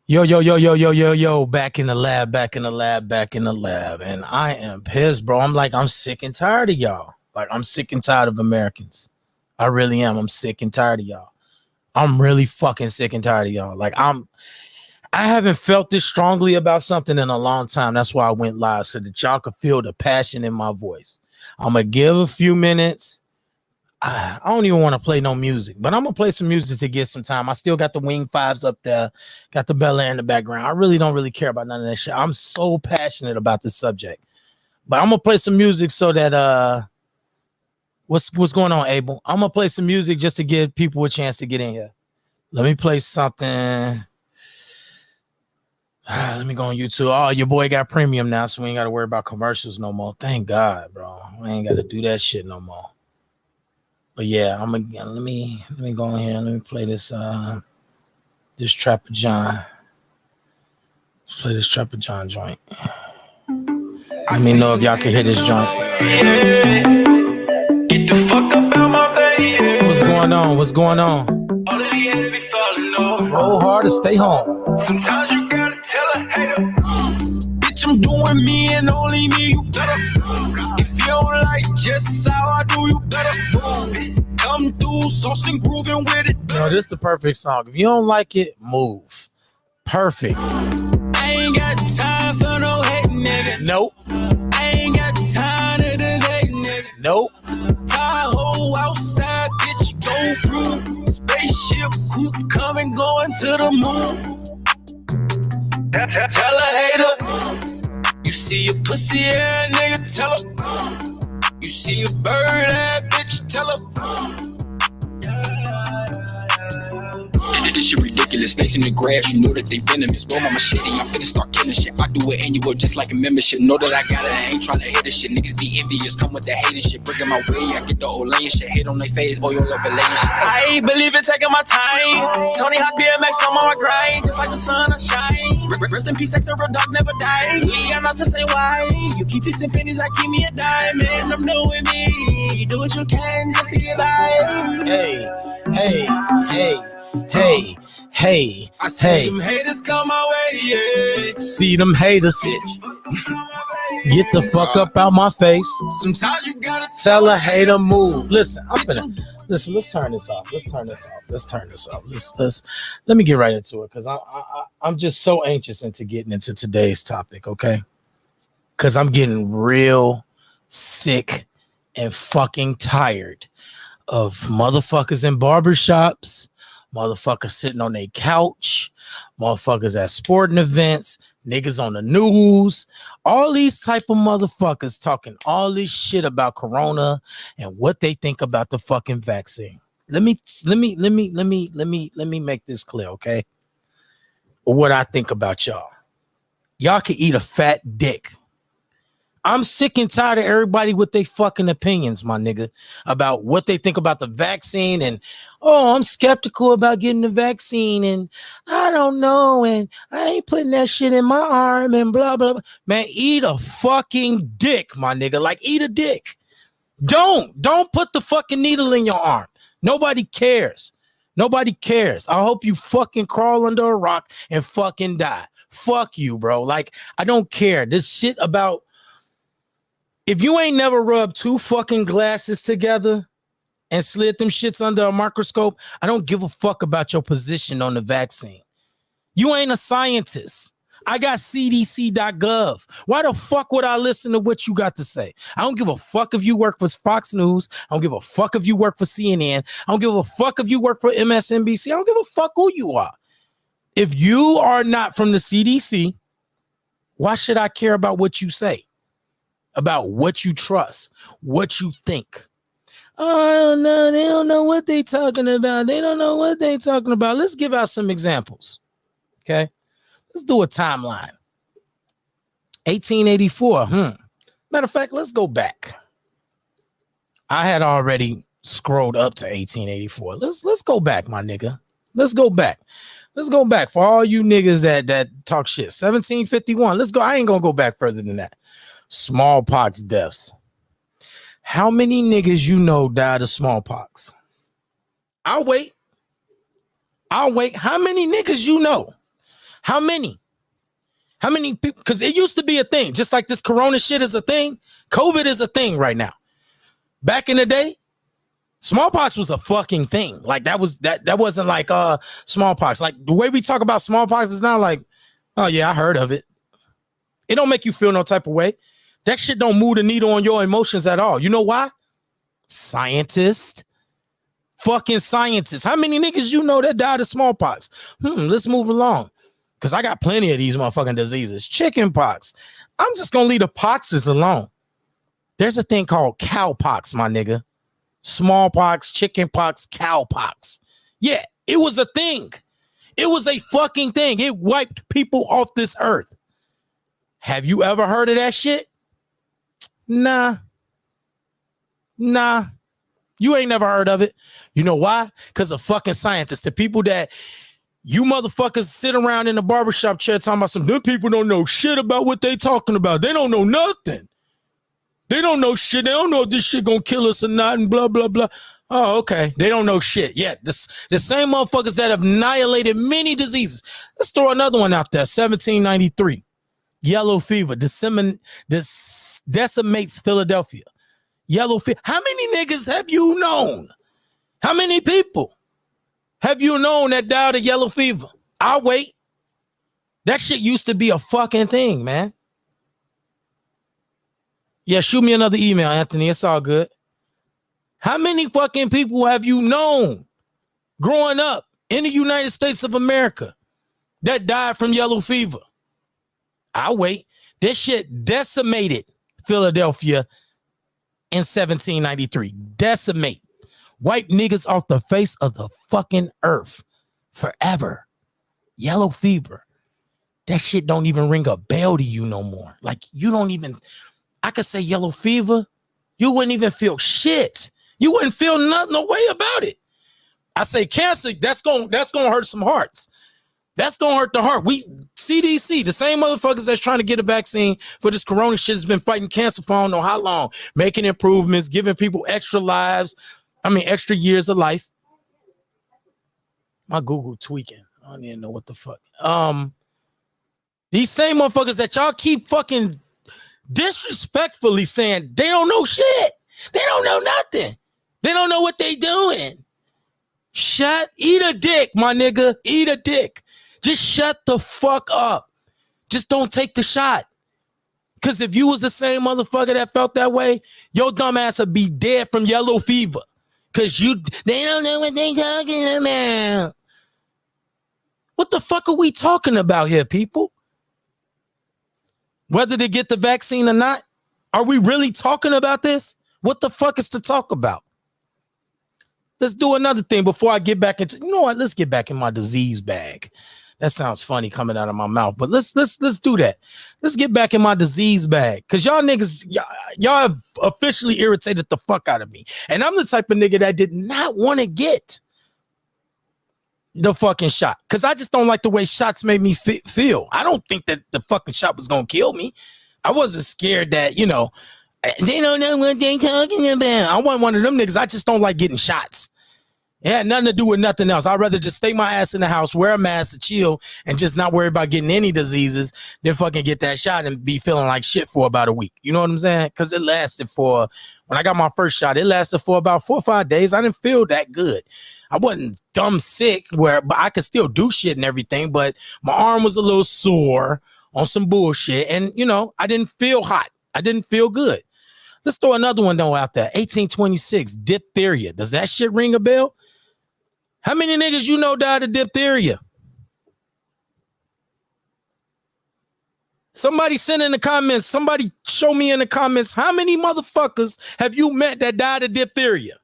Yo, back in the lab, and I am pissed, bro. I'm sick and tired of y'all. Like, I'm sick and tired of Americans. I really am. I'm sick and tired of y'all. I'm really fucking sick and tired of y'all. I haven't felt this strongly about something in a long time. That's why I went live, so that y'all could feel the passion in my voice. I'm gonna give a few minutes. I don't even want to play no music, but I'm gonna play some music to get some time. I still got the Wing Fives up there, got the Bel Air in the background. I really don't care about none of that shit. I'm so passionate about this subject, but I'm gonna play some music so that what's going on, Abel? I'm gonna play some music just to give people a chance to get in here. Let me play something. Let me go on YouTube. Oh, your boy got premium now, so we ain't got to worry about commercials no more. Thank God, bro. We ain't got to do that shit no more. But yeah, let me go in here. Let me play this this Trapper John. Let's play this Trapper John joint. Let me know if y'all can hear this joint. Get the fuck up out my face. What's going on? What's going on? All of the enemy falling over. Roll hard to stay home. Sometimes you gotta tell a hater. Bitch, I'm doing me and only me, you better. If you don't like just how I do, you better move. Come through, sauce and grooving with it. You know, this is the perfect song. If you don't like it, move. Perfect. I ain't got time for no hate, nigga. Nope. I ain't got time to debate, nigga. Nope. Tahoe outside, bitch, go through. Spaceship coupe coming, going to the moon. Tell a hater. You see a pussy ass nigga, tell her. You see a bird ass bitch, tell her. This shit ridiculous, snakes in the grass, you know that they venomous. Roll my machete, I'm finna start killing shit. I do it annual just like a membership. Know that I got it, I ain't tryna hit this shit. Niggas be envious, come with the hating shit. Breaking my way, I get the old laying shit. Hate on their face, oil over laying shit. I ain't believe in taking my time. Tony Hawk BMX on my grind, just like the sun I shine. Rest in peace, sex and real dog never die. We are not to say why. You keep fixing pennies, I keep me a dime. And I'm knowing me. Do what you can just to get by. Hey, I see them haters come my way, yeah. See them haters. Get the fuck up out my face. Sometimes you gotta tell a hater move. Listen, let's turn this off. Let me get right into it, because I'm just so anxious into getting into today's topic, okay? Because I'm getting real sick and fucking tired of motherfuckers in barbershops, motherfuckers sitting on their couch, motherfuckers at sporting events, niggas on the news, all these type of motherfuckers talking all this shit about corona and what they think about the fucking vaccine. Let me make this clear, okay? What I think about y'all. Y'all can eat a fat dick. I'm sick and tired of everybody with their fucking opinions, my nigga, about what they think about the vaccine. And, oh, I'm skeptical about getting the vaccine, and I don't know, and I ain't putting that shit in my arm, and blah, blah, blah. Man, eat a fucking dick, my nigga. Like, eat a dick. Don't put the fucking needle in your arm. Nobody cares. Nobody cares. I hope you fucking crawl under a rock and fucking die. Fuck you, bro. Like, I don't care. This shit about... If you ain't never rubbed two fucking glasses together and slid them shits under a microscope, I don't give a fuck about your position on the vaccine. You ain't a scientist. I got cdc.gov. Why the fuck would I listen to what you got to say? I don't give a fuck if you work for Fox News. I don't give a fuck if you work for CNN. I don't give a fuck if you work for MSNBC. I don't give a fuck who you are. If you are not from the CDC, why should I care about what you say? About what you trust, what you think. Oh, no, they don't know what they talking about. They don't know what they talking about. Let's give out some examples, okay? Let's do a timeline. 1884, Matter of fact, let's go back. I had already scrolled up to 1884. Let's go back, my nigga. Let's go back. Let's go back for all you niggas that talk shit. 1751. Let's go. I ain't gonna go back further than that. Smallpox deaths. How many niggas you know died of smallpox? I'll wait. How many niggas you know? How many? How many people? Because it used to be a thing, just like this corona shit is a thing. COVID is a thing right now. Back in the day, smallpox was a fucking thing. Like that wasn't like smallpox. Like the way we talk about smallpox is not like, oh yeah, I heard of it. It don't make you feel no type of way. That shit don't move the needle on your emotions at all. You know why? Scientists. Fucking scientists. How many niggas you know that died of smallpox? Let's move along. Because I got plenty of these motherfucking diseases. Chicken pox. I'm just going to leave the poxes alone. There's a thing called cowpox, my nigga. Smallpox, chicken pox, cowpox. Yeah, it was a thing. It was a fucking thing. It wiped people off this earth. Have you ever heard of that shit? Nah. You ain't never heard of it. You know why? Because of fucking scientists. The people that you motherfuckers sit around in the barbershop chair talking about them people don't know shit about what they talking about. They don't know nothing. They don't know shit. They don't know if this shit gonna kill us or not and blah, blah, blah. Oh, okay. They don't know shit. Yeah, the same motherfuckers that have annihilated many diseases. Let's throw another one out there. 1793. Yellow fever decimates Philadelphia. Yellow fever. How many niggas have you known? How many people have you known that died of yellow fever? I'll wait. That shit used to be a fucking thing, man. Yeah, shoot me another email, Anthony. It's all good. How many fucking people have you known growing up in the United States of America that died from yellow fever? I'll wait. This shit decimated Philadelphia in 1793. Decimate. Wipe niggas off the face of the fucking earth forever. Yellow fever. That shit don't even ring a bell to you no more. Like you don't even, I could say yellow fever. You wouldn't even feel shit. You wouldn't feel nothing, no way about it. I say cancer, that's gonna hurt some hearts. That's gonna hurt the heart. We CDC, the same motherfuckers that's trying to get a vaccine for this corona shit has been fighting cancer for I don't know how long, making improvements, giving people extra years of life. My Google tweaking. I don't even know what the fuck. These same motherfuckers that y'all keep fucking disrespectfully saying they don't know shit. They don't know nothing. They don't know what they doing. Eat a dick, my nigga. Eat a dick. Just shut the fuck up. Just don't take the shot. Because if you was the same motherfucker that felt that way, your dumb ass would be dead from yellow fever. Because they don't know what they talking about. What the fuck are we talking about here, people? Whether to get the vaccine or not, are we really talking about this? What the fuck is to talk about? Let's do another thing before I get back into, you know what? Let's get back in my disease bag. That sounds funny coming out of my mouth, but let's do that. Let's get back in my disease bag. Cause y'all niggas, y'all have officially irritated the fuck out of me. And I'm the type of nigga that did not want to get the fucking shot. Cause I just don't like the way shots made me feel. I don't think that the fucking shot was going to kill me. I wasn't scared that, they don't know what they talking about. I wasn't one of them niggas. I just don't like getting shots. It had nothing to do with nothing else. I'd rather just stay my ass in the house, wear a mask, chill, and just not worry about getting any diseases than fucking get that shot and be feeling like shit for about a week. You know what I'm saying? Because it lasted when I got my first shot, it lasted for about 4 or 5 days. I didn't feel that good. I wasn't dumb sick but I could still do shit and everything, but my arm was a little sore on some bullshit. And, I didn't feel hot. I didn't feel good. Let's throw another one though out there. 1826, diphtheria. Does that shit ring a bell? How many niggas you know died of diphtheria? Somebody send in the comments. Somebody show me in the comments. How many motherfuckers have you met that died of diphtheria?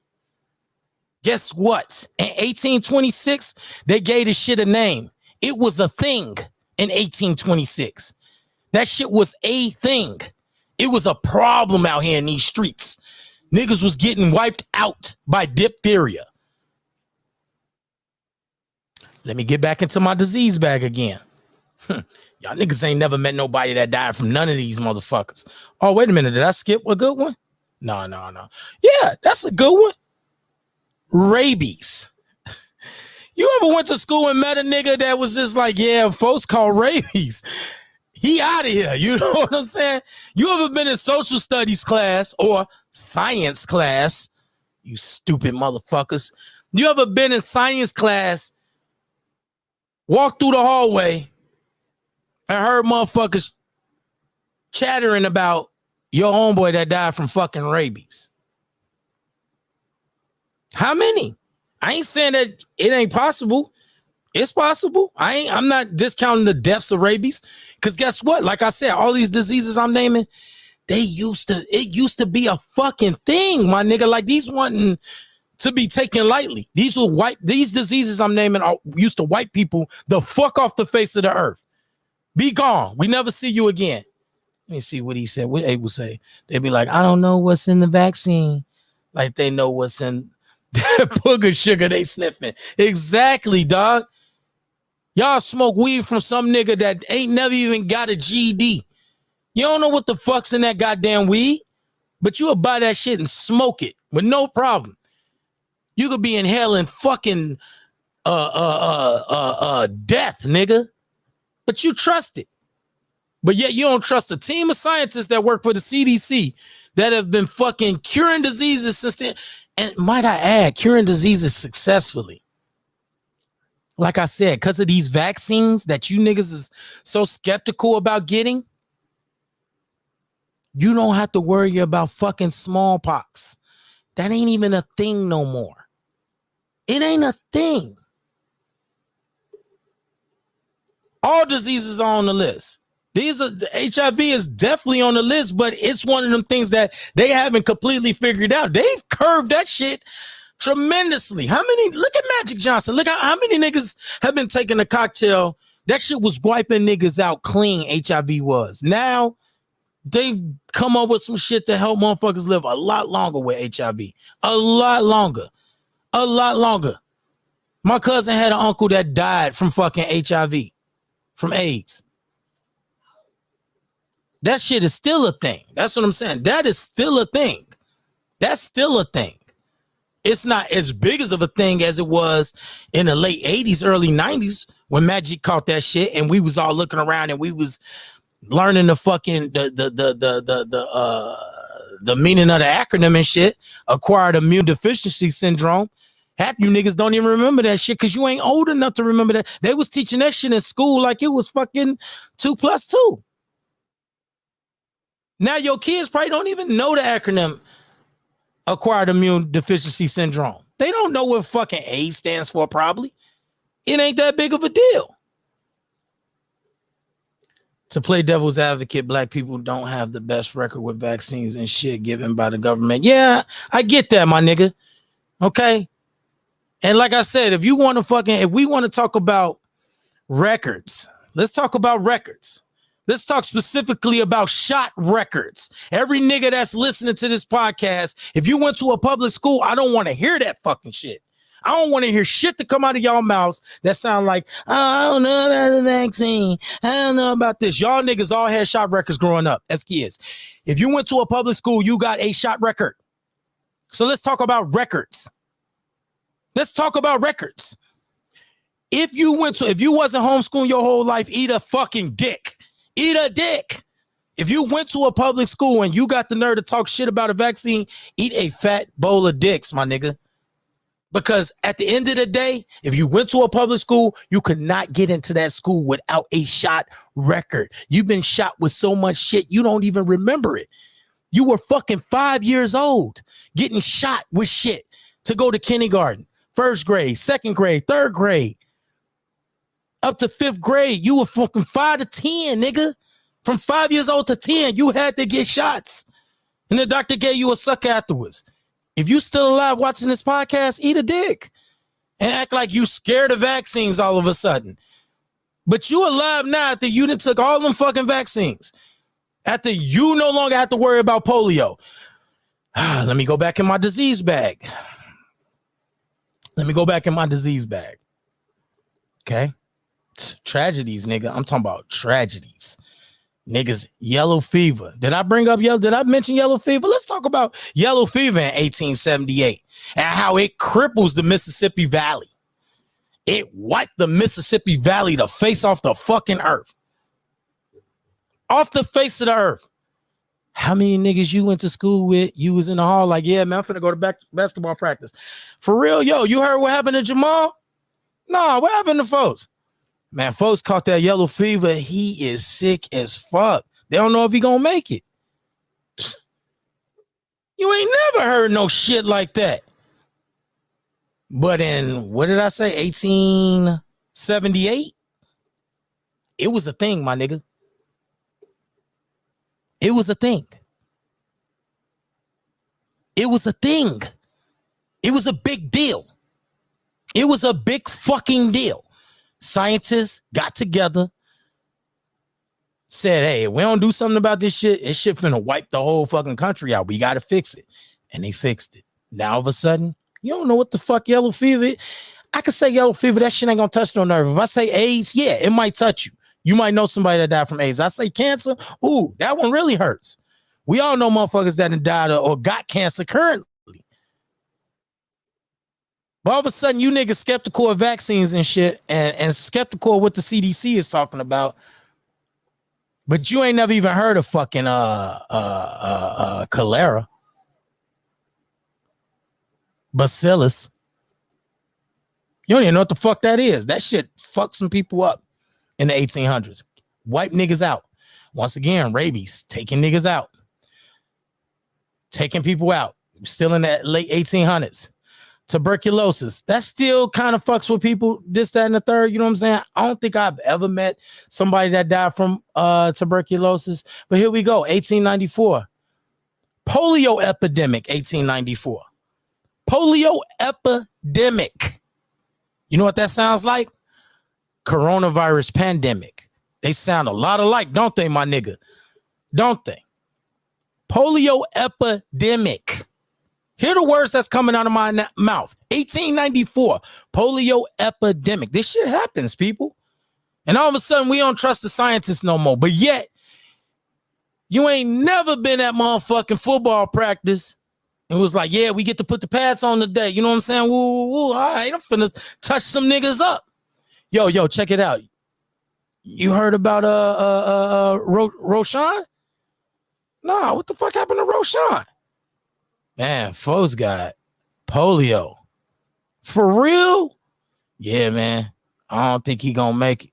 Guess what? In 1826, they gave this shit a name. It was a thing in 1826. That shit was a thing. It was a problem out here in these streets. Niggas was getting wiped out by diphtheria. Let me get back into my disease bag again. Y'all niggas ain't never met nobody that died from none of these motherfuckers. Oh, wait a minute. Did I skip a good one? No. Yeah, that's a good one. Rabies. You ever went to school and met a nigga that was just like, yeah, folks call rabies. He out of here. You know what I'm saying? You ever been in social studies class or science class? You stupid motherfuckers. You ever been in science class, walked through the hallway, and heard motherfuckers chattering about your homeboy that died from fucking rabies? How many? I ain't saying that it ain't possible. It's possible. I'm not discounting the deaths of rabies. Because guess what? Like I said, all these diseases I'm naming, it used to be a fucking thing, my nigga. Like these wasn't to be taken lightly. These diseases I'm naming used to wipe people the fuck off the face of the earth. Be gone. We never see you again. Let me see what he said. What Abe would say. They'd be like, I don't know what's in the vaccine. Like they know what's in that booger sugar they sniffing. Exactly, dog. Y'all smoke weed from some nigga that ain't never even got a GED. You don't know what the fuck's in that goddamn weed, but you'll buy that shit and smoke it with no problem. You could be inhaling fucking death, nigga, but you trust it. But yet you don't trust a team of scientists that work for the CDC that have been fucking curing diseases since then. And might I add, curing diseases successfully. Like I said, because of these vaccines that you niggas is so skeptical about getting, you don't have to worry about fucking smallpox. That ain't even a thing no more. It ain't a thing. All diseases are on the list. HIV is definitely on the list, but it's one of them things that they haven't completely figured out. They've curved that shit tremendously. Look at Magic Johnson. Look how many niggas have been taking a cocktail. That shit was wiping niggas out clean, HIV was. Now, they've come up with some shit to help motherfuckers live a lot longer with HIV. A lot longer. My cousin had an uncle that died from fucking HIV, from AIDS. That shit is still a thing. That's what I'm saying. That is still a thing. That's still a thing. It's not as big as of a thing as it was in the late 80s, early 90s when Magic caught that shit and we was all looking around and we was learning the fucking the meaning of the acronym and shit. Acquired immune deficiency syndrome. Half you niggas don't even remember that shit because you ain't old enough to remember that. They was teaching that shit in school like it was fucking 2 + 2. Now your kids probably don't even know the acronym acquired immune deficiency syndrome. They don't know what fucking AIDS stands for probably. It ain't that big of a deal. To play devil's advocate, black people don't have the best record with vaccines and shit given by the government. Yeah, I get that, my nigga. Okay. And like I said, if we want to talk about records, let's talk about records. Let's talk specifically about shot records. Every nigga that's listening to this podcast, if you went to a public school, I don't want to hear that fucking shit. I don't want to hear shit to come out of y'all mouths that sound like, oh, I don't know about the vaccine. I don't know about this. Y'all niggas all had shot records growing up as kids. If you went to a public school, you got a shot record. So let's talk about records. Let's talk about records. If you wasn't homeschooling your whole life, eat a fucking dick. Eat a dick. If you went to a public school and you got the nerve to talk shit about a vaccine, eat a fat bowl of dicks, my nigga. Because at the end of the day, if you went to a public school, you could not get into that school without a shot record. You've been shot with so much shit, you don't even remember it. You were fucking 5 years old getting shot with shit to go to kindergarten, first grade, second grade, third grade. Up to 5th grade, you were fucking 5 to 10, nigga. From 5 years old to 10, you had to get shots. And the doctor gave you a suck afterwards. If you still alive watching this podcast, eat a dick. And act like you scared of vaccines all of a sudden. But you alive now after you done took all them fucking vaccines. After you no longer have to worry about polio. Let me go back in my disease bag. Okay? Tragedies, nigga. I'm talking about tragedies. Niggas, yellow fever. Did I mention yellow fever? Let's talk about yellow fever in 1878 and how it cripples the Mississippi Valley. It wiped the Mississippi Valley the face off the fucking earth. Off the face of the earth. How many niggas you went to school with? You was in the hall like, yeah, man, I'm finna go to basketball practice. For real, yo, you heard what happened to Jamal? Nah, what happened to folks? Man, folks caught that yellow fever. He is sick as fuck. They don't know if he gonna make it. You ain't never heard no shit like that. But in, what did I say, 1878? It was a thing, my nigga. It was a thing. It was a thing. It was a big deal. It was a big fucking deal. Scientists got together, said, hey, if we don't do something about this shit, this shit finna wipe the whole fucking country out. We got to fix it. And they fixed it. Now, all of a sudden, you don't know what the fuck yellow fever is. I could say yellow fever, that shit ain't gonna touch no nerve. If I say AIDS, yeah, it might touch you. You might know somebody that died from AIDS. I say cancer, ooh, that one really hurts. We all know motherfuckers that have died or got cancer currently. But all of a sudden, you niggas skeptical of vaccines and shit, and skeptical of what the CDC is talking about. But you ain't never even heard of fucking cholera, bacillus. You don't even know what the fuck that is. That shit fucked some people up in the 1800s. Wipe niggas out. Once again, rabies, taking niggas out. Taking people out. Still in that late 1800s. Tuberculosis. That still kind of fucks with people, this, that, and the third. You know what I'm saying? I don't think I've ever met somebody that died from tuberculosis. But here we go. 1894. Polio epidemic, 1894. Polio epidemic. You know what that sounds like? Coronavirus pandemic. They sound a lot alike, don't they, my nigga? Don't they? Polio epidemic. Hear the words that's coming out of my mouth. 1894, polio epidemic. This shit happens, people. And all of a sudden, we don't trust the scientists no more. But yet, you ain't never been at motherfucking football practice and was like, yeah, we get to put the pads on today. You know what I'm saying? Woo, woo, woo. All right, I'm finna touch some niggas up. Yo, check it out. You heard about Roshan? Nah, what the fuck happened to Roshan? Man, folks got polio. For real? Yeah, man. I don't think he gonna make it.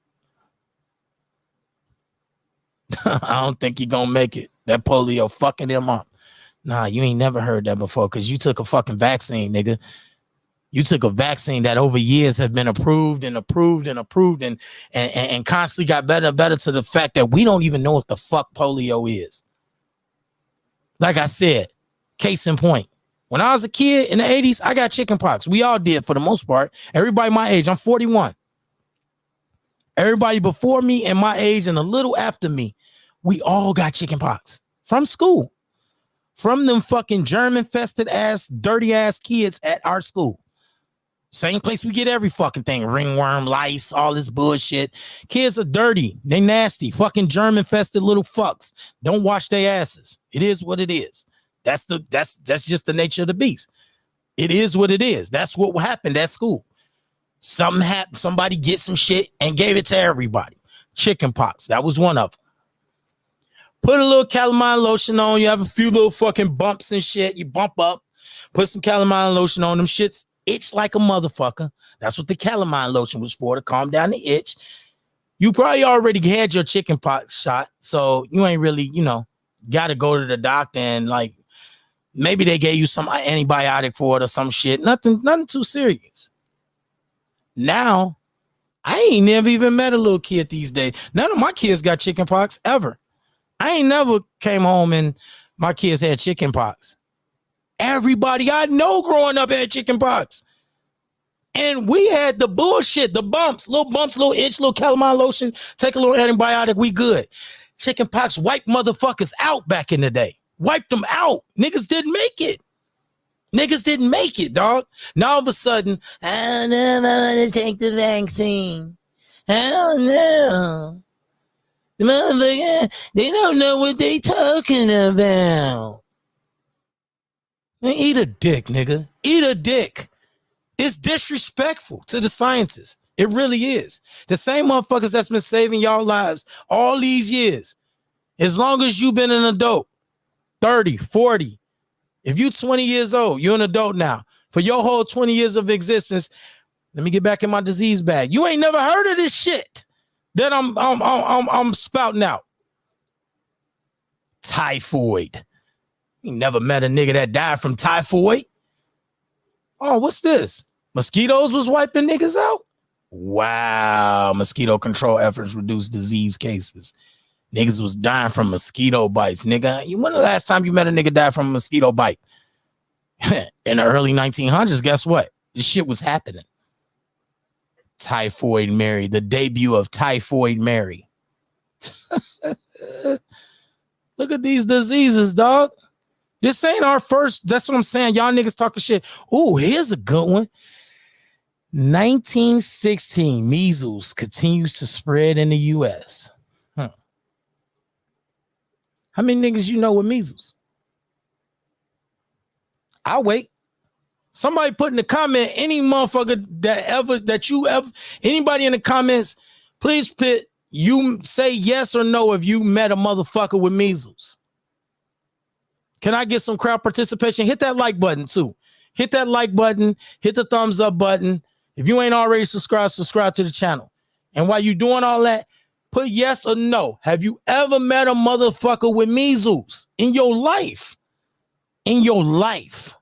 I don't think he gonna make it. That polio fucking him up. Nah, you ain't never heard that before because you took a fucking vaccine, nigga. You took a vaccine that over years have been approved and constantly got better and better to the fact that we don't even know what the fuck polio is. Like I said, case in point, when I was a kid in the 80s, I got chicken pox. We all did for the most part. Everybody my age, I'm 41. Everybody before me and my age and a little after me, we all got chicken pox from school. From them fucking germ-infested ass, dirty ass kids at our school. Same place we get every fucking thing. Ringworm, lice, all this bullshit. Kids are dirty. They nasty. Fucking germ-infested little fucks. Don't wash their asses. It is what it is. That's just the nature of the beast. It is what it is. That's what happened at school. Something happened. Somebody get some shit and gave it to everybody. Chicken pox. That was one of them. Put a little calamine lotion on. You have a few little fucking bumps and shit. You bump up. Put some calamine lotion on. Them shits itch like a motherfucker. That's what the calamine lotion was for, to calm down the itch. You probably already had your chicken pox shot, so you ain't really, got to go to the doctor and like maybe they gave you some antibiotic for it or some shit. Nothing too serious. Now, I ain't never even met a little kid these days. None of my kids got chicken pox ever. I ain't never came home and my kids had chicken pox. Everybody I know growing up had chicken pox. And we had the bullshit, the bumps, little itch, little calamine lotion, take a little antibiotic, we good. Chicken pox wiped motherfuckers out back in the day. Wiped them out. Niggas didn't make it. Niggas didn't make it, dog. Now all of a sudden, I don't know if I want to take the vaccine. I don't know. The motherfucker, they don't know what they talking about. Man, eat a dick, nigga. Eat a dick. It's disrespectful to the scientists. It really is. The same motherfuckers that's been saving y'all lives all these years. As long as you've been an adult, 30, 40. If you 20 years old, you're an adult now. For your whole 20 years of existence, let me get back in my disease bag. You ain't never heard of this shit that I'm spouting out. Typhoid. You never met a nigga that died from typhoid. Oh, what's this? Mosquitoes was wiping niggas out? Wow. Mosquito control efforts reduce disease cases. Niggas was dying from mosquito bites, nigga. When the last time you met a nigga die from a mosquito bite? In the early 1900s, guess what? This shit was happening. Typhoid Mary, the debut of Typhoid Mary. Look at these diseases, dog. This ain't our first. That's what I'm saying. Y'all niggas talking shit. Oh, here's a good one. 1916, measles continues to spread in the U.S. How many niggas you know with measles? I'll wait. Somebody put in the comment, any motherfucker anybody in the comments, please put, you say yes or no if you met a motherfucker with measles. Can I get some crowd participation? Hit that like button too. Hit that like button. Hit the thumbs up button. If you ain't already subscribed, subscribe to the channel. And while you doing all that, put yes or no. Have you ever met a motherfucker with measles in your life? In your life.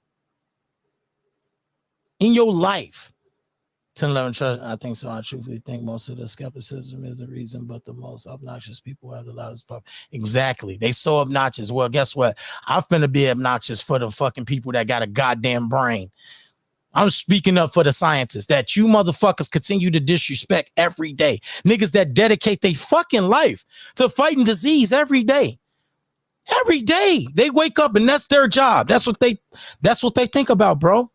In your life. 10-11 trust, I think so. I truthfully think most of the skepticism is the reason, but the most obnoxious people have the loudest problem. Exactly. They so obnoxious. Well, guess what? I'm finna be obnoxious for the fucking people that got a goddamn brain. I'm speaking up for the scientists that you motherfuckers continue to disrespect every day. Niggas that dedicate their fucking life to fighting disease every day. Every day they wake up and that's their job. That's what they think about, bro.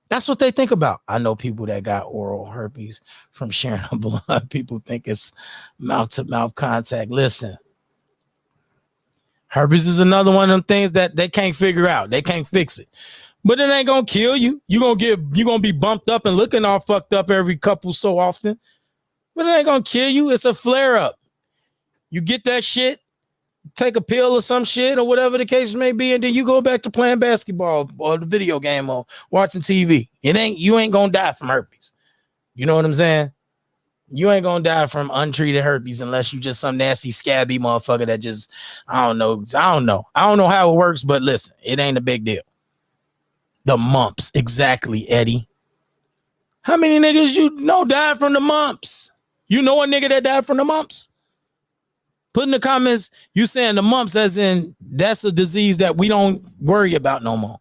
That's what they think about. I know people that got oral herpes from sharing a blood. People think it's mouth-to-mouth contact. Listen, herpes is another one of them things that they can't figure out. They can't fix it. But it ain't gonna kill you. You're gonna be bumped up and looking all fucked up every couple so often. But it ain't gonna kill you. It's a flare-up. You get that shit, take a pill or some shit or whatever the case may be, and then you go back to playing basketball or the video game or watching TV. You ain't gonna die from herpes. You know what I'm saying? You ain't gonna die from untreated herpes unless you just some nasty scabby motherfucker that just, I don't know how it works, but listen, it ain't a big deal. The mumps, exactly, Eddie. How many niggas you know died from the mumps? You know a nigga that died from the mumps? Put in the comments, you saying the mumps as in that's a disease that we don't worry about no more.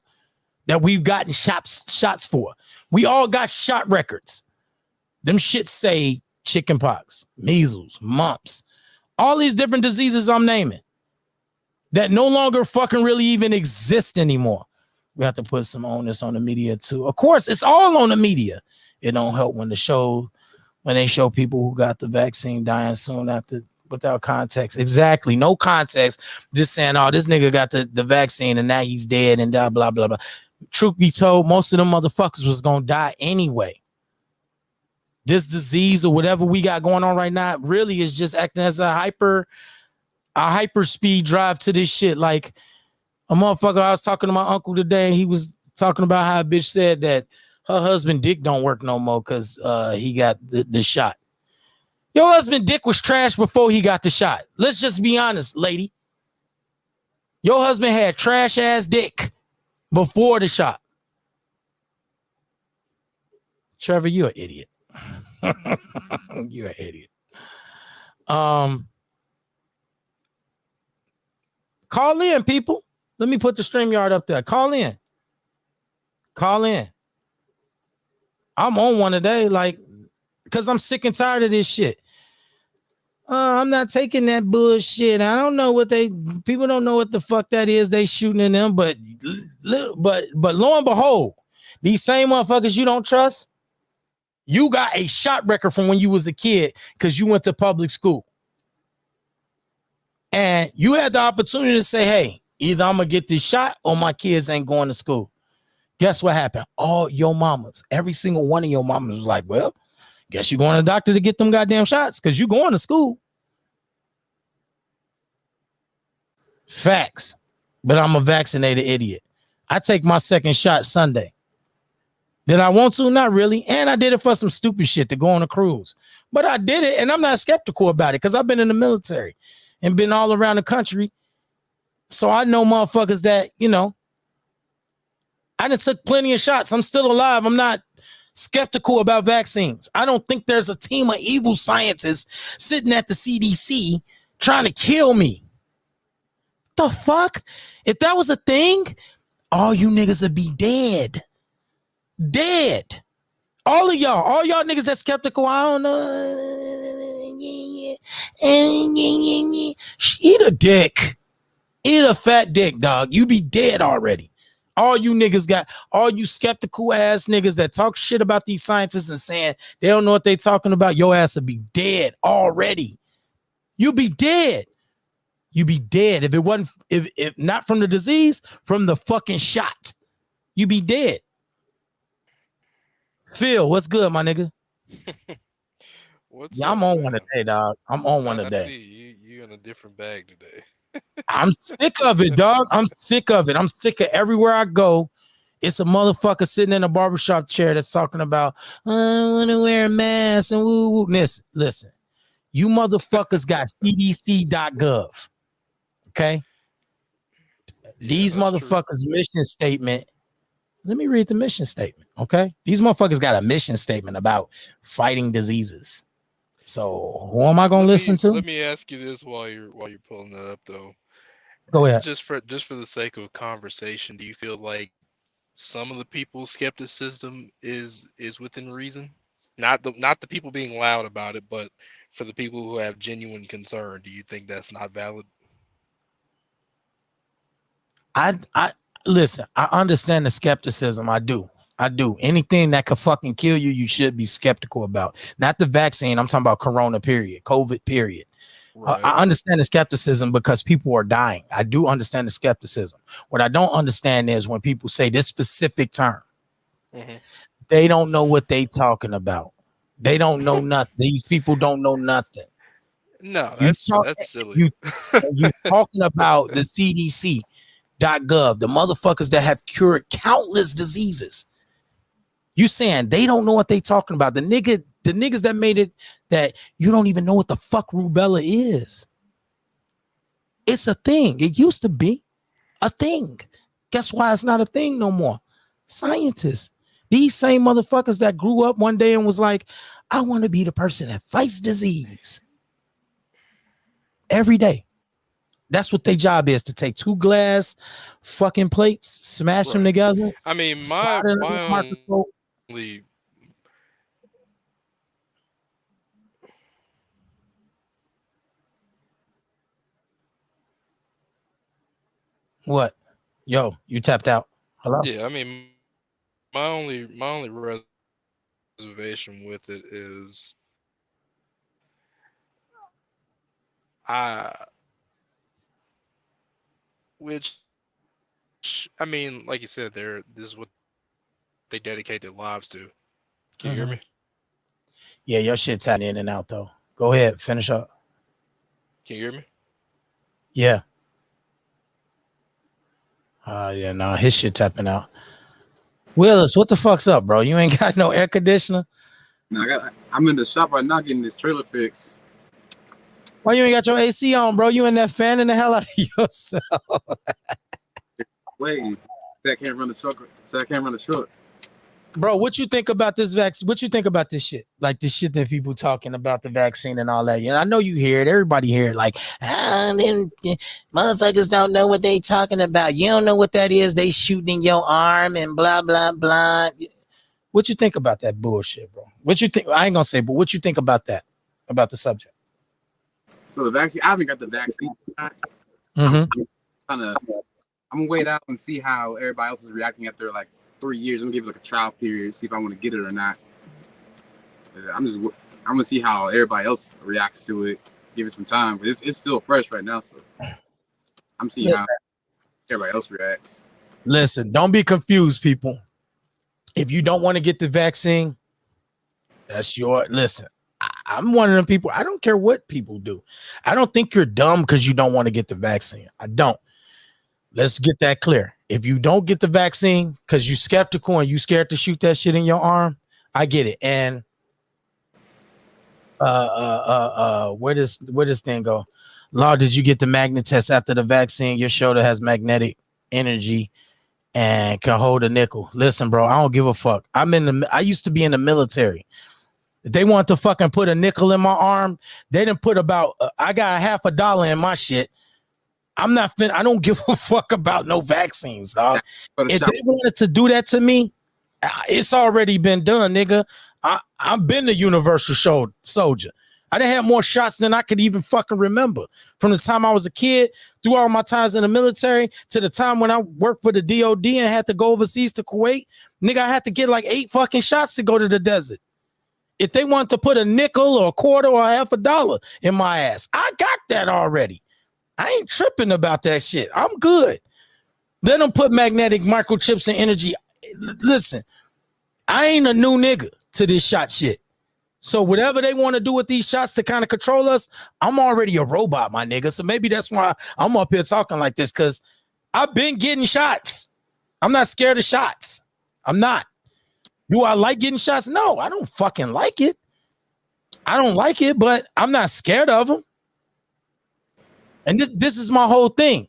That we've gotten shots for. We all got shot records. Them shit say chickenpox, measles, mumps, all these different diseases I'm naming that no longer fucking really even exist anymore. We have to put some onus on the media too. Of course, it's all on the media. It don't help when they show people who got the vaccine dying soon after without context. Exactly. No context. Just saying, oh, this nigga got the vaccine and now he's dead and blah, blah, blah, blah. Truth be told, most of them motherfuckers was going to die anyway. This disease or whatever we got going on right now really is just acting as a hyper speed drive to this shit. Like a motherfucker, I was talking to my uncle today and he was talking about how a bitch said that her husband dick don't work no more because he got the shot. Your husband dick was trash before he got the shot. Let's just be honest, lady. Your husband had trash ass dick before the shot. Trevor, you're an idiot. You're an idiot. Call in, people. Let me put the StreamYard up there. Call in. I'm on one today, like, because I'm sick and tired of this shit. I'm not taking that bullshit. I don't know people don't know what the fuck that is they shooting in them, but lo and behold, these same motherfuckers you don't trust, you got a shot record from when you was a kid because you went to public school. And you had the opportunity to say, hey, either I'm going to get this shot or my kids ain't going to school. Guess what happened? All your mamas, every single one of your mamas was like, well, guess you're going to the doctor to get them goddamn shots because you're going to school. Facts. But I'm a vaccinated idiot. I take my second shot Sunday. Did I want to? Not really. And I did it for some stupid shit to go on a cruise. But I did it, and I'm not skeptical about it because I've been in the military and been all around the country. So I know motherfuckers that, you know, I done took plenty of shots. I'm still alive. I'm not skeptical about vaccines. I don't think there's a team of evil scientists sitting at the CDC trying to kill me. The fuck? If that was a thing, all you niggas would be dead. Dead. All y'all niggas that's skeptical, I don't know. Eat a dick. Eat a fat dick, dog. You be dead already. All you niggas all you skeptical ass niggas that talk shit about these scientists and saying they don't know what they talking about, your ass would be dead already. You be dead. You be dead. If it wasn't, if not from the disease, from the fucking shot, you be dead. Phil, what's good, my nigga? What's up, I'm on man? one today, dog. I'm on one I today. see you in a different bag today. I'm sick of it, dog. I'm sick of it. I'm sick of everywhere I go. It's a motherfucker sitting in a barbershop chair that's talking about, I want to wear a mask and woo woo. Listen, you motherfuckers got CDC.gov. Okay. These motherfuckers' mission statement. Let me read the mission statement. Okay. These motherfuckers got a mission statement about fighting diseases. So who am I gonna listen to? Let me ask you this while you're pulling that up though. Go ahead. Just for the sake of conversation, do you feel like some of the people's skepticism is within reason? Not the people being loud about it, but for the people who have genuine concern, do you think that's not valid? I listen, I understand the skepticism. I do. Anything that could fucking kill you, you should be skeptical about. Not the vaccine. I'm talking about corona period, COVID period. Right. I understand the skepticism because people are dying. I do understand the skepticism. What I don't understand is when people say this specific term, they don't know what they talking about. They don't know nothing. These people don't know nothing. No, that's silly. You talking about the CDC.gov, the motherfuckers that have cured countless diseases. You saying they don't know what they talking about. The niggas that made it that you don't even know what the fuck rubella is. It's a thing. It used to be a thing. Guess why it's not a thing no more? Scientists. These same motherfuckers that grew up one day and was like, I want to be the person that fights disease. Every day. That's what their job is, to take two glass fucking plates, smash them together. I mean, my only what? Yo, you tapped out. Hello? Yeah, I mean, my only reservation with it is which I mean, like you said, this is what they dedicate their lives to. Can you hear me? Yeah, your shit tapping in and out though. Go ahead, finish up. Can you hear me? Yeah. Yeah, no, his shit tapping out. Willis, what the fuck's up, bro? You ain't got no air conditioner? No, I'm in the shop right now getting this trailer fixed. Why you ain't got your AC on, bro? You in there fanning the hell out of yourself. Wait, I can't run the truck. Bro, what you think about this vaccine? What you think about this shit? Like this shit that people talking about the vaccine and all that. You know, I know you hear it. Everybody hear it. Like, motherfuckers don't know what they talking about. You don't know what that is. They shooting in your arm and blah, blah, blah. What you think about that bullshit, bro? What you think? I ain't gonna say, but what you think about that? About the subject? So the vaccine, I haven't got the vaccine. I'm gonna wait out and see how everybody else is reacting after like 3 years. I'm gonna give it like a trial period, see if I want to get it or not. I'm gonna see how everybody else reacts to it. Give it some time. It's still fresh right now, so I'm seeing how everybody else reacts. Listen, don't be confused, people. If you don't want to get the vaccine, that's your listen. I'm one of them people. I don't care what people do. I don't think you're dumb because you don't want to get the vaccine. I don't. Let's get that clear. If you don't get the vaccine because you skeptical and you scared to shoot that shit in your arm, I get it. And where does thing go? Law, did you get the magnet test after the vaccine? Your shoulder has magnetic energy and can hold a nickel. Listen, bro, I don't give a fuck. I used to be in the military. If they want to fucking put a nickel in my arm, they didn't put about I got $50 in my shit. I'm not I don't give a fuck about no vaccines, dog. If they wanted to do that to me, it's already been done, nigga. I've been the universal soldier. I done had more shots than I could even fucking remember. From the time I was a kid, through all my times in the military, to the time when I worked for the DOD and had to go overseas to Kuwait, nigga, I had to get like 8 fucking shots to go to the desert. If they want to put a nickel or a quarter or $50 in my ass, I got that already. I ain't tripping about that shit. I'm good. Let them put magnetic microchips and energy. Listen, I ain't a new nigga to this shot shit. So whatever they want to do with these shots to kind of control us, I'm already a robot, my nigga. So maybe that's why I'm up here talking like this, because I've been getting shots. I'm not scared of shots. I'm not. Do I like getting shots? No, I don't fucking like it. I don't like it, but I'm not scared of them. And this is my whole thing.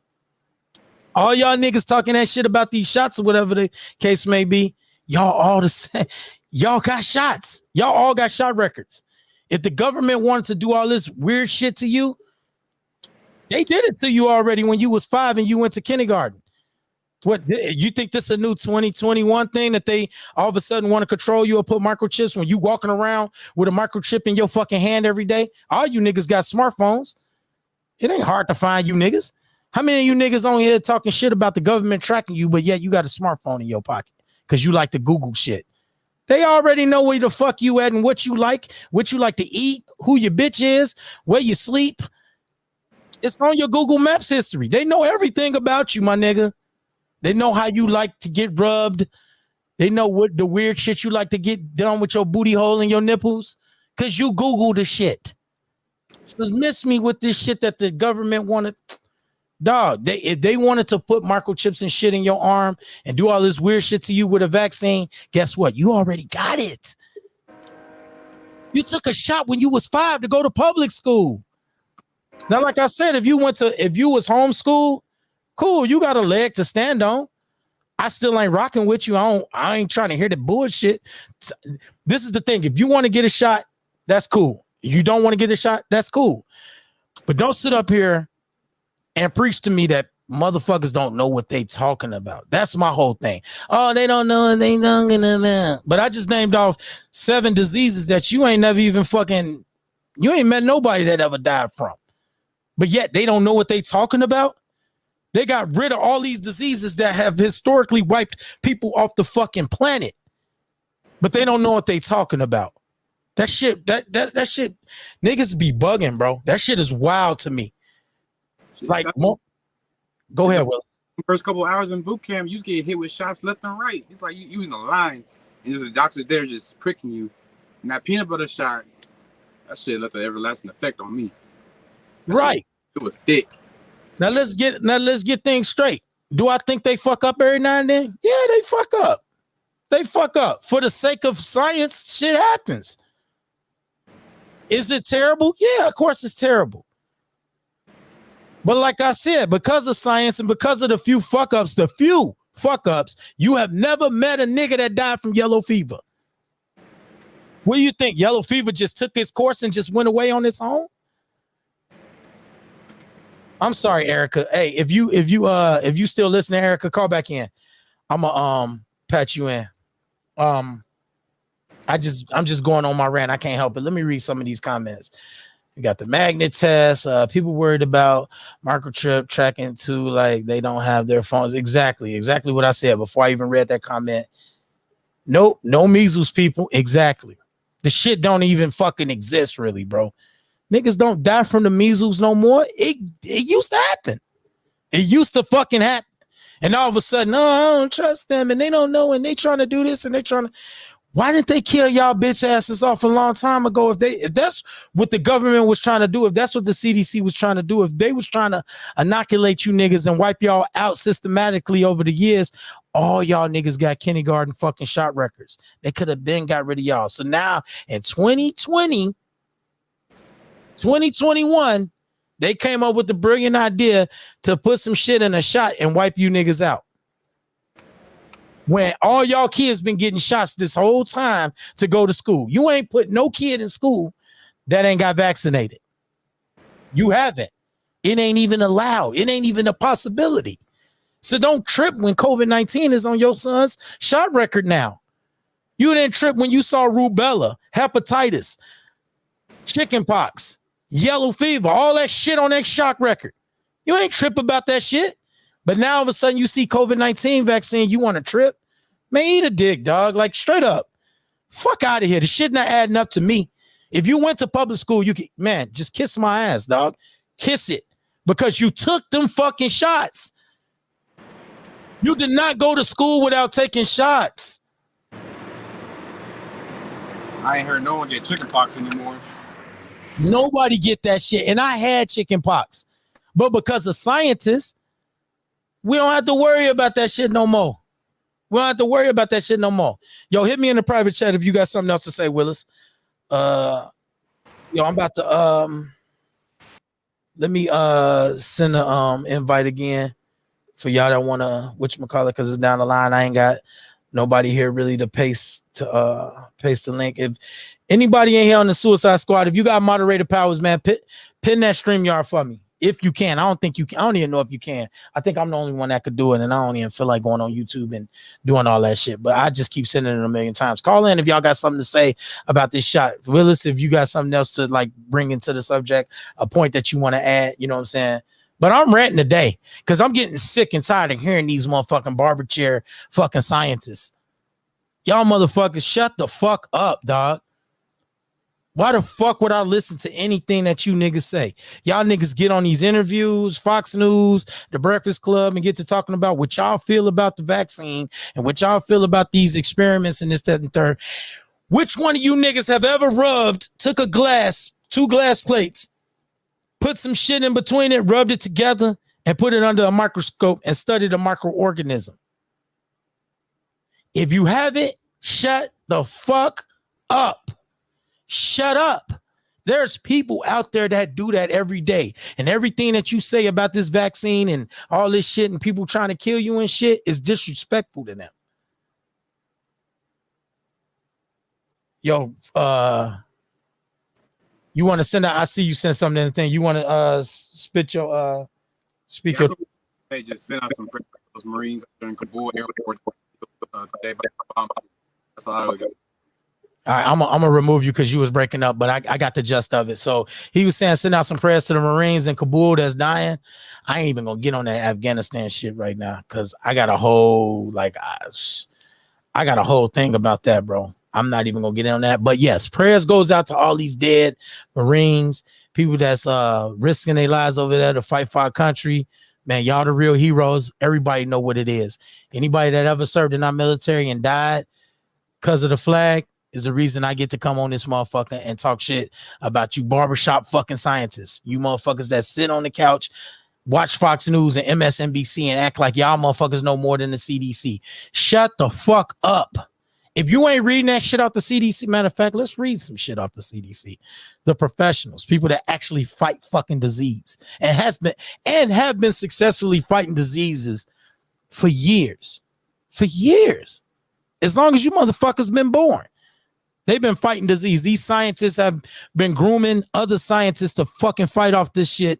All y'all niggas talking that shit about these shots or whatever the case may be, y'all all the same. Y'all got shots. Y'all all got shot records. If the government wanted to do all this weird shit to you, they did it to you already when you was 5 and you went to kindergarten. What, you think this is a new 2021 thing that they all of a sudden want to control you or put microchips when you walking around with a microchip in your fucking hand every day? All you niggas got smartphones. It ain't hard to find you niggas. How many of you niggas on here talking shit about the government tracking you, but yet you got a smartphone in your pocket because you like to Google shit? They already know where the fuck you at and what you like to eat, who your bitch is, where you sleep. It's on your Google Maps history. They know everything about you, my nigga. They know how you like to get rubbed. They know what the weird shit you like to get done with your booty hole and your nipples because you Google the shit. So miss me with this shit that the government wanted. Dog, if they wanted to put microchips and shit in your arm and do all this weird shit to you with a vaccine, guess what? You already got it. You took a shot when you was 5 to go to public school. Now, like I said, if you was homeschooled, cool, you got a leg to stand on. I still ain't rocking with you. I ain't trying to hear the bullshit. This is the thing. If you want to get a shot, that's cool. If you don't want to get a shot, that's cool. But don't sit up here and preach to me that motherfuckers don't know what they talking about. That's my whole thing. Oh, they don't know what they talking about. But I just named off 7 diseases that you ain't never even fucking, you ain't met nobody that ever died from. But yet they don't know what they talking about. They got rid of all these diseases that have historically wiped people off the fucking planet. But they don't know what they talking about. That shit, that shit, niggas be bugging, bro. That shit is wild to me. Like, go ahead, Will. First couple hours in boot camp, you just get hit with shots left and right. It's like you in the line, and just the doctors there just pricking you. And that peanut butter shot, that shit left an everlasting effect on me. Right. It was thick. Now let's get things straight. Do I think they fuck up every now and then? Yeah, they fuck up. They fuck up. For the sake of science, shit happens. Is it terrible? Yeah, of course it's terrible. But like I said, because of science and because of the few fuck ups, you have never met a nigga that died from yellow fever. What do you think? Yellow fever just took its course and just went away on its own? I'm sorry, Erica. Hey, if you still listening, Erica, call back in. I'ma patch you in. I'm just going on my rant. I can't help it. Let me read some of these comments. We got the magnet test. People worried about microchip tracking too, like they don't have their phones. Exactly what I said before I even read that comment. Nope, no measles, people. Exactly. The shit don't even fucking exist, really, bro. Niggas don't die from the measles no more. It used to happen. It used to fucking happen. And all of a sudden, no, I don't trust them, and they don't know, and they trying to do this, and they trying to. Why didn't they kill y'all bitch asses off a long time ago? If that's what the government was trying to do, if that's what the CDC was trying to do, if they was trying to inoculate you niggas and wipe y'all out systematically over the years, all y'all niggas got kindergarten fucking shot records. They could have been got rid of y'all. So now in 2020, 2021, they came up with the brilliant idea to put some shit in a shot and wipe you niggas out. When all y'all kids been getting shots this whole time to go to school. You ain't put no kid in school that ain't got vaccinated. You haven't. It ain't even allowed. It ain't even a possibility. So don't trip when COVID-19 is on your son's shot record now. You didn't trip when you saw rubella, hepatitis, chickenpox, yellow fever, all that shit on that shot record. You ain't trip about that shit. But now all of a sudden you see COVID-19 vaccine, you want to trip? Man, eat a dick, dog. Like straight up. Fuck out of here. The shit not adding up to me. If you went to public school, you could, man, just kiss my ass, dog. Kiss it. Because you took them fucking shots. You did not go to school without taking shots. I ain't heard no one get chickenpox anymore. Nobody get that shit. And I had chickenpox. But because of scientists, we don't have to worry about that shit no more. We don't have to worry about that shit no more. Yo, hit me in the private chat if you got something else to say, Willis. Yo, I'm about to let me send a invite again for y'all that wanna whatchamacallit, because it's down the line. I ain't got nobody here really to paste the link. If anybody in here on the Suicide Squad, if you got moderator powers, man, pin that StreamYard for me. If you can. I don't think you can. I don't even know if you can. I think I'm the only one that could do it, and I don't even feel like going on YouTube and doing all that shit. But I just keep sending it a million times. Call in if y'all got something to say about this shot. Willis, if you got something else to like bring into the subject, a point that you want to add, you know what I'm saying? But I'm ranting today because I'm getting sick and tired of hearing these motherfucking barber chair fucking scientists. Y'all motherfuckers, shut the fuck up, dog. Why the fuck would I listen to anything that you niggas say? Y'all niggas get on these interviews, Fox News, The Breakfast Club, and get to talking about what y'all feel about the vaccine and what y'all feel about these experiments and this, that, and third. Which one of you niggas have ever took a glass, 2 glass plates, put some shit in between it, rubbed it together, and put it under a microscope and studied a microorganism? If you haven't, shut the fuck up. Shut up. There's people out there that do that every day. And everything that you say about this vaccine and all this shit and people trying to kill you and shit is disrespectful to them. Yo, you want to send out, I see you send something in the thing. You want to speak your They just sent out some prayers for those Marines during Kabul airport today. That's all I would go. All right, I'm gonna remove you because you was breaking up, but I got the gist of it. So he was saying send out some prayers to the Marines in Kabul that's dying. I ain't even gonna get on that Afghanistan shit right now because I got a whole I got a whole thing about that, bro. I'm not even gonna get in on that. But yes, prayers goes out to all these dead Marines, people that's risking their lives over there to fight for our country. Man, y'all the real heroes. Everybody know what it is. Anybody that ever served in our military and died because of the flag is the reason I get to come on this motherfucker and talk shit about you barbershop fucking scientists. You motherfuckers that sit on the couch, watch Fox News and MSNBC and act like y'all motherfuckers know more than the CDC. Shut the fuck up. If you ain't reading that shit off the CDC, matter of fact, let's read some shit off the CDC. The professionals, people that actually fight fucking disease and have been successfully fighting diseases for years. For years. As long as you motherfuckers been born. They've been fighting disease. These scientists have been grooming other scientists to fucking fight off this shit.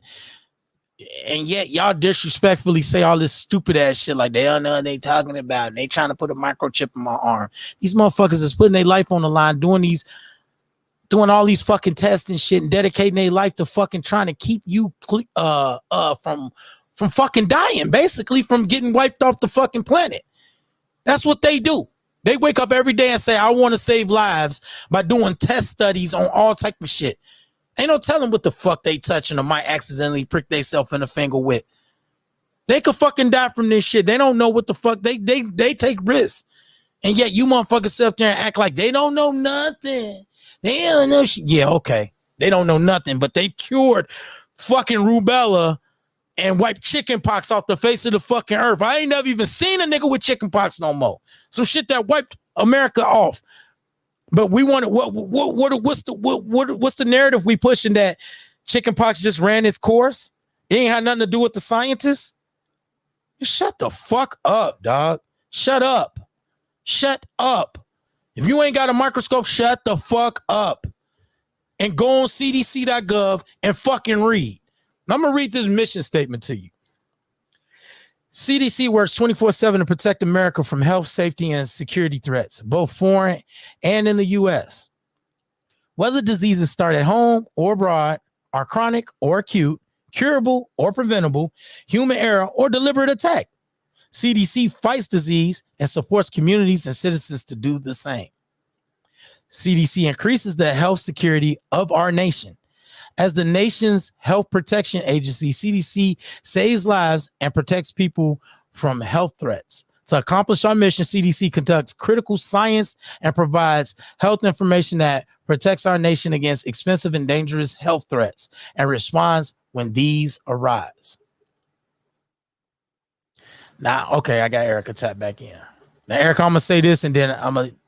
And yet y'all disrespectfully say all this stupid ass shit like they don't know what they talking about. And they trying to put a microchip in my arm. These motherfuckers is putting their life on the line, doing all these fucking tests and shit and dedicating their life to fucking trying to keep you from fucking dying, basically from getting wiped off the fucking planet. That's what they do. They wake up every day and say, I want to save lives by doing test studies on all type of shit. Ain't no telling what the fuck they touching or might accidentally prick themselves in the finger with. They could fucking die from this shit. They don't know what the fuck. They take risks. And yet you motherfuckers sit up there and act like they don't know nothing. They don't know shit. Yeah, okay. They don't know nothing, but they cured fucking rubella and wiped chicken pox off the face of the fucking earth. I ain't never even seen a nigga with chicken pox no more. Some shit that wiped America off. But we want to what's the narrative we pushing that chicken pox just ran its course? It ain't had nothing to do with the scientists. Shut the fuck up, dog. Shut up. Shut up. If you ain't got a microscope, shut the fuck up. And go on cdc.gov and fucking read. Now, I'm going to read this mission statement to you. CDC works 24/7 to protect America from health, safety, and security threats, both foreign and in the U.S. Whether diseases start at home or abroad, are chronic or acute, curable or preventable, human error or deliberate attack, CDC fights disease and supports communities and citizens to do the same. CDC increases the health security of our nation. As the nation's health protection agency, CDC saves lives and protects people from health threats. To accomplish our mission, CDC conducts critical science and provides health information that protects our nation against expensive and dangerous health threats and responds when these arise. Now, okay, I got Erica tap back in. Now, Erica, I'm gonna say this, and then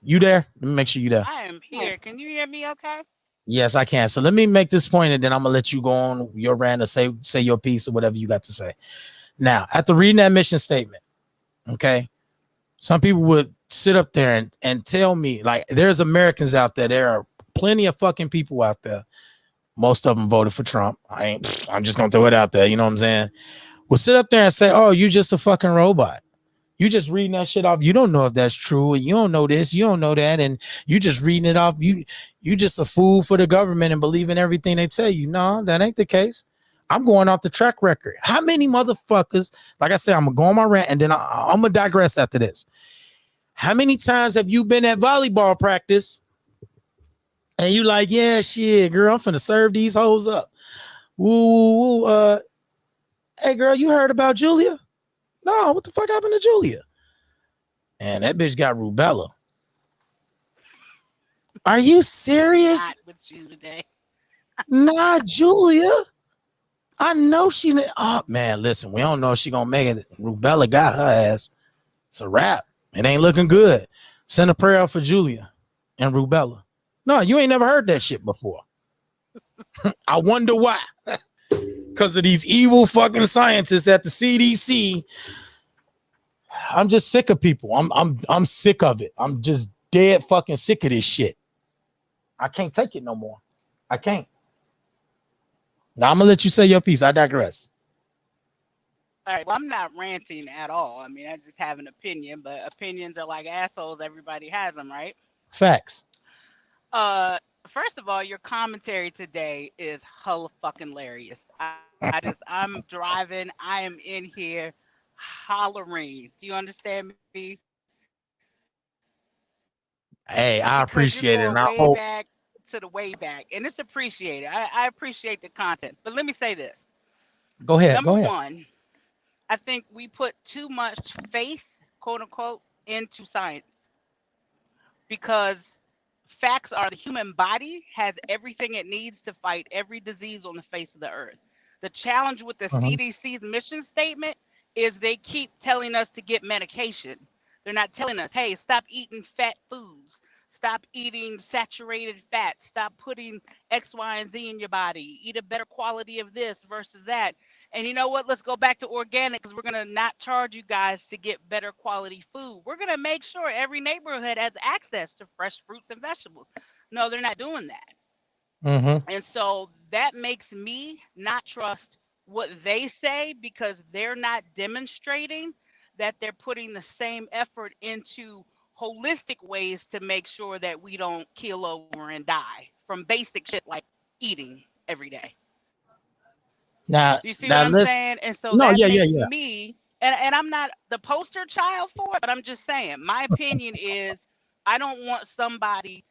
you there? Let me make sure you there. I am here. Can you hear me? Okay. Yes, I can. So let me make this point, and then I'm gonna let you go on your rant or say your piece or whatever you got to say. Now, after reading that mission statement, okay, some people would sit up there and tell me, like, there's Americans out there. There are plenty of fucking people out there. Most of them voted for Trump. I'm just gonna throw it out there. You know what I'm saying? Will sit up there and say, "Oh, you just a fucking robot. You just reading that shit off. You don't know if that's true, and you don't know this, you don't know that, and you just reading it off. You just a fool for the government and believing everything they tell you." No, that ain't the case. I'm going off the track record. How many motherfuckers? Like I said, I'm gonna go on my rant, and then I'm gonna digress after this. How many times have you been at volleyball practice, and you like, yeah, shit, girl, I'm finna serve these hoes up. Woo, woo. Hey, girl, you heard about Julia? No, what the fuck happened to Julia? And that bitch got rubella. Are you serious? Not with you today. Nah, Julia. I know she. Oh man, listen, we don't know if she gonna make it. Rubella got her ass. It's a wrap. It ain't looking good. Send a prayer out for Julia and rubella. No, you ain't never heard that shit before. I wonder why. Because of these evil fucking scientists at the CDC. I'm just sick of people. I'm sick of it. I'm just dead fucking sick of this shit. I can't take it no more. I can't. Now I'm gonna let you say your piece. I digress. All right. Well, I'm not ranting at all. I mean, I just have an opinion, but opinions are like assholes. Everybody has them, right? Facts. First of all, your commentary today is hella fucking hilarious. I'm driving. I am in here hollering. Do you understand me? Hey, I Because appreciate it. you're And going I way hope. back to the way back, and it's appreciated. I appreciate the content. But let me say this. Go ahead. Number Go ahead. one, I think we put too much faith, quote unquote, into science because facts are the human body has everything it needs to fight every disease on the face of the earth. The challenge with the CDC's mission statement is they keep telling us to get medication. They're not telling us, hey, stop eating fat foods. Stop eating saturated fats. Stop putting X, Y, and Z in your body. Eat a better quality of this versus that. And you know what? Let's go back to organic because we're going to not charge you guys to get better quality food. We're going to make sure every neighborhood has access to fresh fruits and vegetables. No, they're not doing that. And so that makes me not trust what they say because they're not demonstrating that they're putting the same effort into holistic ways to make sure that we don't keel over and die from basic shit like eating every day. Now, You see what I'm saying? And so no, that yeah. makes me, and I'm not the poster child for it, but I'm just saying, my opinion is I don't want somebody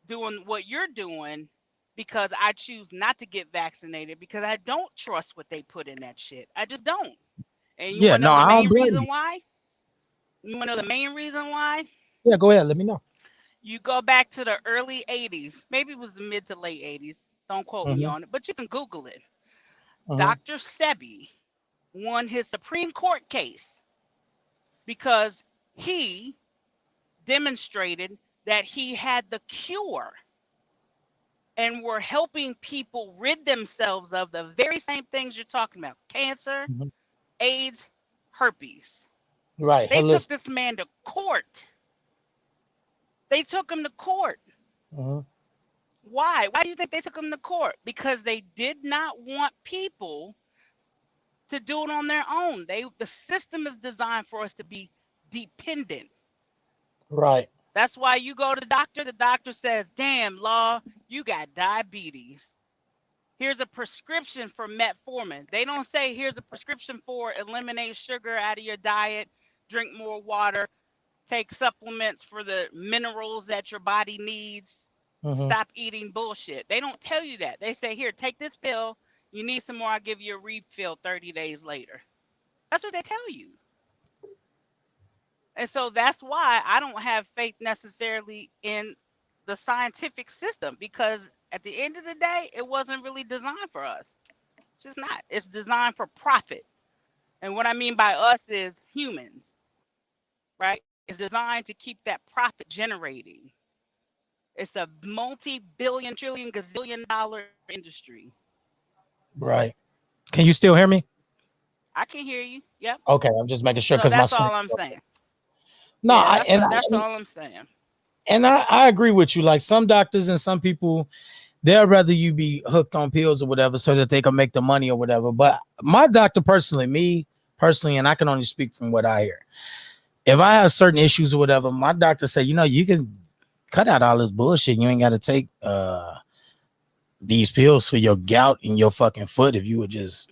doing what you're doing because I choose not to get vaccinated because I don't trust what they put in that shit. I just don't. And you Yeah, want to no, know the I don't main blame reason you. why? You want to know the main reason why? Yeah, go ahead. Let me know. You go back to the early 80s. Maybe it was the mid to late 80s. Don't quote me on it, but you can Google it. Dr. Sebi won his Supreme Court case because he demonstrated that he had the cure and were helping people rid themselves of the very same things you're talking about: cancer, AIDS, herpes. Right. They took this man to court. They took him to court. Why? Why do you think they took him to court? Because they did not want people to do it on their own. The system is designed for us to be dependent. Right. That's why you go to the doctor says, damn, Law, you got diabetes. Here's a prescription for metformin. They don't say, here's a prescription for eliminate sugar out of your diet, drink more water, take supplements for the minerals that your body needs, stop eating bullshit. They don't tell you that. They say, here, take this pill. You need some more, I'll give you a refill 30 days later. That's what they tell you. And so that's why I don't have faith necessarily in the scientific system, because at the end of the day, it wasn't really designed for us. It's just not. It's designed for profit. And what I mean by us is humans, right? It's designed to keep that profit generating. It's a multi-billion, trillion, gazillion dollar industry. Right. Can you still hear me? I can hear you. Yep. Okay, I'm just making sure So because that's all I'm saying. No, yeah, that's all I'm saying. And I agree with you. Like some doctors and some people, they'll rather you be hooked on pills or whatever so that they can make the money or whatever. But my doctor personally, me personally, and I can only speak from what I hear. If I have certain issues or whatever, my doctor said, you can cut out all this bullshit. You ain't got to take these pills for your gout in your fucking foot if you would just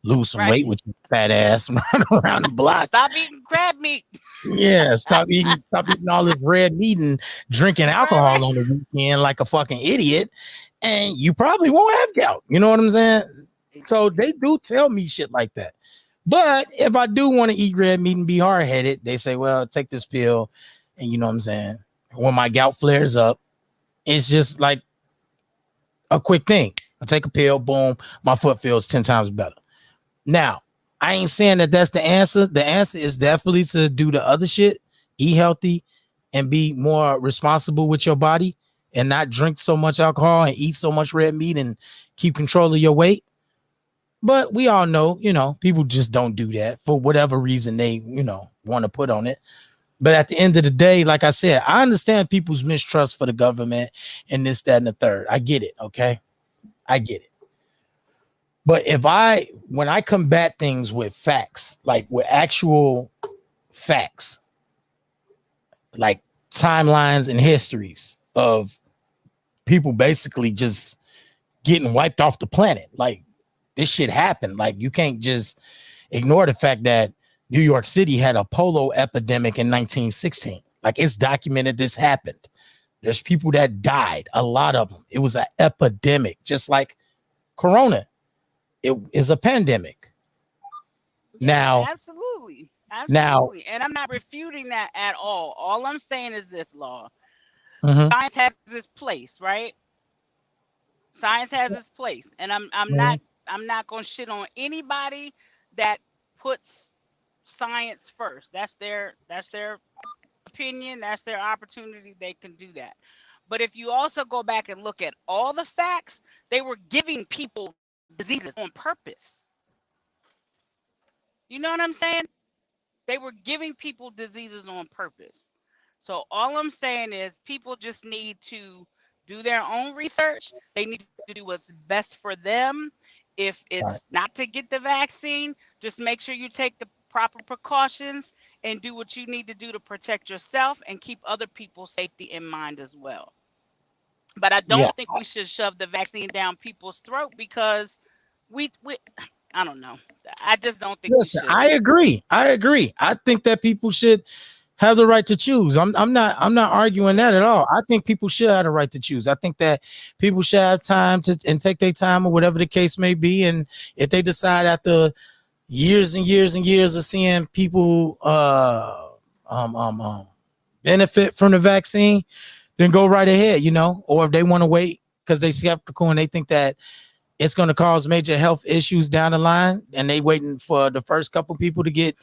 lose some weight with your fat ass run around the block. Stop eating crab meat. Yeah, stop eating all this red meat and drinking alcohol on the weekend like a fucking idiot, and you probably won't have gout. You know what I'm saying? So they do tell me shit like that. But if I do want to eat red meat and be hard-headed, they say, well, take this pill, and you know what I'm saying? When my gout flares up, it's just like a quick thing. I take a pill, boom, my foot feels 10 times better. Now, I ain't saying that that's the answer. The answer is definitely to do the other shit, eat healthy, and be more responsible with your body, and not drink so much alcohol and eat so much red meat and keep control of your weight. But we all know, people just don't do that for whatever reason they, want to put on it. But at the end of the day, like I said, I understand people's mistrust for the government and this, that, and the third. I get it. Okay. I get it. But when I combat things with facts, like with actual facts, like timelines and histories of people basically just getting wiped off the planet, like this shit happened. Like you can't just ignore the fact that New York City had a polio epidemic in 1916. Like it's documented this happened. There's people that died, a lot of them. It was an epidemic, just like Corona. It is a pandemic. Now, absolutely. Now, and I'm not refuting that at all. All I'm saying is this, Law. Science has its place, right? Science has its place, and I'm not gonna shit on anybody that puts science first. That's their opinion. That's their opportunity. They can do that. But if you also go back and look at all the facts, they were giving people diseases on purpose. You know what I'm saying? They were giving people diseases on purpose. So all I'm saying is people just need to do their own research. They need to do what's best for them. If it's not to get the vaccine, just make sure you take the proper precautions and do what you need to do to protect yourself and keep other people's safety in mind as well. But I don't think we should shove the vaccine down people's throat because we I don't know. I just don't think we should. I agree. I think that people should have the right to choose. I'm not arguing that at all. I think people should have the right to choose. I think that people should have time and take their time or whatever the case may be. And if they decide after years and years and years of seeing people benefit from the vaccine, then go right ahead, you know. Or if they want to wait because they skeptical and they think that it's going to cause major health issues down the line, and they waiting for the first couple people to get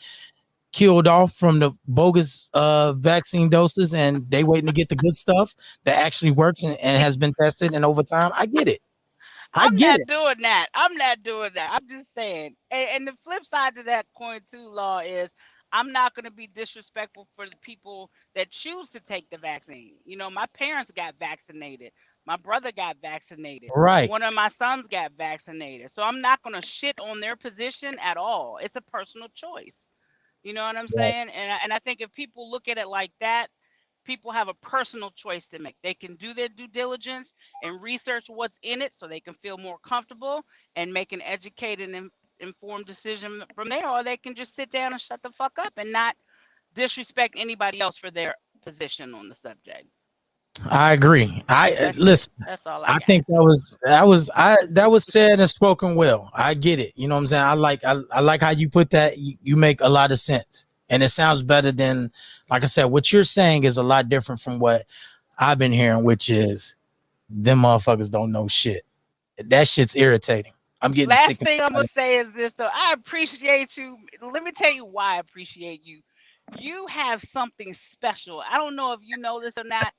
killed off from the bogus vaccine doses, and they waiting to get the good stuff that actually works and has been tested and over time. I get it. I'm not doing that. I'm not doing that. I'm just saying. And the flip side to that coin too, Law, is I'm not going to be disrespectful for the people that choose to take the vaccine. You know, my parents got vaccinated. My brother got vaccinated. Right. One of my sons got vaccinated. So I'm not going to shit on their position at all. It's a personal choice. You know what I'm saying? And I think if people look at it like that, people have a personal choice to make. They can do their due diligence and research what's in it so they can feel more comfortable and make an educated and informed decision from there, or they can just sit down and shut the fuck up and not disrespect anybody else for their position on the subject. I agree. Listen. That's all I got. think that was said and spoken well. I get it. You know what I'm saying? I like how you put that. You make a lot of sense. And it sounds better than, like I said, what you're saying is a lot different from what I've been hearing, which is them motherfuckers don't know shit. That shit's irritating. I'm getting Last sick. thing I'm gonna say is this though. I appreciate you. Let me tell you why I appreciate you. You have something special. I don't know if you know this or not,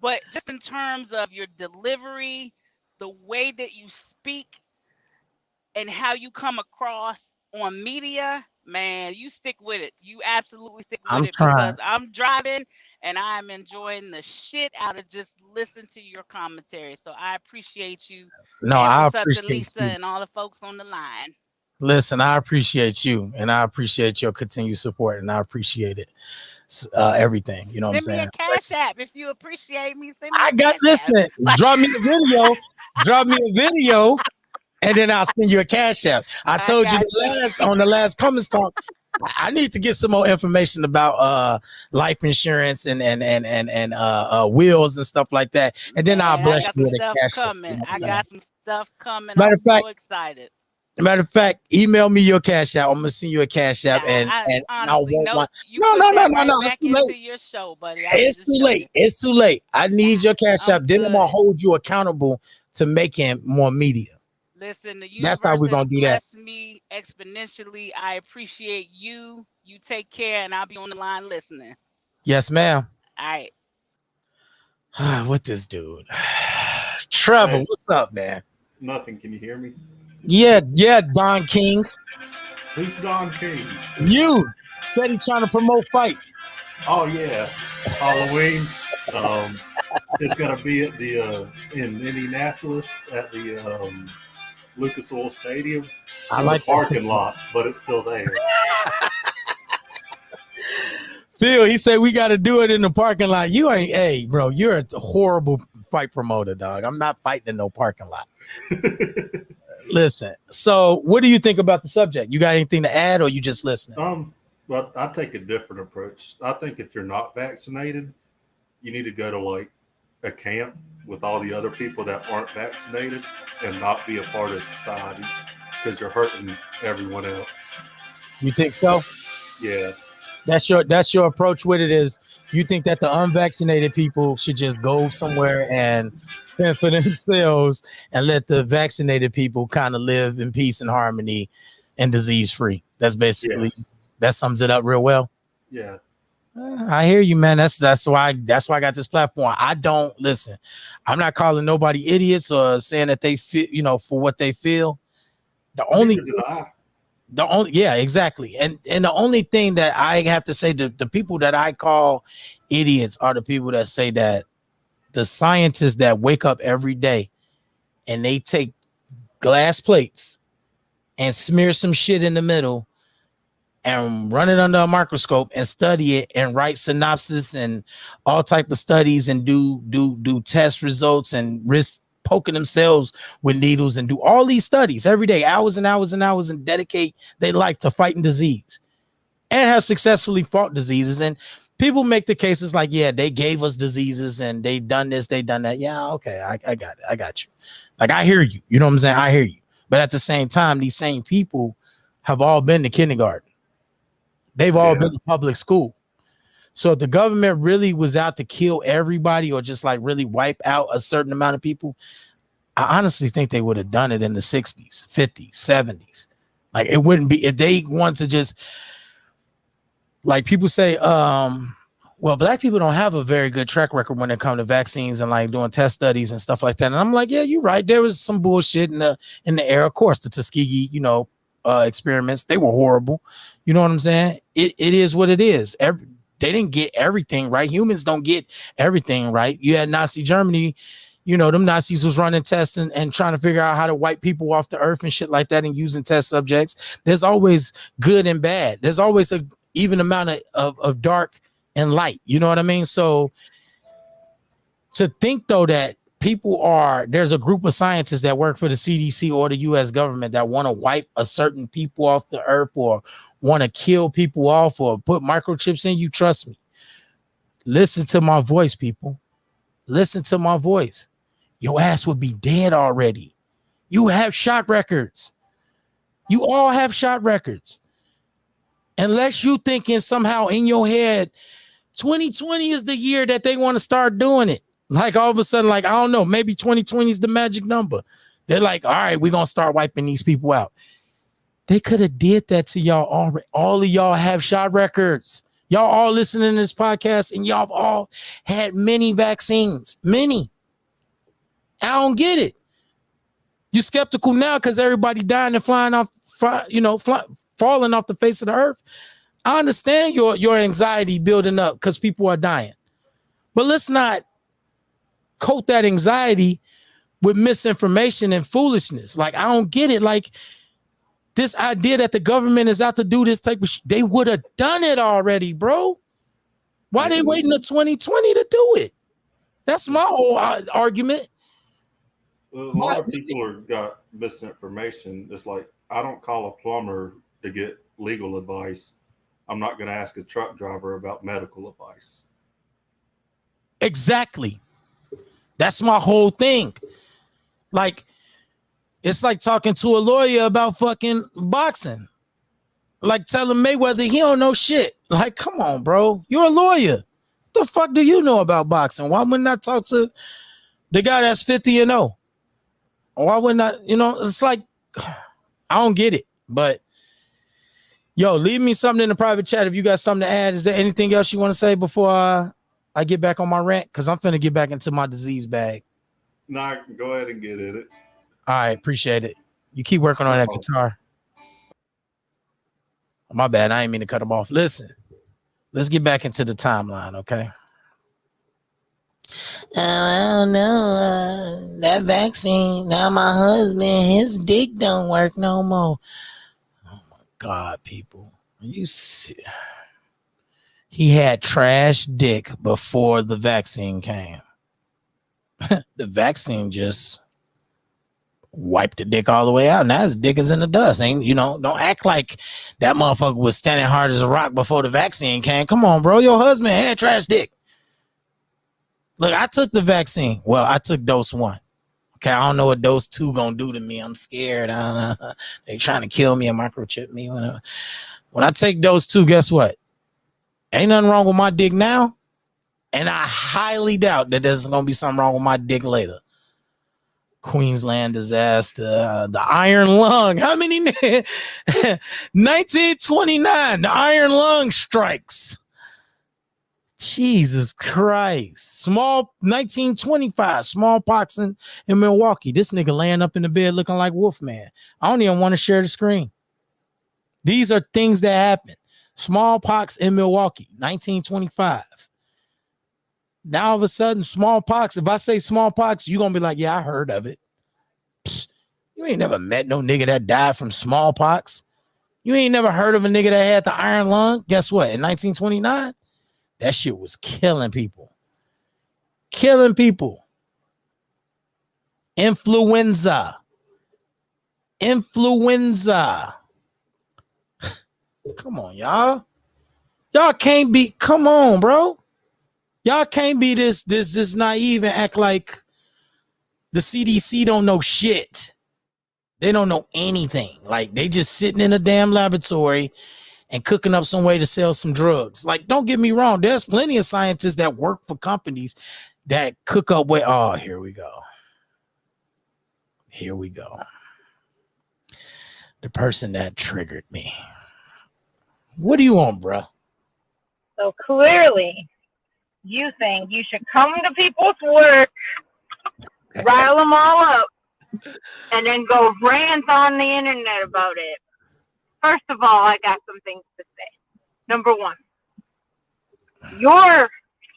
but just in terms of your delivery, the way that you speak, and how you come across on media, man, you stick with it. You absolutely stick with it because I'm driving and I'm enjoying the shit out of just listening to your commentary. So I appreciate you. No, and I what's up to appreciate Lisa you. and all the folks on the line. Listen, I appreciate you, and I appreciate your continued support, and I appreciate it. Everything, you know what I'm saying? Send me a cash app if you appreciate me. Send me I a got cash app. listen. Drop me a video. Drop me a video. And then I'll send you a cash app. I told you on the last comments talk, I need to get some more information about life insurance and wills and stuff like that. And then I'll bless you with a cash app. You know I got some stuff coming. Matter I'm of fact, so excited. Matter of fact, email me your cash app. I'm gonna send you a cash app, and honestly, no. Back into your show, buddy. It's too late. It's too late. I need your cash app. Then I'm gonna hold you accountable to making more media. Listen, the That's how we're gonna do that. Bless me exponentially. I appreciate you. You take care, and I'll be on the line listening. Yes, ma'am. All right. What this dude? Trevor, what's up, man? Nothing. Can you hear me? Yeah, Don King. Who's Don King? You. Steady trying to promote fight. Oh yeah, Halloween. It's gonna be at the in Indianapolis at the Lucas Oil Stadium. I like the parking lot, but it's still there. Phil, he said we got to do it in the parking lot. You ain't, hey, bro, you're a horrible fight promoter, dog. I'm not fighting in no parking lot. Listen, so what do you think about the subject? You got anything to add, or you just listening? But I take a different approach. I think if you're not vaccinated, you need to go to like a camp with all the other people that aren't vaccinated and not be a part of society because you're hurting everyone else. You think so? Yeah. That's your approach with it. Is you think that the unvaccinated people should just go somewhere and fend for themselves and let the vaccinated people kind of live in peace and harmony and disease free? That's basically that sums it up real well. Yeah. I hear you, man. That's why I got this platform. I don't listen. I'm not calling nobody idiots or saying that they feel, for what they feel. Exactly. And the only thing that I have to say, the people that I call idiots are the people that say that the scientists that wake up every day and they take glass plates and smear some shit in the middle and run it under a microscope and study it and write synopsis and all type of studies and do test results and risk poking themselves with needles and do all these studies every day, hours and hours and hours, and dedicate their life to fighting disease and have successfully fought diseases. And people make the cases like, yeah, they gave us diseases and they've done this, they've done that. Yeah, okay, I got it. I got you. Like, I hear you. You know what I'm saying? I hear you. But at the same time, these same people have all been to kindergarten. They've all been to public school. So if the government really was out to kill everybody or just like really wipe out a certain amount of people, I honestly think they would have done it in the 60s, 50s, 70s. Like it wouldn't be if they want to just like people say, well, black people don't have a very good track record when it comes to vaccines and like doing test studies and stuff like that. And I'm like, yeah, you're right. There was some bullshit in the air. Of course, the Tuskegee, experiments, they were horrible. You know what I'm saying? It is what it is. They didn't get everything right. Humans don't get everything right. You had Nazi Germany, them Nazis was running tests and trying to figure out how to wipe people off the earth and shit like that and using test subjects. There's always good and bad. There's always a even amount of dark and light. You know what I mean? So to think though that there's a group of scientists that work for the CDC or the US government that want to wipe a certain people off the earth or want to kill people off or put microchips in you, trust me. Listen to my voice, people. Listen to my voice. Your ass would be dead already. You have shot records. You all have shot records. Unless you thinking somehow in your head, 2020 is the year that they want to start doing it. Like all of a sudden, like, I don't know, maybe 2020 is the magic number. They're like, all right, we're going to start wiping these people out. They could have did that to y'all already. All of y'all have shot records. Y'all all listening to this podcast and y'all all had many vaccines. Many. I don't get it. You skeptical now because everybody dying and falling off the face of the earth. I understand your anxiety building up because people are dying. But let's not coat that anxiety with misinformation and foolishness. Like, I don't get it. Like, this idea that the government is out to do this type of shit, they would have done it already, bro. Why they waiting to 2020 to do it? That's my whole argument. Well, a lot of people got misinformation. It's like, I don't call a plumber to get legal advice. I'm not going to ask a truck driver about medical advice. Exactly. That's my whole thing. Like, it's like talking to a lawyer about fucking boxing. Like telling Mayweather he don't know shit. Like, come on, bro. You're a lawyer. What the fuck do you know about boxing? Why wouldn't I talk to the guy that's 50-0? Why wouldn't I? It's like, I don't get it. But, yo, leave me something in the private chat if you got something to add. Is there anything else you want to say before I get back on my rant? Because I'm finna get back into my disease bag. Nah, go ahead and get in it. All right, appreciate it. You keep working on that guitar. My bad. I ain't mean to cut him off. Listen, let's get back into the timeline, okay? I don't know. That vaccine, now my husband, his dick don't work no more. Oh, my God, people. You see, he had trash dick before the vaccine came. The vaccine just wiped the dick all the way out. Now his dick is in the dust. Don't act like that motherfucker was standing hard as a rock before the vaccine came. Come on, bro. Your husband had trash dick. Look, I took the vaccine. Well, I took dose 1. Okay, I don't know what dose 2 gonna do to me. I'm scared. They trying to kill me and microchip me. When I take dose 2, guess what? Ain't nothing wrong with my dick now. And I highly doubt that there's gonna be something wrong with my dick later. Queensland disaster, the iron lung. How many? 1929, the iron lung strikes. Jesus Christ. 1925, smallpox in Milwaukee. This nigga laying up in the bed looking like Wolfman. I don't even want to share the screen. These are things that happen. Smallpox in Milwaukee, 1925. Now all of a sudden, smallpox. If I say smallpox, you're going to be like, yeah, I heard of it. Psst, you ain't never met no nigga that died from smallpox. You ain't never heard of a nigga that had the iron lung. Guess what? In 1929, that shit was killing people. Killing people. Influenza. Come on, y'all. Y'all can't be, come on, bro. Y'all can't be this naive and act like the CDC don't know shit. They don't know anything. Like they just sitting in a damn laboratory and cooking up some way to sell some drugs. Like, don't get me wrong. There's plenty of scientists that work for companies that cook up way. Oh, here we go. Here we go. The person that triggered me. What do you want, bruh? So clearly, you think you should come to people's work, rile them all up, and then go rant on the internet about it. First of all, I got some things to say. Number one, you're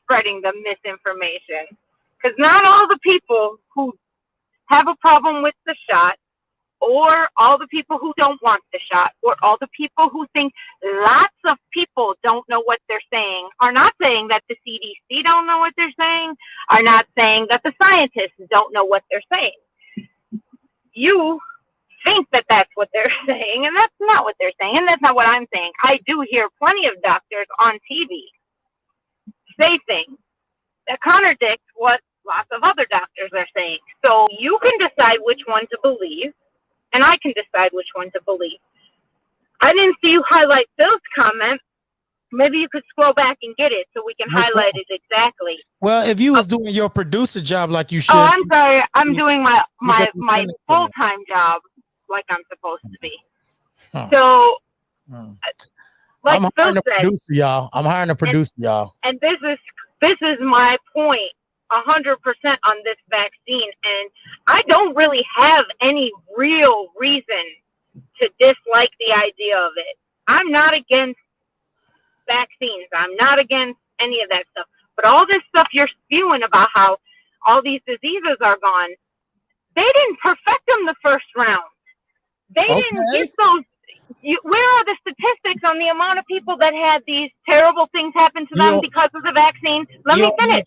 spreading the misinformation because not all the people who have a problem with the shot, or all the people who don't want the shot, or all the people who think lots of people don't know what they're saying, are not saying that the CDC don't know what they're saying, are not saying that the scientists don't know what they're saying. You think that that's what they're saying, and that's not what they're saying, and that's not what I'm saying. I do hear plenty of doctors on TV say things that contradict what lots of other doctors are saying. So you can decide which one to believe, and I can decide which one to believe. I didn't see you highlight Phil's comment. Maybe you could scroll back and get it so we can highlight it exactly. Well, if you was doing your producer job like you should. Oh, I'm sorry. I'm doing my full-time job like I'm supposed to be. Huh. So, like I'm Phil hiring a said, producer, y'all. I'm hiring a producer, y'all. and this is my point 100% on this vaccine, and I don't really have any real reason to dislike the idea of it. I'm not against vaccines. I'm not against any of that stuff. But all this stuff you're spewing about how all these diseases are gone, they didn't perfect them the first round. They didn't get those. Where are the statistics on the amount of people that had these terrible things happen to them because of the vaccine? Let me finish.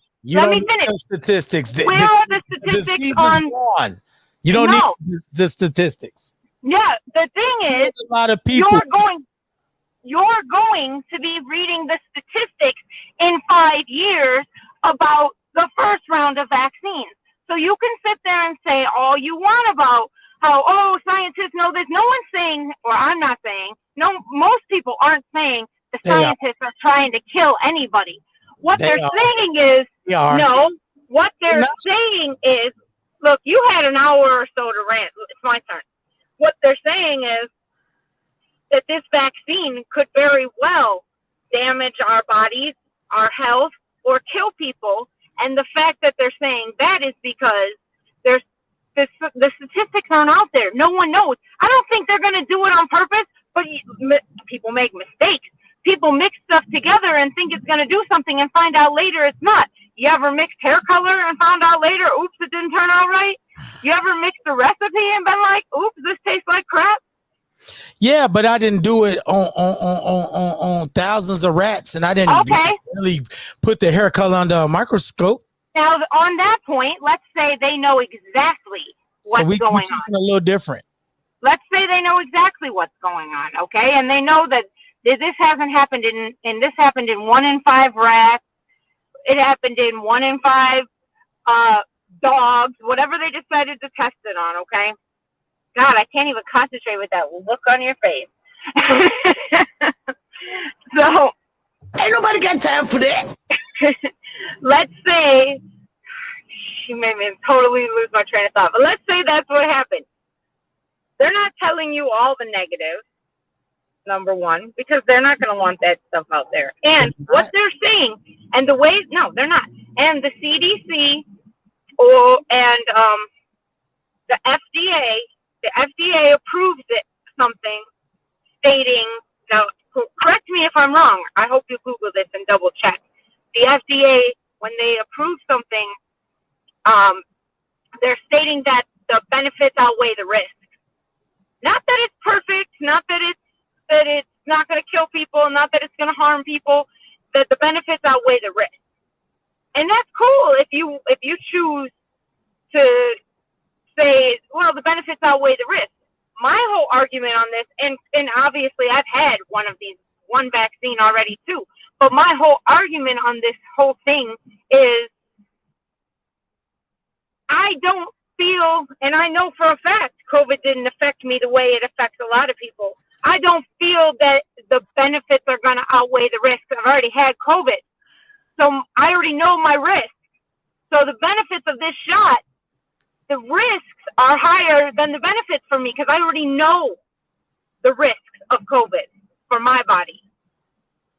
Statistics. Where are the statistics on? You don't need the statistics. Yeah, the thing is, a lot of people. You're going to be reading the statistics in 5 years about the first round of vaccines. So you can sit there and say all you want about how, scientists know this. No one's saying, or I'm not saying, no, most people aren't saying the scientists are trying to kill anybody. What they're saying is, no, what they're saying is, look, you had an hour or so to rant. It's my turn. What they're saying is that this vaccine could very well damage our bodies, our health, or kill people. And the fact that they're saying that is because the statistics aren't out there. No one knows. I don't think they're going to do it on purpose, but people make mistakes. People mix stuff together and think it's going to do something and find out later it's not. You ever mixed hair color and found out later, oops, it didn't turn out right? You ever mixed a recipe and been like, oops, this tastes like crap? Yeah, but I didn't do it on thousands of rats, and I didn't really put the hair color under a microscope. Now, on that point, let's say they know exactly what's going on. A little different. Let's say they know exactly what's going on, okay? And they know that this hasn't happened this happened in 1 in 5 rats. It happened in 1 in 5 dogs, whatever they decided to test it on, okay? God, I can't even concentrate with that look on your face. So, ain't nobody got time for that. Let's say, she made me totally lose my train of thought, but let's say that's what happened. They're not telling you all the negatives, number one, because they're not going to want that stuff out there. And what they're saying, and the way, no, they're not. And the CDC and the FDA approves it, something stating, now correct me if I'm wrong, I hope you Google this and double check. The FDA, when they approve something, they're stating that the benefits outweigh the risk. Not that it's perfect, not that it's not going to kill people, not that it's going to harm people, that the benefits outweigh the risk. And that's cool if you choose to say, well, the benefits outweigh the risk. My whole argument on this, and obviously I've had one vaccine already too, but my whole argument on this whole thing is I don't feel, and I know for a fact, COVID didn't affect me the way it affects a lot of people. I don't feel that the benefits are going to outweigh the risks. I've already had COVID, so I already know my risks. So the benefits of this shot, the risks are higher than the benefits for me because I already know the risks of COVID for my body.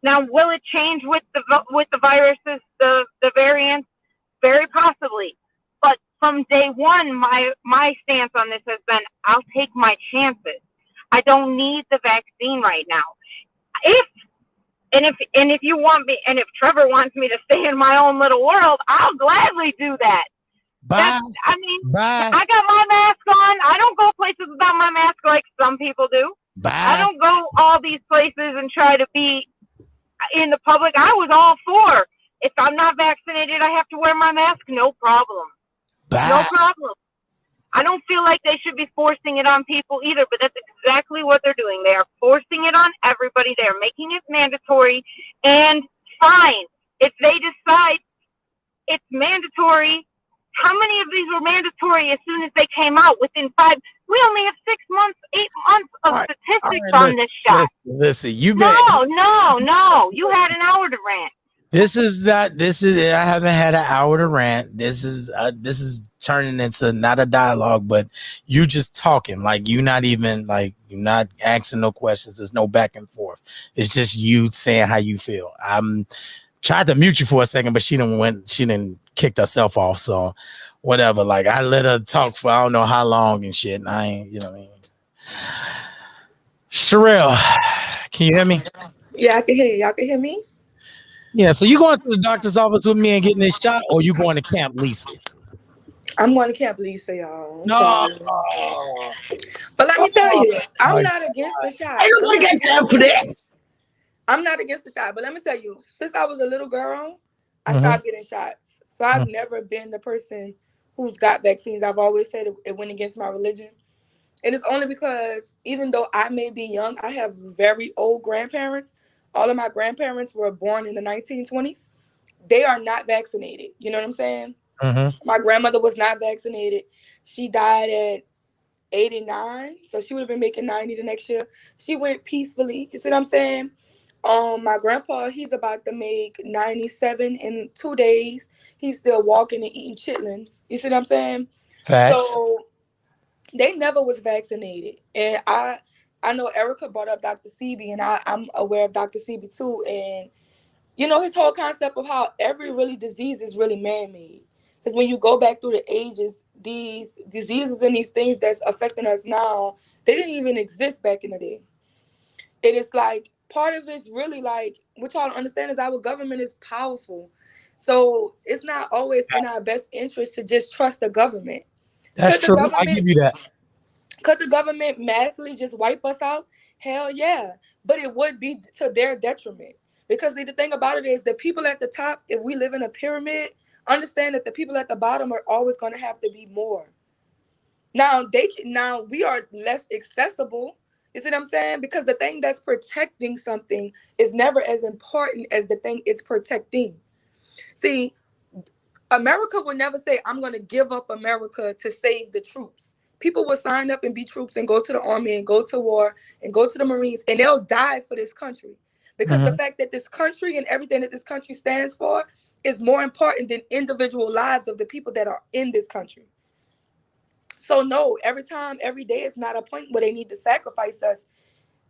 Now, will it change with the viruses, the variants? Very possibly. But from day one, my stance on this has been, I'll take my chances. I don't need the vaccine right now. If you want me, and if Trevor wants me to stay in my own little world, I'll gladly do that. Bye. I got my mask on. I don't go places without my mask like some people do. Bye. I don't go all these places and try to be in the public. I was all for, if I'm not vaccinated, I have to wear my mask. No problem. Bye. No problem. I don't feel like they should be forcing it on people either, but that's exactly what they're doing. They are forcing it on everybody. They're making it mandatory, and fine. If they decide it's mandatory, how many of these were mandatory as soon as they came out? Within 5, we only have 6 months, 8 months of statistics on this shot. Listen, you No, you had an hour to rant. I haven't had an hour to rant. This is turning into not a dialogue, but you just talking. Like, you're not asking no questions. There's no back and forth. It's just you saying how you feel. I'm tried to mute you for a second, but she didn't kicked herself off. So whatever. Like, I let her talk for I don't know how long and shit. And I ain't, you know what I mean? Sherelle, can you hear me? Yeah, I can hear you. Y'all can hear me? Yeah, so you going to the doctor's office with me and getting this shot, or you going to Camp Lisa? I'm going to Camp Lisa, y'all. No. But let me tell you, I'm not against the shot. I don't get time for that. I'm not against the shot, but let me tell you, since I was a little girl, I stopped getting shots. So I've never been the person who's got vaccines. I've always said it went against my religion. And it's only because even though I may be young, I have very old grandparents. All of my grandparents were born in the 1920s. They are not vaccinated. You know what I'm saying? My grandmother was not vaccinated. She died at 89. So she would have been making 90 the next year. She went peacefully. You see what I'm saying? My grandpa, he's about to make 97 in 2 days. He's still walking and eating chitlins. You see what I'm saying? Facts. So they never was vaccinated. And I know Erica brought up Dr. Sebi, and I'm aware of Dr. Sebi too. And, you know, his whole concept of how every really disease is really man-made. Because when you go back through the ages, these diseases and these things that's affecting us now, they didn't even exist back in the day. It is like, part of it's really like, what y'all don't understand is our government is powerful. So it's not always in our best interest to just trust the government. That's true. I give you that. Could the government massively just wipe us out? Hell yeah. But it would be to their detriment. Because the thing about it is the people at the top, if we live in a pyramid, understand that the people at the bottom are always going to have to be more. Now we are less accessible. You see what I'm saying? Because the thing that's protecting something is never as important as the thing it's protecting. See, America would never say, I'm going to give up America to save the troops. People will sign up and be troops and go to the army and go to war and go to the Marines, and they'll die for this country. Because the fact that this country and everything that this country stands for is more important than individual lives of the people that are in this country. So no, every day is not a point where they need to sacrifice us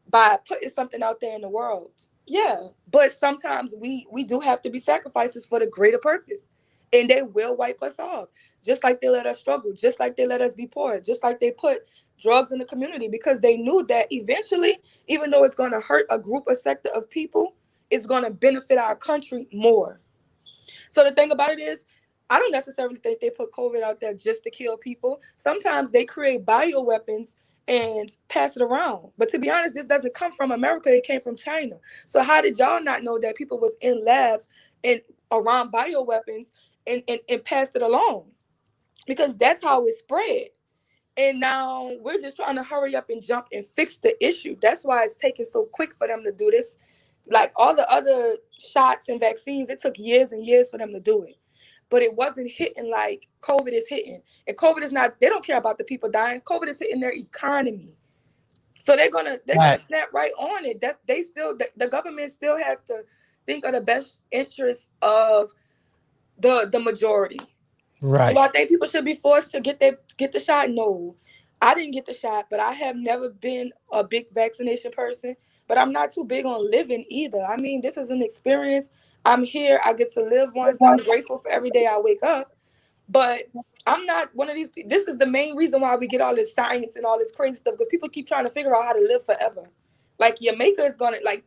by putting something out there in the world. Yeah, but sometimes we do have to be sacrifices for the greater purpose. And they will wipe us off, just like they let us struggle, just like they let us be poor, just like they put drugs in the community, because they knew that eventually, even though it's going to hurt a group, a sector of people, it's going to benefit our country more. So the thing about it is, I don't necessarily think they put COVID out there just to kill people. Sometimes they create bioweapons and pass it around. But to be honest, this doesn't come from America. It came from China. So how did y'all not know that people was in labs and around bioweapons and passed it along? Because that's how it spread. And now we're just trying to hurry up and jump and fix the issue. That's why it's taking so quick for them to do this. Like all the other shots and vaccines, it took years and years for them to do it. but it wasn't hitting like COVID is hitting. And COVID is not, they don't care about the people dying. COVID is hitting their economy. So they're gonna snap right on it. That they still, the government still has to think of the best interest of the majority. Right. Do I think people should be forced to get the shot? No. I didn't get the shot, but I have never been a big vaccination person. But I'm not too big on living either. I mean, this is an experience. I'm here. I get to live once. I'm grateful for every day I wake up. But I'm not one of these people. This is the main reason why we get all this science and all this crazy stuff, because people keep trying to figure out how to live forever. Like Jamaica is gonna, like,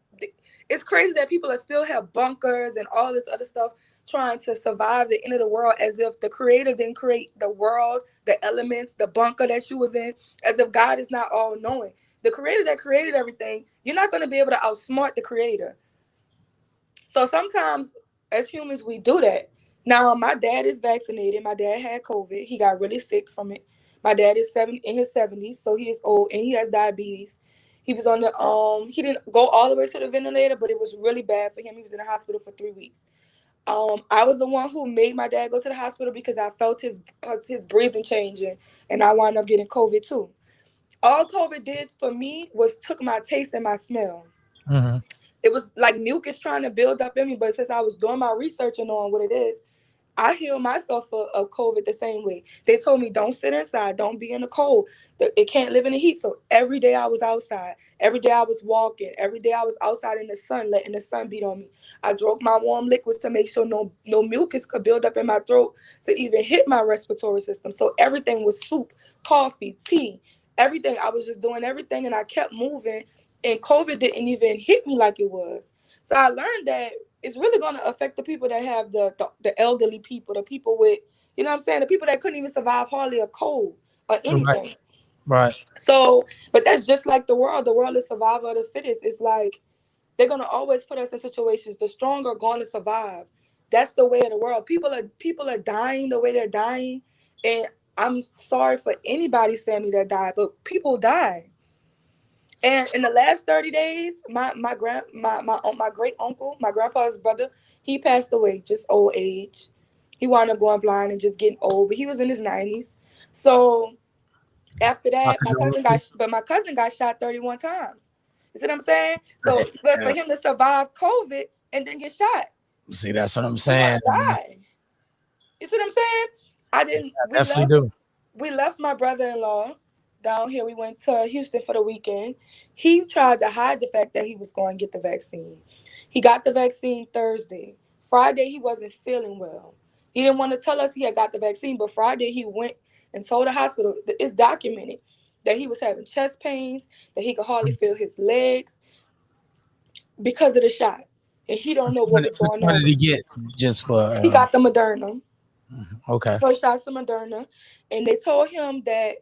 it's crazy that people are still have bunkers and all this other stuff trying to survive the end of the world, as if the creator didn't create the world, the elements, the bunker that you was in, as if God is not all knowing. The creator that created everything, you're not going to be able to outsmart the creator. So sometimes as humans, we do that. Now, my dad is vaccinated. My dad had COVID. He got really sick from it. My dad is in his 70s, so he is old, and he has diabetes. He was on the he didn't go all the way to the ventilator, but it was really bad for him. He was in the hospital for 3 weeks. I was the one who made my dad go to the hospital because I felt his breathing changing, and I wound up getting COVID too. All COVID did for me was took my taste and my smell. Mm-hmm. It was like mucus trying to build up in me, but since I was doing my research and on what it is, I healed myself of COVID the same way. They told me, don't sit inside, don't be in the cold. It can't live in the heat. So every day I was outside. Every day I was walking. Every day I was outside in the sun, letting the sun beat on me. I drank my warm liquids to make sure no mucus could build up in my throat to even hit my respiratory system. So everything was soup, coffee, tea, everything. I was just doing everything, and I kept moving, and COVID didn't even hit me like it was. So I learned that it's really going to affect the people that have the elderly people, the people with, you know what I'm saying, the people that couldn't even survive hardly a cold or anything. Right. So, but that's just like the world. The world is survival of the fittest. It's like they're going to always put us in situations. The strong are going to survive. That's the way of the world. People are dying the way they're dying. And I'm sorry for anybody's family that died, but people die. And in the last 30 days, my great uncle, my grandpa's brother, he passed away, just old age. He wound up going blind and just getting old, but he was in his 90s. So after that, my cousin got shot 31 times. You see what I'm saying? So for him to survive COVID and then get shot. See, that's what I'm saying. Die. You see what I'm saying? I didn't. I definitely do. We left my brother-in-law down here. We went to Houston for the weekend. He tried to hide the fact that he was going to get the vaccine. He got the vaccine Thursday. Friday, he wasn't feeling well. He didn't want to tell us he had got the vaccine, but Friday he went and told the hospital, it's documented, that he was having chest pains, that he could hardly feel his legs because of the shot. And he don't know what was going on. What did he get? Just for he got the Moderna. Okay. First shots of Moderna, and they told him that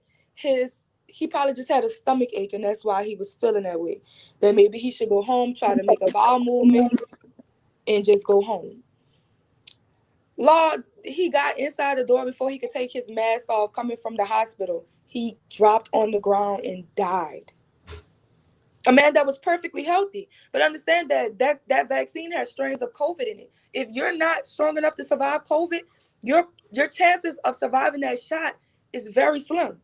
he probably just had a stomach ache, and that's why he was feeling that way. That maybe he should go home, try to make a bowel movement, and just go home. Lord, he got inside the door before he could take his mask off coming from the hospital. He dropped on the ground and died. A man that was perfectly healthy. But understand that vaccine has strains of COVID in it. If you're not strong enough to survive COVID, your chances of surviving that shot is very slim.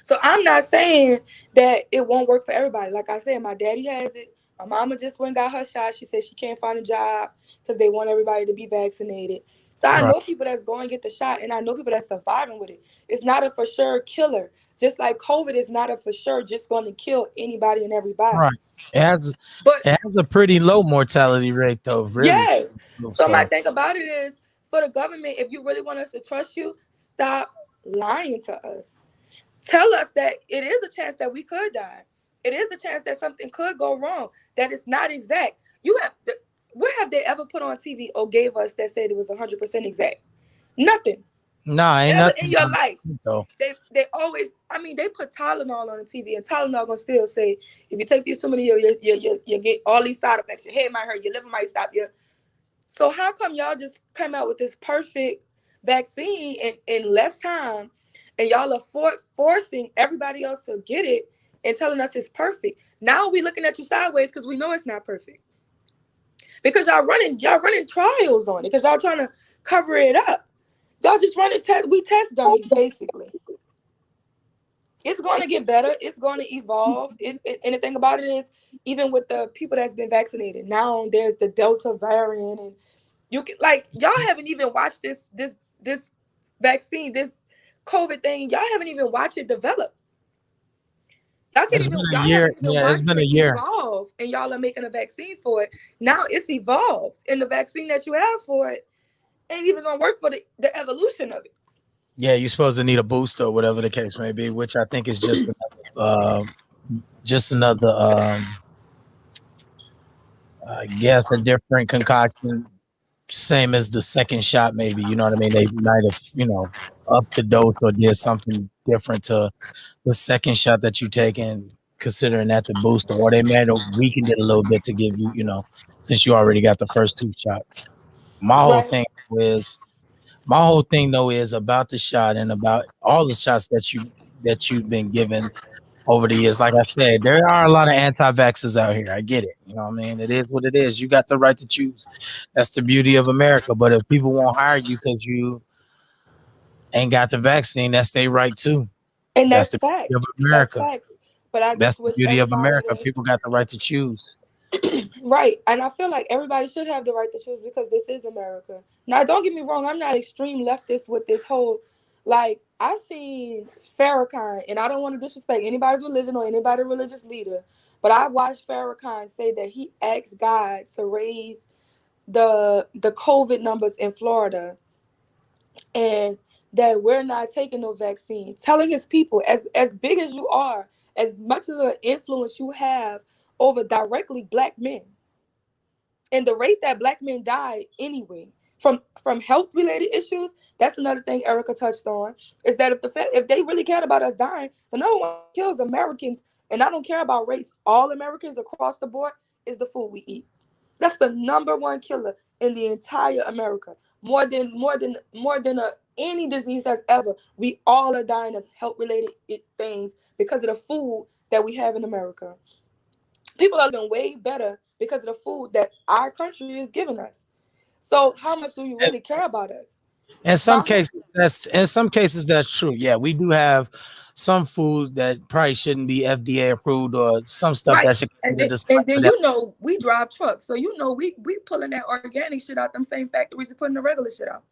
So I'm not saying that it won't work for everybody. Like I said, my daddy has it. My mama just went and got her shot. She said she can't find a job because they want everybody to be vaccinated. So I know people that's going to get the shot, and I know people that's surviving with it. It's not a for sure killer. Just like COVID is not a for sure just going to kill anybody and everybody. Right. It has a pretty low mortality rate, though. Really. Yes. So my thing about it is, for the government, if you really want us to trust you, stop lying to us. Tell us that it is a chance that we could die. It is a chance that something could go wrong, that it's not exact. What have they ever put on TV or gave us that said it was 100% exact? Nothing. Nah, ain't nothing in your life. They always, they put Tylenol on the TV, and Tylenol gonna still say, if you take these too many, you get all these side effects. Your head might hurt, your liver might stop you. So how come y'all just come out with this perfect vaccine in less time, and y'all are forcing everybody else to get it and telling us it's perfect? Now we looking at you sideways because we know it's not perfect. Because y'all running trials on it, because y'all trying to cover it up. Y'all just run test. We test dummies, basically. It's going to get better. It's going to evolve. And the thing about it is, even with the people that's been vaccinated, now there's the Delta variant, and you can y'all haven't even watched this vaccine, this COVID thing. Y'all haven't even watched it develop. Y'all It's been a y'all year. haven't even Yeah, it's watched been a it year. evolve, and y'all are making a vaccine for it. Now it's evolved, and the vaccine that you have for it ain't even gonna work for the evolution of it. Yeah, you're supposed to need a booster or whatever the case may be, which I think is just another I guess a different concoction, same as the second shot, maybe. You know what I mean? They might have, upped the dose or did something different to the second shot that you take in, considering that the booster, or they might have weakened it a little bit to give you, since you already got the first 2 shots. My whole Right. thing is My whole thing though is about the shot and about all the shots that you've been given over the years. Like I said, there are a lot of anti-vaxxers out here. I get it. You know what I mean? It is what it is. You got the right to choose. That's the beauty of America. But if people won't hire you because you ain't got the vaccine, that's their right too. And That's that's the beauty of facts. That's America. facts. But I That's just the wish beauty of everybody America. was People got the right to choose. right. And I feel like everybody should have the right to choose because this is America. Now, don't get me wrong. I'm not extreme leftist with this whole, I seen Farrakhan, and I don't want to disrespect anybody's religion or anybody's religious leader, but I watched Farrakhan say that he asked God to raise the COVID numbers in Florida, and that we're not taking no vaccine. Telling his people, as big as you are, as much of an influence you have over directly black men, and the rate that black men die anyway from health related issues. That's another thing Erica touched on, is that if they really cared about us dying, the number one kills Americans, and I don't care about race, all Americans across the board, is the food we eat. That's the number one killer in the entire America. More than any disease has ever. We all are dying of health related things because of the food that we have in America. People are living way better because of the food that our country is giving us. So how much do you really care about us? In some Huh? cases that's true. Yeah, we do have some foods that probably shouldn't be FDA approved, or some stuff Right. that should come And into then, the and cycle then that we drive trucks. So we pulling that organic shit out them same factories and putting the regular shit out.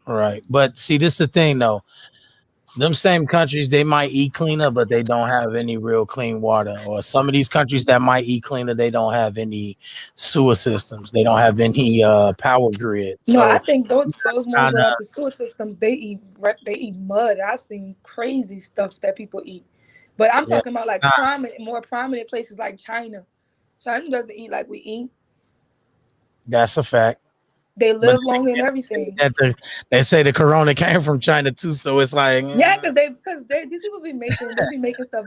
right. But see, this is the thing though. Them same countries, they might eat cleaner, but they don't have any real clean water. Or some of these countries that might eat cleaner, they don't have any sewer systems. They don't have any power grid. No, I So think those ones kind of without the sewer systems, they eat mud. I've seen crazy stuff that people eat. But I'm yeah, talking about like more prominent places like China. China doesn't eat like we eat. that's a fact. They But live long and everything. they say the corona came from China too, so it's like Yeah, because these people be making stuff.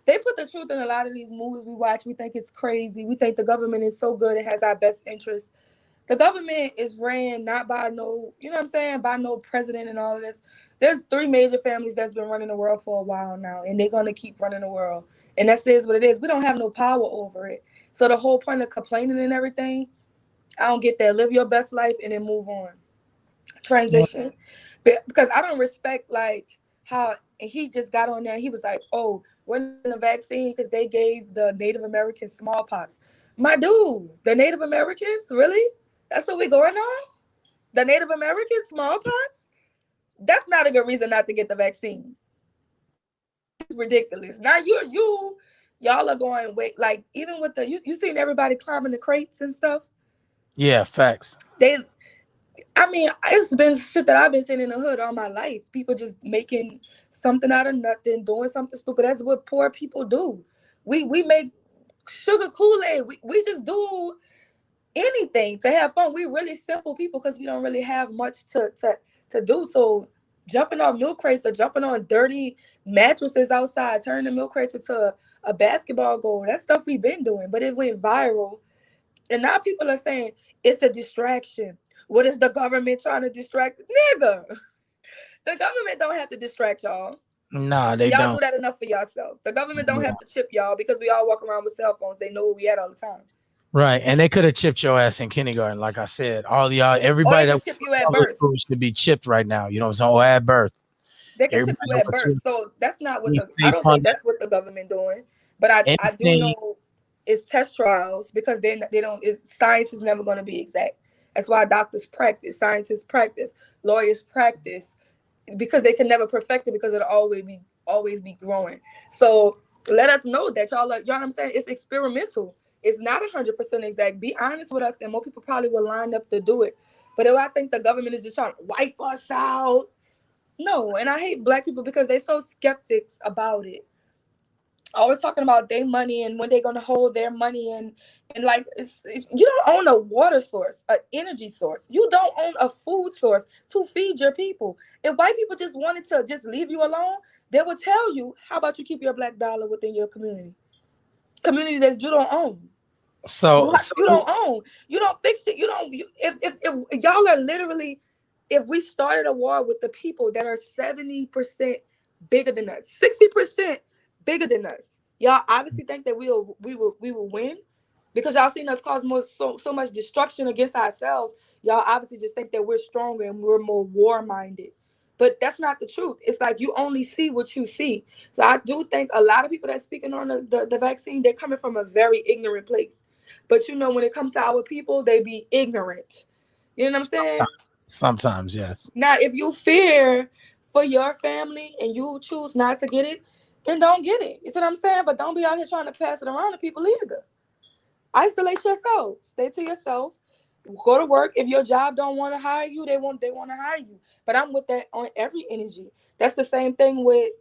They put the truth in a lot of these movies we watch. We think it's crazy. We think the government is so good, it has our best interests. The government is ran not by no, you know what I'm saying, by no president and all of this. There's 3 major families that's been running the world for a while now, and they're gonna keep running the world. And that says what it is. We don't have no power over it. So the whole point of complaining and everything, I don't get that. Live your best life and then move on. Transition. Because I don't respect how he just got on there. He was like, "Oh, we're not getting the vaccine because they gave the Native Americans smallpox." My dude, the Native Americans, really? That's what we're going on? The Native American smallpox? That's not a good reason not to get the vaccine. It's ridiculous. Now y'all are going wait, even with you seen everybody climbing the crates and stuff. yeah, facts. They I mean, it's been shit that I've been seeing in the hood all my life. People just making something out of nothing, doing something stupid. That's what poor people do. We make sugar Kool-Aid. We just do anything to have fun. We really simple people because we don't really have much to do. So jumping on milk crates or jumping on dirty mattresses outside, turning the milk crates into a basketball goal. That's stuff we've been doing, but it went viral. And now people are saying it's a distraction. What is the government trying to distract? Nigga, the government don't have to distract y'all. Nah, they Y'all do don't. that enough for yourselves. The government don't Yeah. have to chip y'all because we all walk around with cell phones. They know where we at all the time. Right, and they could have chipped your ass in kindergarten, like I said. All y'all, Or everybody they that can chip you at public birth. school should be chipped right now. You know what I'm saying? Or at birth. They can chip Everybody you that at went birth. to So that's not what I state don't think funded that's what the government doing. But I do anything. know it's test trials because they don't. Science is never going to be exact. That's why doctors practice, scientists practice, lawyers practice, because they can never perfect it because it'll always be growing. So let us know that y'all are, you know what I'm saying? It's experimental. It's not 100% exact. Be honest with us, and more people probably will line up to do it. But if I think the government is just trying to wipe us out, no. And I hate black people because they're so skeptics about it. Always talking about their money and when they're gonna hold their money and like you don't own a water source, an energy source. You don't own a food source to feed your people. If white people just wanted to just leave you alone, they would tell you, how about you keep your black dollar within your community that you don't own. So You don't own. You don't fix it. You don't. If y'all are literally, if we started a war with the people that are 70% bigger than us, 60% bigger than us, y'all obviously think that we will win because y'all seen us cause so much destruction against ourselves. Y'all obviously just think that we're stronger and we're more war minded. But that's not the truth. It's like you only see what you see. So I do think a lot of people that's speaking on the vaccine, they're coming from a very ignorant place. But you know, when it comes to our people, they be ignorant. You know what I'm saying? sometimes, yes. Now, if you fear for your family and you choose not to get it, then don't get it. You see what I'm saying? But don't be out here trying to pass it around to people either. Isolate yourself. Stay to yourself. Go to work. If your job don't want to hire you, they want to hire you. But I'm with that on every energy. That's the same thing with,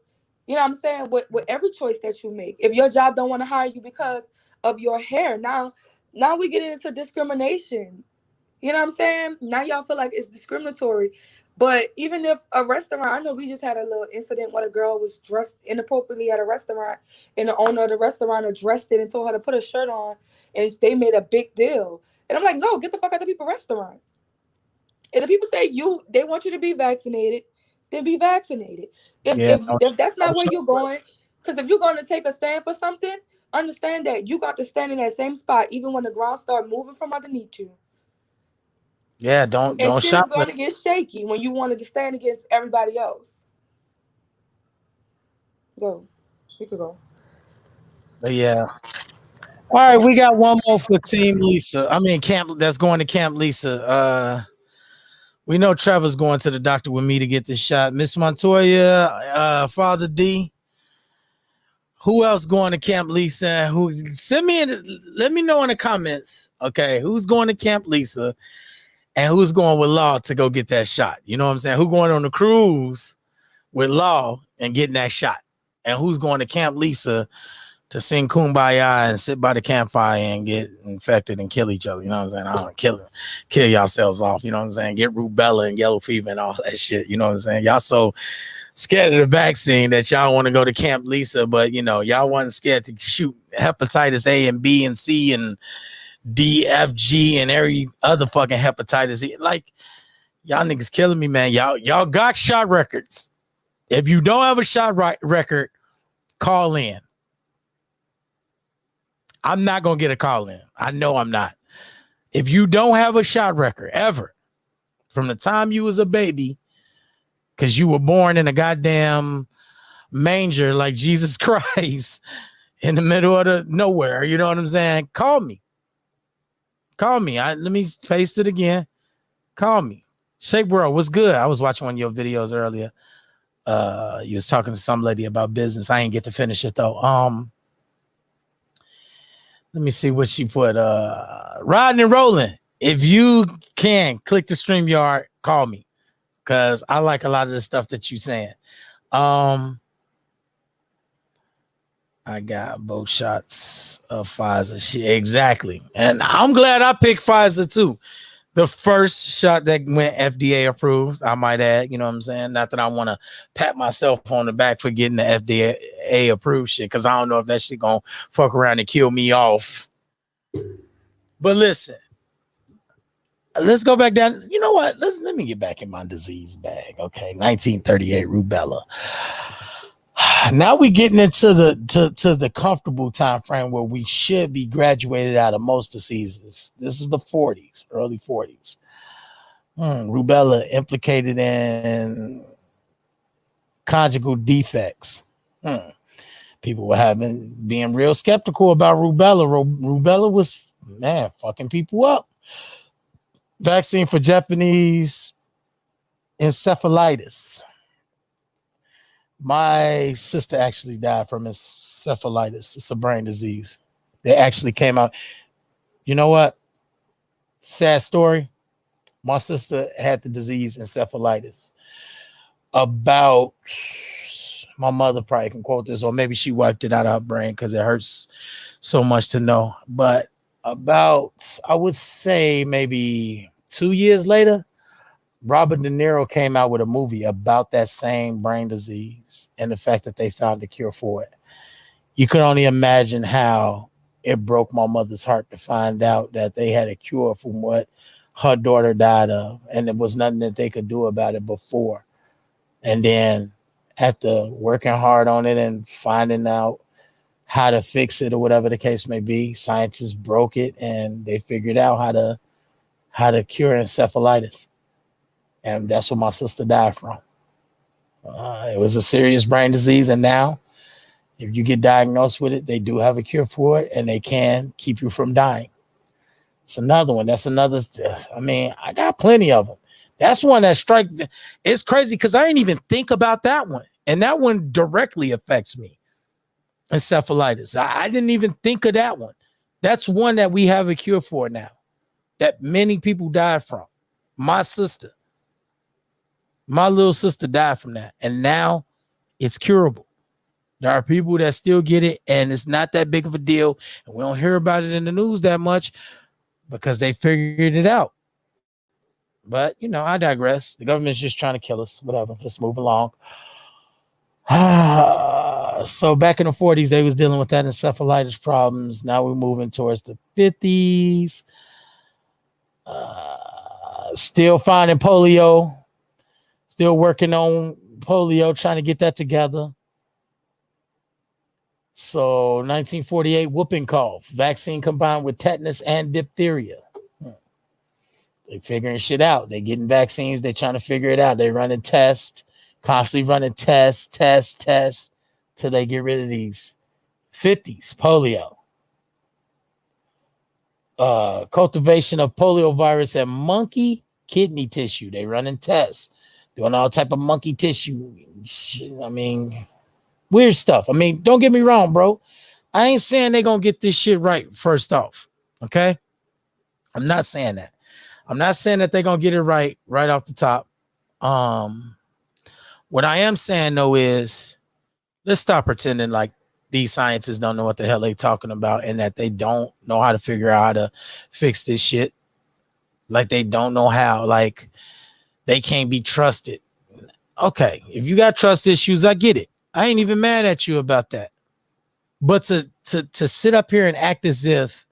you know what I'm saying, with every choice that you make. If your job don't want to hire you because of your hair, now we get into discrimination. You know what I'm saying? Now y'all feel like it's discriminatory. But even if a restaurant, I know we just had a little incident where a girl was dressed inappropriately at a restaurant and the owner of the restaurant addressed it and told her to put a shirt on and they made a big deal. And I'm like, no, get the fuck out of the people's restaurant. If the people say they want you to be vaccinated, then be vaccinated. Yeah, If that's not where you're going, because if you're going to take a stand for something, understand that you got to stand in that same spot even when the ground start moving from underneath you. yeah, don't And shit is shop going to get shaky when you wanted to stand against everybody else. Go. You could go. But yeah. All right, we got one more for Team Lisa. I mean, Camp that's going to Camp Lisa. We know Trevor's going to the doctor with me to get this shot. Miss Montoya, Father D. Who else going to Camp Lisa? Who send me let me know in the comments. Okay, who's going to Camp Lisa and who's going with Law to go get that shot? You know what I'm saying? Who going on the cruise with Law and getting that shot? And who's going to Camp Lisa to sing Kumbaya and sit by the campfire and get infected and kill each other? You know what I'm saying? I don't kill yourselves off. You know what I'm saying? Get rubella and yellow fever and all that shit. You know what I'm saying? Y'all so scared of the vaccine that y'all want to go to Camp Lisa, but you know, y'all wasn't scared to shoot hepatitis A and B and C and D, F, G, and every other fucking hepatitis E. Like, y'all niggas killing me, man. Y'all got shot records. If you don't have a shot record, call in. I'm not gonna get a call in. I know I'm not. If you don't have a shot record ever, from the time you was a baby, because you were born in a goddamn manger like Jesus Christ in the middle of the nowhere, you know what I'm saying? Call me. Let me paste it again. Call me. Shake Bro, what's good? I was watching one of your videos earlier. You was talking to some lady about business. I ain't get to finish it though. Let me see what she put. Riding and rolling. If you can click the StreamYard, call me. Cause I like a lot of the stuff that you saying. I got both shots of Pfizer. Exactly. And I'm glad I picked Pfizer too. The first shot that went FDA approved, I might add, you know what I'm saying? Not that I want to pat myself on the back for getting the FDA approved shit, because I don't know if that shit gonna fuck around and kill me off. But listen, let's go back down. You know what? Let me get back in my disease bag. Okay, 1938 rubella. Now we getting into the comfortable time frame where we should be graduated out of most diseases. This is the 40s, early 40s. Rubella implicated in conjugal defects. People were being real skeptical about rubella. Rubella was, man, fucking people up. Vaccine for Japanese encephalitis. My sister actually died from encephalitis. It's a brain disease. They actually came out. You know what? Sad story. My sister had the disease encephalitis. About, my mother probably can quote this, or maybe she wiped it out of her brain because it hurts so much to know. But about, I would say maybe 2 years later, Robert De Niro came out with a movie about that same brain disease and the fact that they found a cure for it. You could only imagine how it broke my mother's heart to find out that they had a cure from what her daughter died of, and there was nothing that they could do about it before. And then after working hard on it and finding out how to fix it or whatever the case may be, scientists broke it and they figured out how to cure encephalitis. And that's what my sister died from. It was a serious brain disease. And now, if you get diagnosed with it, they do have a cure for it and they can keep you from dying. It's another one. That's another. I mean, I got plenty of them. That's one that strike. It's crazy because I didn't even think about that one. And that one directly affects me. Encephalitis. I didn't even think of that one. That's one that we have a cure for now. That many people died from. My sister. My little sister died from that. And now it's curable. There are people that still get it, and it's not that big of a deal. And we don't hear about it in the news that much because they figured it out. But, you know, I digress. The government's just trying to kill us. Whatever. Let's move along. So back in the 40s, they was dealing with that encephalitis problems. Now we're moving towards the 50s. Still finding polio. Still working on polio, trying to get that together. So 1948, whooping cough. Vaccine combined with tetanus and diphtheria. They figuring shit out. They getting vaccines. They trying to figure it out. They running tests, constantly running tests, till they get rid of these 50s polio. Cultivation of polio virus and monkey kidney tissue. They running tests, doing all type of monkey tissue. I mean, weird stuff. I mean, don't get me wrong, bro. I ain't saying they gonna get this shit right first off. Okay, I'm not saying that. I'm not saying that they're gonna get it right off the top. What I am saying though is let's stop pretending like these scientists don't know what the hell they talking about and that they don't know how to figure out how to fix this shit. Like they don't know how, like they can't be trusted. Okay, if you got trust issues, I get it. I ain't even mad at you about that. But to sit up here and act as if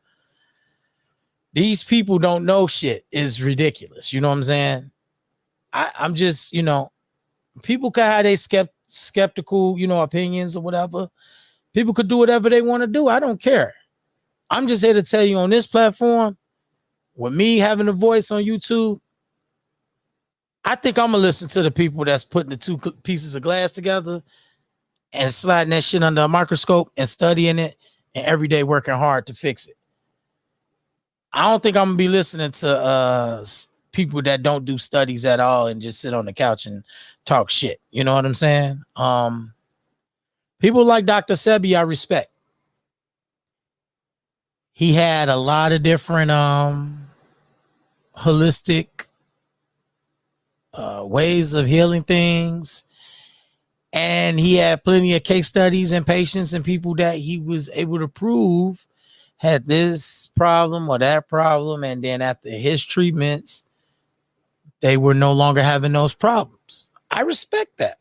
these people don't know shit is ridiculous. You know what I'm saying? I'm just, you know, people can have their skeptical, you know, opinions or whatever. People could do whatever they want to do. I don't care. I'm just here to tell you on this platform, with me having a voice on YouTube, I think I'm going to listen to the people that's putting the two pieces of glass together and sliding that shit under a microscope and studying it and every day working hard to fix it. I don't think I'm going to be listening to people that don't do studies at all and just sit on the couch and talk shit. You know what I'm saying? People like Dr. Sebi, I respect. He had a lot of different holistic ways of healing things. And he had plenty of case studies and patients and people that he was able to prove had this problem or that problem. And then after his treatments, they were no longer having those problems. I respect that.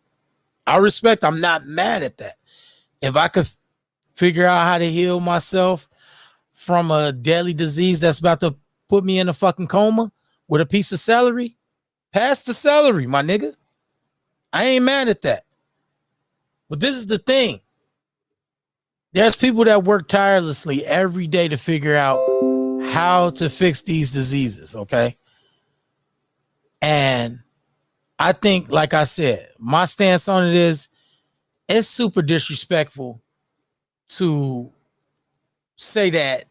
I'm not mad at that. If I could figure out how to heal myself from a deadly disease that's about to put me in a fucking coma with a piece of celery, pass the celery, my nigga. I ain't mad at that. But this is the thing. There's people that work tirelessly every day to figure out how to fix these diseases, okay? And I think, like I said, my stance on it is it's super disrespectful to say that,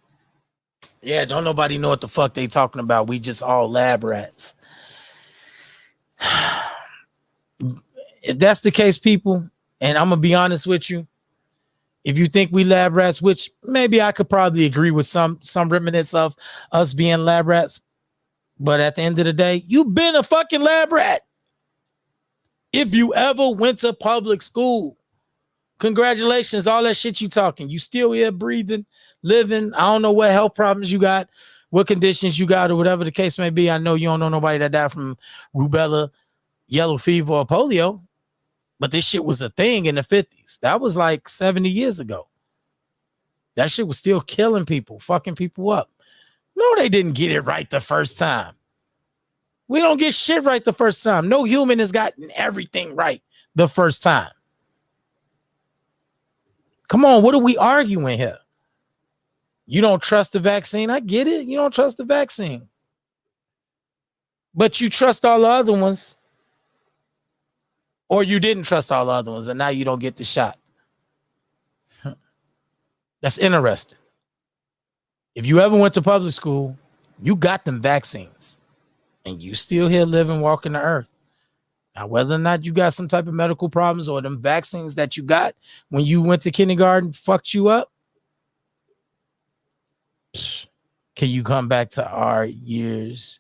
yeah, don't nobody know what the fuck they talking about. We just all lab rats. If that's the case, people, and I'm going to be honest with you, if you think we lab rats, which maybe I could probably agree with some remnants of us being lab rats, but at the end of the day, you've been a fucking lab rat. If you ever went to public school, congratulations, all that shit you talking. You still here breathing, living. I don't know what health problems you got, what conditions you got, or whatever the case may be. I know you don't know nobody that died from rubella, yellow fever, or polio, but this shit was a thing in the 50s. That was like 70 years ago. That shit was still killing people, fucking people up. No, they didn't get it right the first time. We don't get shit right the first time. No human has gotten everything right the first time. Come on, what are we arguing here? You don't trust the vaccine? I get it. You don't trust the vaccine. But you trust all the other ones. Or you didn't trust all the other ones, and now you don't get the shot. That's interesting. If you ever went to public school, you got them vaccines. And you still here living, walking the earth. Now, whether or not you got some type of medical problems or them vaccines that you got when you went to kindergarten fucked you up, can you come back to our years,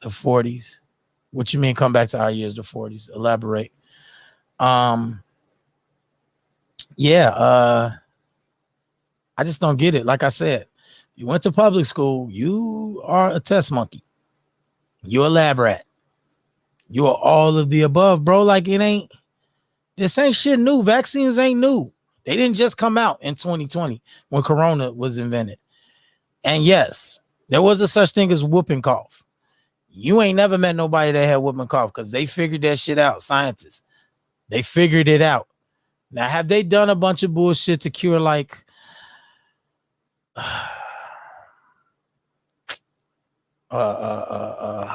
the 40s? What you mean come back to our years, the 40s? Elaborate. I just don't get it. Like I said, you went to public school, you are a test monkey. You're a lab rat. You are all of the above, bro. Like this ain't shit new. Vaccines ain't new. They didn't just come out in 2020 when Corona was invented. And yes, there was a such thing as whooping cough. You ain't never met nobody that had whooping cough because they figured that shit out. Scientists, they figured it out. Now, have they done a bunch of bullshit to cure like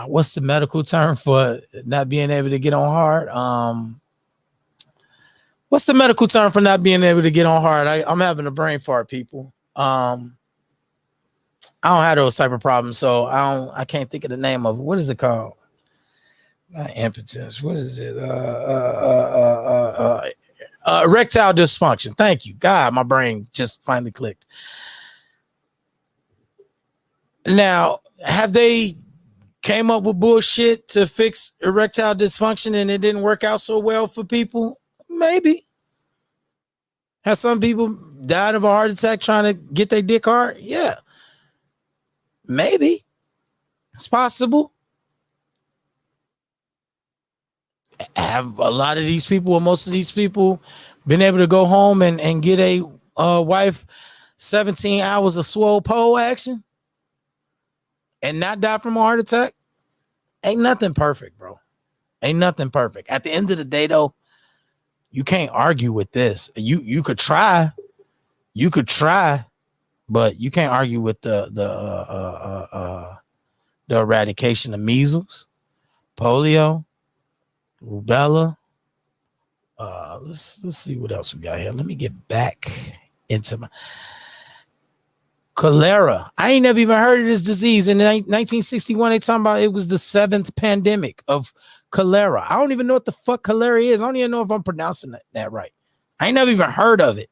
what's the medical term for not being able to get on hard? What's the medical term for not being able to get on hard? I'm having a brain fart, people. I don't have those type of problems, so I can't think of the name of it. What is it called? Not impotence. What is it? Erectile dysfunction. Thank you. God, my brain just finally clicked. Now, have they came up with bullshit to fix erectile dysfunction and it didn't work out so well for people? Maybe. Have some people died of a heart attack trying to get their dick hard? Yeah. Maybe. It's possible. Have a lot of these people or most of these people been able to go home and get a wife 17 hours of swole pole action and not die from a heart attack? Ain't nothing perfect, bro. Ain't nothing perfect. At the end of the day, though, you can't argue with this. You could try. You could try, but you can't argue with the eradication of measles, polio, rubella. Let's see what else we got here. Let me get back into my cholera. I ain't never even heard of this disease. In 1961, they talking about it was the 7th pandemic of cholera. I don't even know what the fuck cholera is. I don't even know if I'm pronouncing that right. I ain't never even heard of it.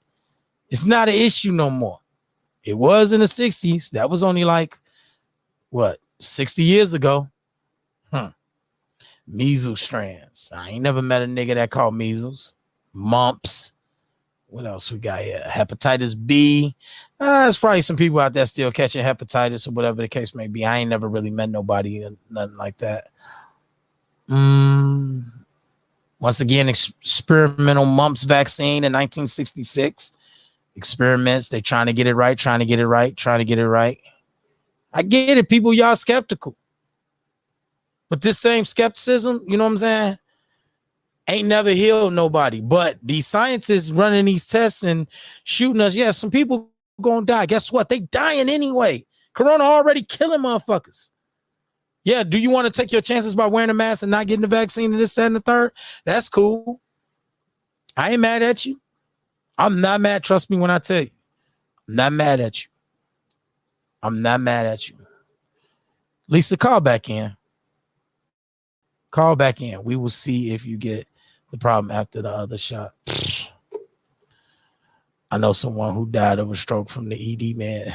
It's not an issue no more. It was in the 60s. That was only like, what, 60 years ago? Measles strands. I ain't never met a nigga that called measles. Mumps. What else we got here? Hepatitis B. There's probably some people out there still catching hepatitis or whatever the case may be. I ain't never really met nobody or nothing like that. Once again, experimental mumps vaccine in 1966. Experiments. They trying to get it right. I get it, people. Y'all skeptical. But this same skepticism, you know what I'm saying? ain't never healed nobody. But these scientists running these tests and shooting us, yeah, some people gonna die. Guess what? They dying anyway. Corona already killing motherfuckers. Yeah, do you want to take your chances by wearing a mask and not getting the vaccine and this, that, and the third? That's cool. I ain't mad at you. I'm not mad. Trust me when I tell you. I'm not mad at you. I'm not mad at you. Lisa, call back in. Call back in. We will see if you get the problem after the other shot. I know someone who died of a stroke from the ED, man.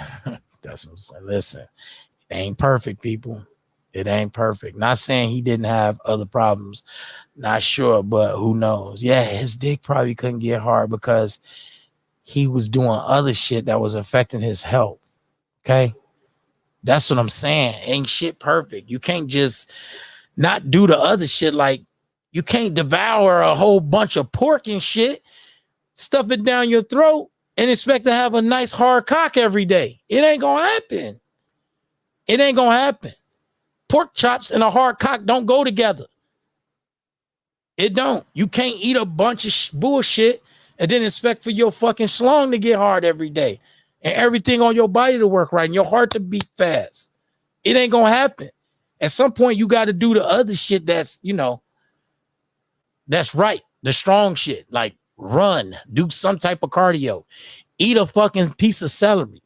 That's what I'm saying. Listen, it ain't perfect, people. It ain't perfect. Not saying he didn't have other problems. Not sure, but who knows? Yeah, his dick probably couldn't get hard because he was doing other shit that was affecting his health. Okay? That's what I'm saying. Ain't shit perfect. You can't just not do the other shit. Like, you can't devour a whole bunch of pork and shit, stuff it down your throat, and expect to have a nice hard cock every day. It ain't gonna happen. It ain't gonna happen. Pork chops and a hard cock don't go together. It don't. You can't eat a bunch of bullshit and then expect for your fucking schlong to get hard every day and everything on your body to work right and your heart to beat fast. It ain't gonna happen. At some point, you got to do the other shit that's, you know, that's right. The strong shit, like run, do some type of cardio, eat a fucking piece of celery,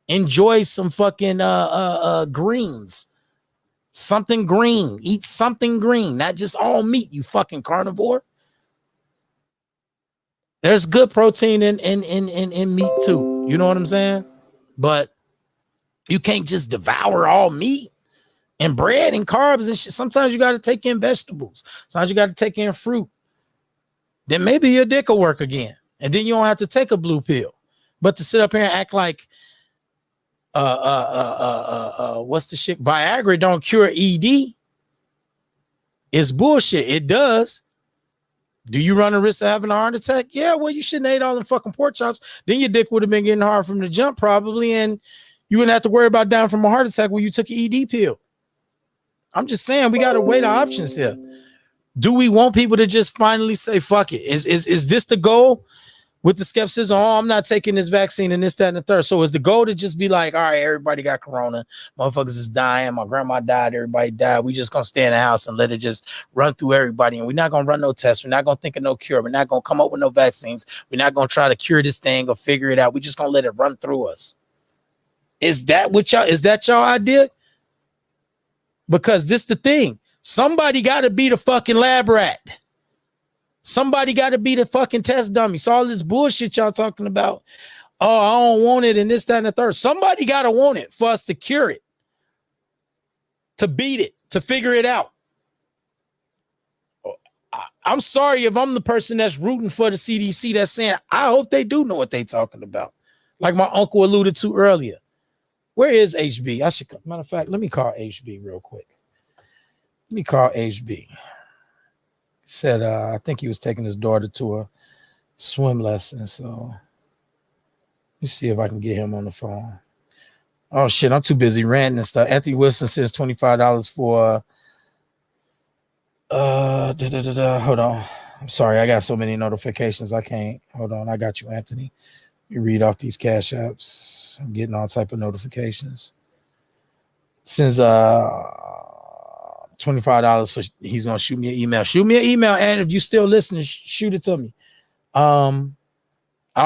enjoy some fucking greens. Something green. Eat something green, not just all meat, you fucking carnivore. There's good protein in meat too. You know what I'm saying? But you can't just devour all meat and bread and carbs and shit. Sometimes you got to take in vegetables. Sometimes you got to take in fruit. Then maybe your dick will work again. And then you don't have to take a blue pill. But to sit up here and act like what's the shit? Viagra don't cure ED. It's bullshit. It does. Do you run a risk of having a heart attack? Yeah, well, you shouldn't have ate all them fucking pork chops. Then your dick would have been getting hard from the jump, probably, and you wouldn't have to worry about dying from a heart attack when you took an ED pill. I'm just saying we got to weigh the options here. Do we want people to just finally say, fuck it? Is this the goal? With the skepticism, oh, I'm not taking this vaccine and this, that, and the third. So is the goal to just be like, all right, everybody got corona. Motherfuckers is dying. My grandma died. Everybody died. We just going to stay in the house and let it just run through everybody. And we're not going to run no tests. We're not going to think of no cure. We're not going to come up with no vaccines. We're not going to try to cure this thing or figure it out. We're just going to let it run through us. Is that what y'all, is that y'all idea? Because this the thing. Somebody got to be the fucking lab rat. Somebody got to be the fucking test dummy. So all this bullshit y'all talking about, oh, I don't want it and this, that, and the third. Somebody got to want it for us to cure it, to beat it, to figure it out. I'm sorry if I'm the person that's rooting for the CDC that's saying, I hope they do know what they talking about. Like my uncle alluded to earlier. Where is HB? I should, matter of fact, let me call HB real quick. Let me call HB. Said I think he was taking his daughter to a swim lesson. So let me see if I can get him on the phone. Oh shit, I'm too busy ranting and stuff. Anthony Wilson says $25 for hold on. I'm sorry, I got so many notifications. I can't. Hold on, I got you, Anthony. You read off these cash apps. I'm getting all type of notifications. Since $25 for he's gonna shoot me an email. Shoot me an email, and if you still listening, shoot it to me. I'll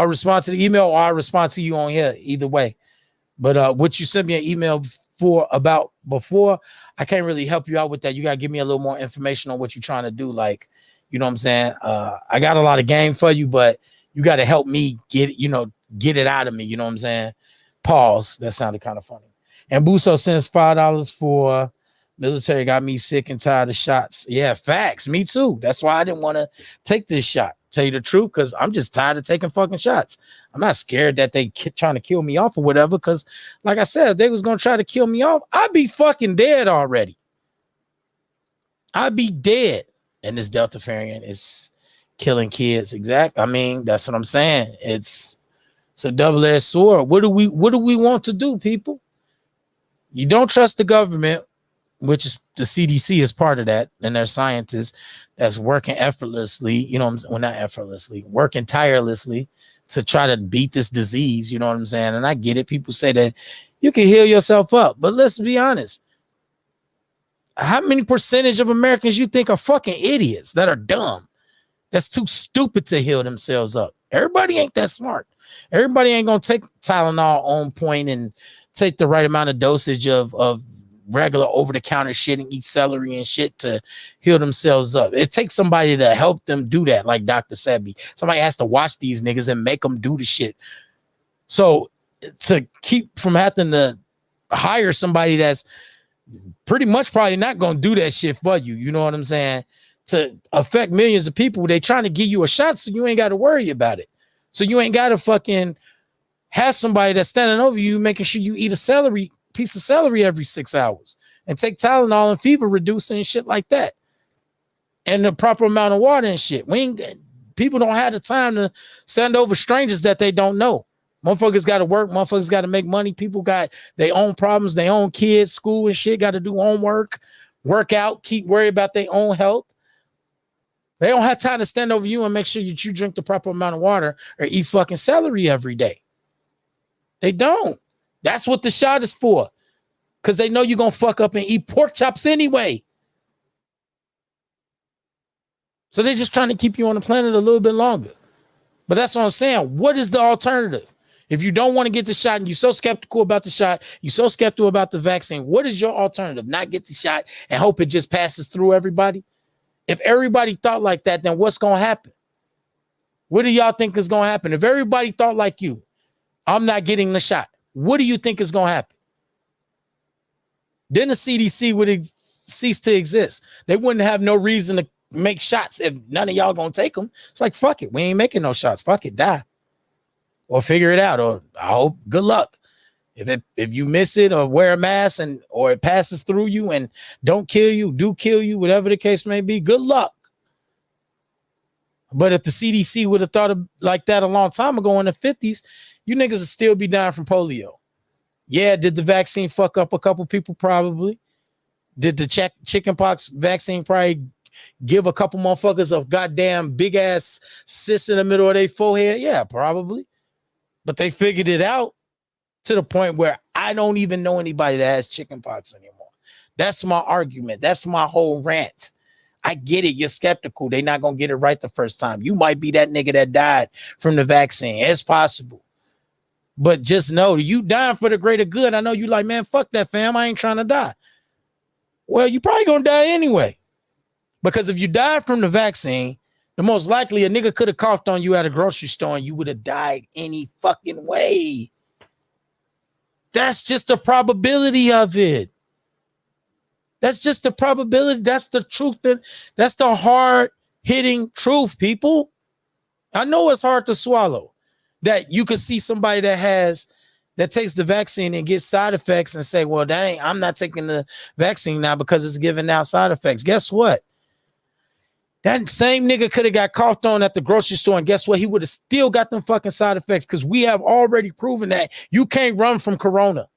respond to the email or I'll respond to you on here. Either way. But what you sent me an email for about before, I can't really help you out with that. You gotta give me a little more information on what you're trying to do. Like, you know what I'm saying? I got a lot of game for you, but you got to help me get it out of me. You know what I'm saying? Pause. That sounded kind of funny. And Buso sends $5 for military. Got me sick and tired of shots. Yeah, facts. Me too. That's why I didn't want to take this shot. Tell you the truth, because I'm just tired of taking fucking shots. I'm not scared that they trying to kill me off or whatever, because like I said, if they was going to try to kill me off, I'd be fucking dead already. I'd be dead. And this Delta variant is killing kids. Exactly. I mean, that's what I'm saying. It's a double-edged sword. What do we want to do, people? You don't trust the government. which is the CDC is part of that, and their scientists that's working effortlessly, you know what I'm saying? Well, not effortlessly, working tirelessly to try to beat this disease, you know what I'm saying? And I get it. People say that you can heal yourself up, but let's be honest. How many percentage of Americans you think are fucking idiots that are dumb? That's too stupid to heal themselves up. Everybody ain't that smart. Everybody ain't gonna take Tylenol on point and take the right amount of dosage of regular over-the-counter shit and eat celery and shit to heal themselves up. It takes somebody to help them do that, like Dr. Sebi. Somebody has to watch these niggas and make them do the shit. So to keep from having to hire somebody that's pretty much probably not gonna do that shit for you, you know what I'm saying? To affect millions of people, they trying to give you a shot so you ain't got to worry about it. So you ain't got to fucking have somebody that's standing over you making sure you eat a piece of celery every 6 hours and take Tylenol and fever reducing and shit like that. And the proper amount of water and shit. People don't have the time to stand over strangers that they don't know. Motherfuckers got to work. Motherfuckers got to make money. People got their own problems, their own kids, school and shit, got to do homework, work out, keep worried about their own health. They don't have time to stand over you and make sure that you drink the proper amount of water or eat fucking celery every day. They don't. That's what the shot is for. Because they know you're going to fuck up and eat pork chops anyway. So they're just trying to keep you on the planet a little bit longer. But that's what I'm saying. What is the alternative? If you don't want to get the shot and you're so skeptical about the shot, you're so skeptical about the vaccine, what is your alternative? Not get the shot and hope it just passes through everybody? If everybody thought like that, then what's going to happen? What do y'all think is going to happen? If everybody thought like you, I'm not getting the shot, what do you think is going to happen? Then the CDC would cease to exist. They wouldn't have no reason to make shots if none of y'all going to take them. It's like, fuck it. We ain't making no shots. Fuck it. Die. Or figure it out. Or I hope good luck. If you miss it or wear a mask or it passes through you and don't kill you, do kill you, whatever the case may be, good luck. But if the CDC would have thought of like that a long time ago in the 50s, you niggas would still be dying from polio. Yeah, did the vaccine fuck up a couple people? Probably. Did the chickenpox vaccine probably give a couple motherfuckers a goddamn big ass cyst in the middle of their forehead? Yeah, probably. But they figured it out. To the point where I don't even know anybody that has chickenpox anymore. That's my argument. That's my whole rant. I get it. You're skeptical. They're not going to get it right the first time. You might be that nigga that died from the vaccine. It's possible. But just know you dying for the greater good. I know you like, man, fuck that, fam. I ain't trying to die. Well, you probably going to die anyway. Because if you died from the vaccine, the most likely a nigga could have coughed on you at a grocery store and you would have died any fucking way. That's just the probability of it. That's just the probability. That's the truth. That's the hard-hitting truth, people. I know it's hard to swallow that you could see somebody that takes the vaccine and gets side effects and say, well, I'm not taking the vaccine now because it's giving out side effects. Guess what? That same nigga could have got coughed on at the grocery store, and guess what? He would have still got them fucking side effects because we have already proven that you can't run from corona.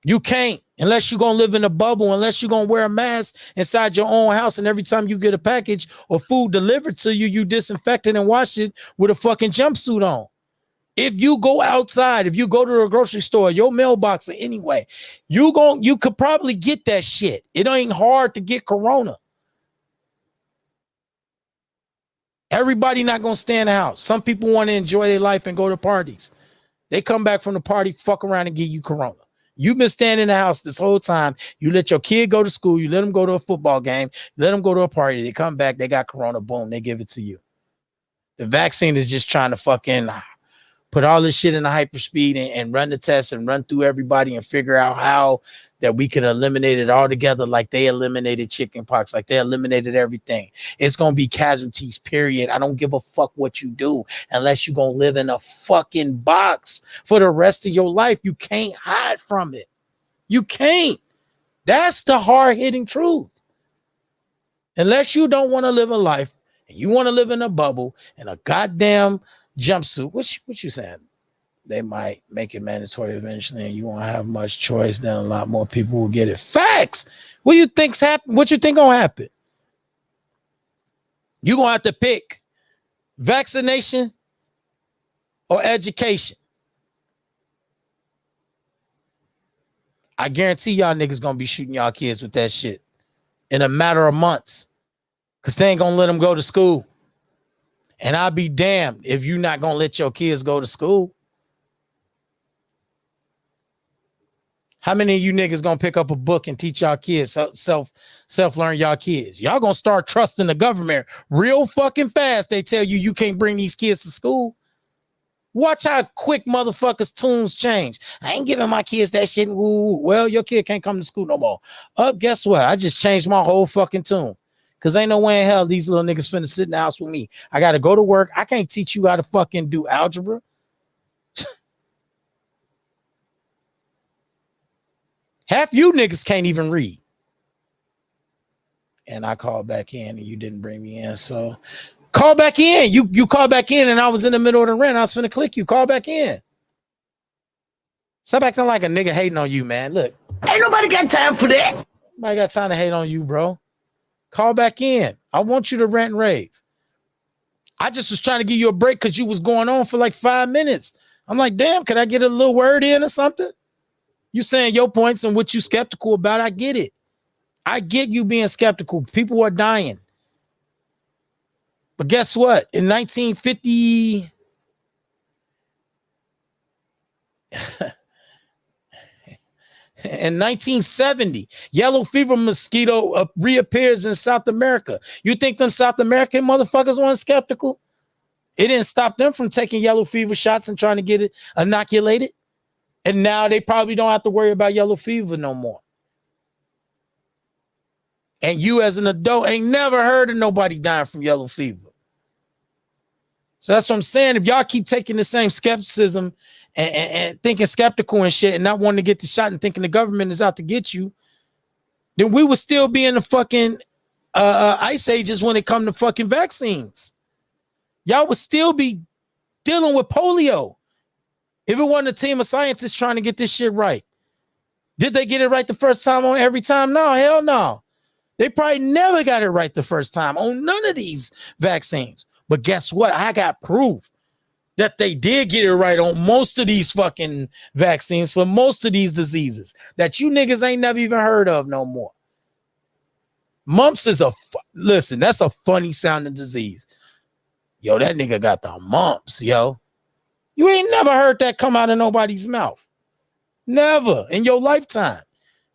You can't unless you're going to live in a bubble, unless you're going to wear a mask inside your own house, and every time you get a package or food delivered to you, you disinfect it and wash it with a fucking jumpsuit on. If you go outside, if you go to a grocery store, your mailbox or anyway, you could probably get that shit. It ain't hard to get corona. Everybody not gonna stay in the house. Some people want to enjoy their life and go to parties. They come back from the party, fuck around and give you corona. You've been staying in the house this whole time. You let your kid go to school. You let them go to a football game. You let them go to a party. They come back. They got corona. Boom. They give it to you. The vaccine is just trying to fucking put all this shit in a hyperspeed and run the tests and run through everybody and figure out how that we can eliminate it all together like they eliminated chickenpox, like they eliminated everything. It's going to be casualties, period. I don't give a fuck what you do unless you're going to live in a fucking box for the rest of your life. You can't hide from it. You can't. That's the hard-hitting truth. Unless you don't want to live a life and you want to live in a bubble in a goddamn jumpsuit. What you saying? they might make it mandatory eventually, and you won't have much choice. Then a lot more people will get it. Facts. What you think's happen? What you think gonna happen? You gonna have to pick vaccination or education. I guarantee y'all niggas gonna be shooting y'all kids with that shit in a matter of months, because they ain't gonna let them go to school. And I'll be damned if you're not gonna let your kids go to school. How many of you niggas gonna pick up a book and teach y'all kids self-learn y'all kids? Y'all gonna start trusting the government real fucking fast. They tell you can't bring these kids to school. Watch how quick motherfuckers' tunes change. I ain't giving my kids that shit. Woo. Well, your kid can't come to school no more. Guess what? I just changed my whole fucking tune. Because ain't no way in hell these little niggas finna sit in the house with me. I got to go to work. I can't teach you how to fucking do algebra. Half you niggas can't even read. And I called back in and you didn't bring me in. So call back in. You called back in and I was in the middle of the rant. I was finna click you. Call back in. Stop acting like a nigga hating on you, man. Look, ain't nobody got time for that. Nobody got time to hate on you, bro. Call back in. I want you to rant and rave. I just was trying to give you a break because you was going on for like 5 minutes. I'm like, damn, could I get a little word in or something? You saying your points and what you skeptical about. I get it. I get you being skeptical. People are dying. But guess what? In 1950, in 1970, yellow fever mosquito reappears in South America. You think them South American motherfuckers weren't skeptical? It didn't stop them from taking yellow fever shots and trying to get it inoculated. And now they probably don't have to worry about yellow fever no more. And you as an adult ain't never heard of nobody dying from yellow fever. So that's what I'm saying. If y'all keep taking the same skepticism and thinking skeptical and shit and not wanting to get the shot and thinking the government is out to get you, then we would still be in the fucking ice ages when it comes to fucking vaccines. Y'all would still be dealing with polio if it wasn't a team of scientists trying to get this shit right. Did they get it right the first time on every time? No, hell no. They probably never got it right the first time on none of these vaccines. But guess what? I got proof that they did get it right on most of these fucking vaccines for most of these diseases that you niggas ain't never even heard of no more. Mumps is listen, that's a funny sounding disease. Yo, that nigga got the mumps, yo. You ain't never heard that come out of nobody's mouth. Never in your lifetime.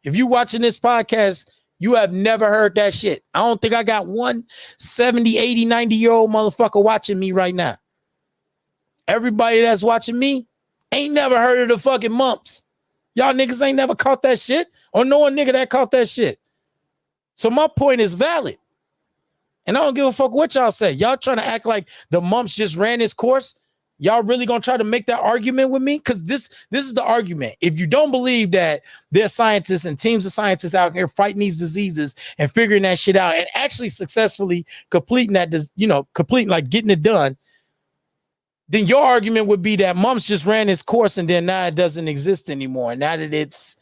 If you watching this podcast, you have never heard that shit. I don't think I got one 70, 80, 90-year-old motherfucker watching me right now. Everybody that's watching me ain't never heard of the fucking mumps. Y'all niggas ain't never caught that shit or know a nigga that caught that shit. So my point is valid. And I don't give a fuck what y'all say. Y'all trying to act like the mumps just ran its course. Y'all really gonna try to make that argument with me? Because this is the argument. If you don't believe that there's scientists and teams of scientists out here fighting these diseases and figuring that shit out and actually successfully completing that, completing like getting it done, then your argument would be that mumps just ran its course and then now it doesn't exist anymore. And now that it's,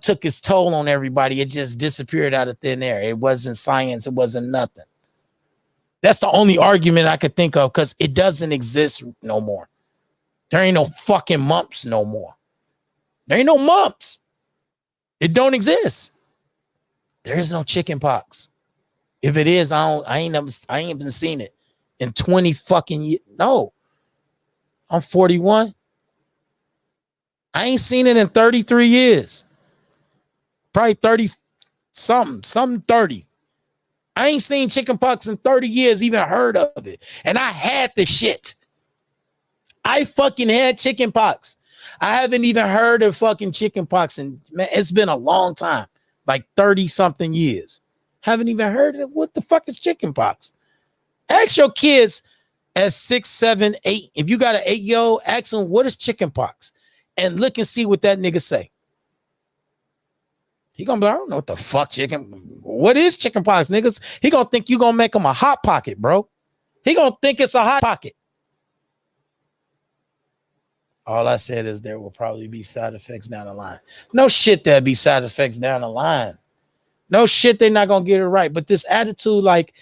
took its toll on everybody, it just disappeared out of thin air. It wasn't science. It wasn't nothing. That's the only argument I could think of because it doesn't exist no more. There ain't no fucking mumps no more. There ain't no mumps. It don't exist. There is no chicken pox. If it is, I ain't even seen it in 20 fucking years. No. I'm 41. I ain't seen it in 33 years. Probably 30 something 30. I ain't seen chicken pox in 30 years, even heard of it. And I had the shit. I fucking had chicken pox. I haven't even heard of fucking chicken pox. And man, it's been a long time, like 30 something years. Haven't even heard of what the fuck is chicken pox. Ask your kids at 6, 7, 8. If you got an 8-year-old, ask them what is chicken pox and look and see what that nigga say. He gonna be, I don't know what the fuck chicken. What is chicken pox, niggas? He gonna think you gonna make him a hot pocket, bro. He gonna think it's a hot pocket. All I said is there will probably be side effects down the line. No shit, there'll be side effects down the line. No shit, they're not gonna get it right. But this attitude, like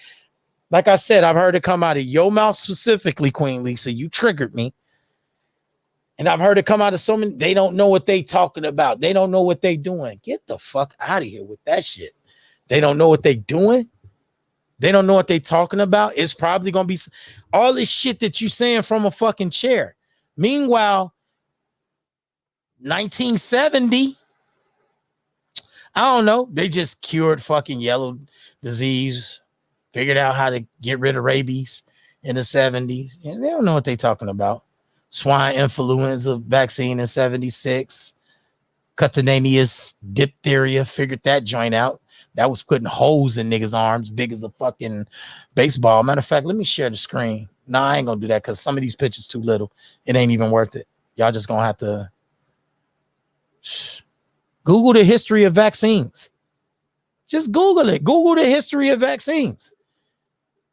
I said, I've heard it come out of your mouth specifically, Queen Lisa. You triggered me. And I've heard it come out of so many. They don't know what they talking about. They don't know what they doing. Get the fuck out of here with that shit. They don't know what they doing. They don't know what they talking about. It's probably gonna be all this shit that you saying from a fucking chair. Meanwhile, 1970, I don't know. They just cured fucking yellow disease, figured out how to get rid of rabies in the 70s. And they don't know what they talking about. Swine influenza vaccine in 76. Cutaneous diphtheria, figured that joint out. That was putting holes in niggas' arms, big as a fucking baseball. Matter of fact, let me share the screen. Nah, I ain't gonna do that because some of these pictures too little. It ain't even worth it. Y'all just gonna have to Google the history of vaccines. Just Google it. Google the history of vaccines.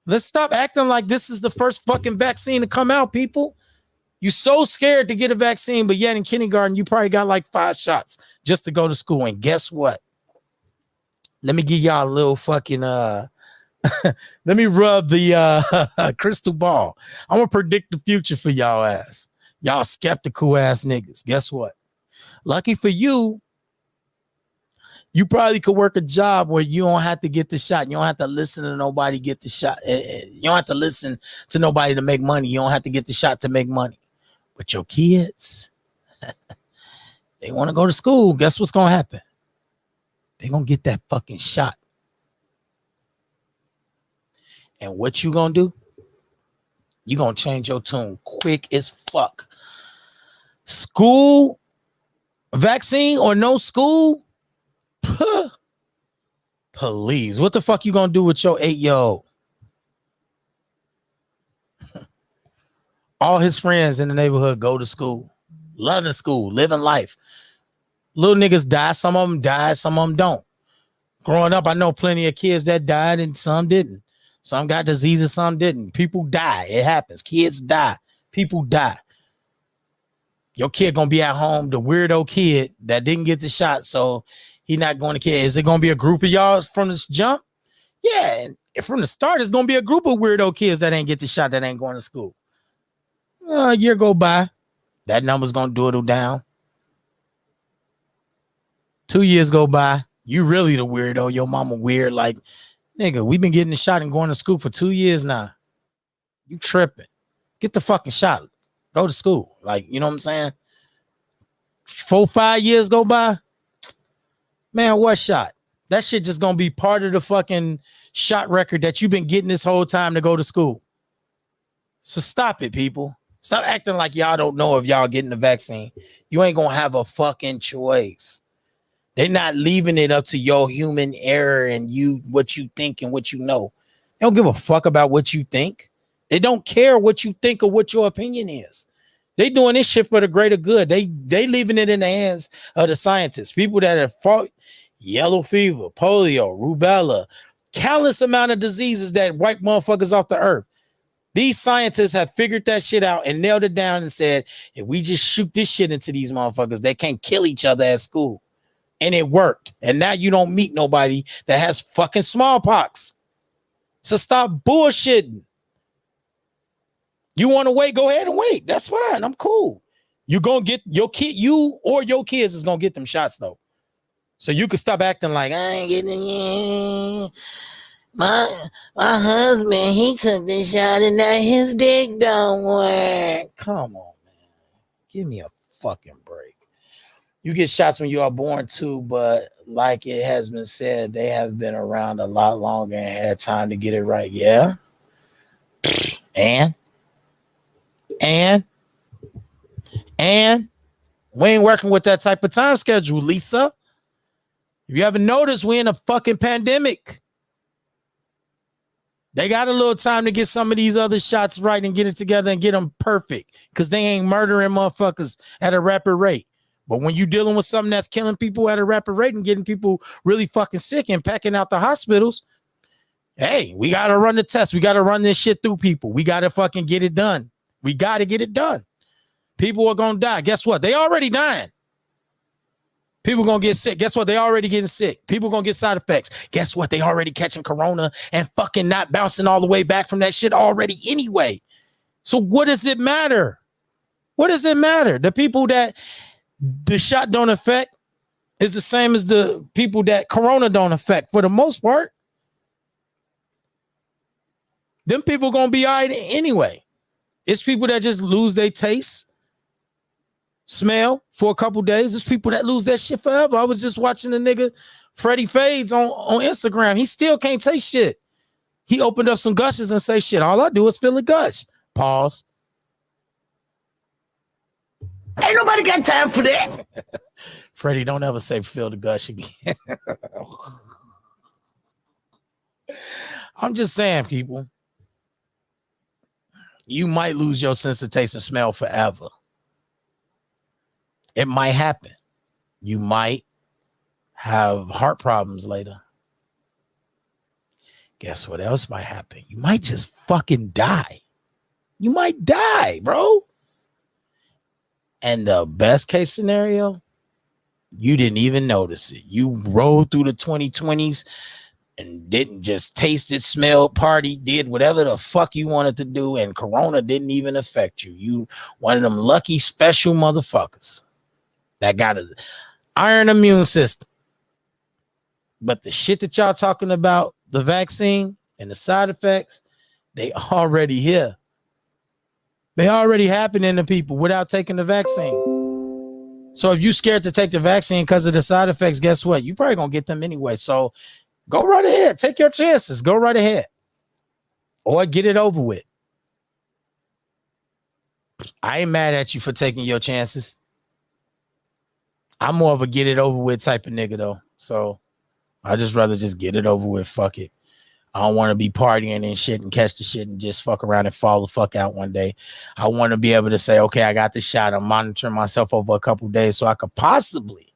Let's stop acting like this is the first fucking vaccine to come out, people. You so scared to get a vaccine, but yet in kindergarten, you probably got like 5 shots just to go to school. And guess what? Let me give y'all a little fucking let me rub the crystal ball. I'm gonna predict the future for y'all ass. Y'all skeptical ass niggas. Guess what? Lucky for you, you probably could work a job where you don't have to get the shot. You don't have to listen to nobody get the shot. You don't have to listen to nobody to make money. You don't have to get the shot to make money. But your kids, they want to go to school. Guess what's gonna happen? They're going to get that fucking shot. And what you going to do? You going to change your tune quick as fuck. School, vaccine or no school? Please. What the fuck you going to do with your 8-year-old? All his friends in the neighborhood go to school. Loving school, living life. Little niggas die. Some of them died. Some of them don't. Growing up, I know plenty of kids that died and some didn't. Some got diseases, some didn't. People die. It happens. Kids die. People die. Your kid gonna be at home, the weirdo kid that didn't get the shot, so he not going to care. Is it gonna be a group of y'all from this jump? Yeah, and from the start, it's gonna be a group of weirdo kids that ain't get the shot, that ain't going to school. A year go by, that number's gonna dwindle down. 2 years go by, you really the weirdo. Your mama weird. Like, nigga, we've been getting the shot and going to school for 2 years now. You tripping. Get the fucking shot. Go to school. Like, you know what I'm saying? 4, 5 years go by. Man, what shot? That shit just gonna be part of the fucking shot record that you've been getting this whole time to go to school. So stop it, people. Stop acting like y'all don't know if y'all getting the vaccine. You ain't gonna have a fucking choice. They're not leaving it up to your human error and you, what you think and what you know. They don't give a fuck about what you think. They don't care what you think or what your opinion is. They doing this shit for the greater good. They leaving it in the hands of the scientists, people that have fought yellow fever, polio, rubella, countless amount of diseases that wipe motherfuckers off the earth. These scientists have figured that shit out and nailed it down and said, if we just shoot this shit into these motherfuckers, they can't kill each other at school. And it worked. And now you don't meet nobody that has fucking smallpox. So stop bullshitting. You want to wait? Go ahead and wait. That's fine. I'm cool. You gonna get your kid, you or your kids is gonna get them shots though. So you can stop acting like I ain't getting it. My husband, he took this shot and now his dick don't work. Come on, man. Give me a fucking break. You get shots when you are born too, but like it has been said, they have been around a lot longer and had time to get it right. Yeah. And we ain't working with that type of time schedule, Lisa. If you haven't noticed, we in a fucking pandemic. They got a little time to get some of these other shots right and get it together and get them perfect because they ain't murdering motherfuckers at a rapid rate. But when you dealing with something that's killing people at a rapid rate and getting people really fucking sick and packing out the hospitals, hey, we got to run the test. We got to run this shit through people. We got to fucking get it done. We got to get it done. People are gonna die. Guess what? They already dying. People gonna get sick. Guess what? They already getting sick. People gonna get side effects. Guess what? They already catching corona and fucking not bouncing all the way back from that shit already anyway. So what does it matter? What does it matter? The people that the shot don't affect is the same as the people that corona don't affect for the most part. Them people gonna be all right anyway. It's people that just lose their taste, smell for a couple days. There's people that lose that shit forever. I was just watching the nigga Freddie Fades on Instagram. He still can't taste shit. He opened up some gushes and say shit. All I do is feel a gush. Pause. Ain't nobody got time for that. Freddie, don't ever say feel the gush again. I'm just saying, people. You might lose your sense of taste and smell forever. It might happen. You might have heart problems later. Guess what else might happen? You might just fucking die. You might die, bro. And the best case scenario, you didn't even notice it. You rolled through the 2020s and didn't just taste it, smell, party, did whatever the fuck you wanted to do, and corona didn't even affect you. You one of them lucky special motherfuckers that got an iron immune system. But the shit that y'all talking about, the vaccine and the side effects, they already here. They already happening to people without taking the vaccine. So if you scared to take the vaccine because of the side effects, guess what? You probably gonna get them anyway. So go right ahead. Take your chances. Go right ahead. Or get it over with. I ain't mad at you for taking your chances. I'm more of a get it over with type of nigga though. So I just rather just get it over with. Fuck it. I don't want to be partying and shit and catch the shit and just fuck around and fall the fuck out one day. I want to be able to say, okay, I got the shot. I'm monitoring myself over a couple days so I could possibly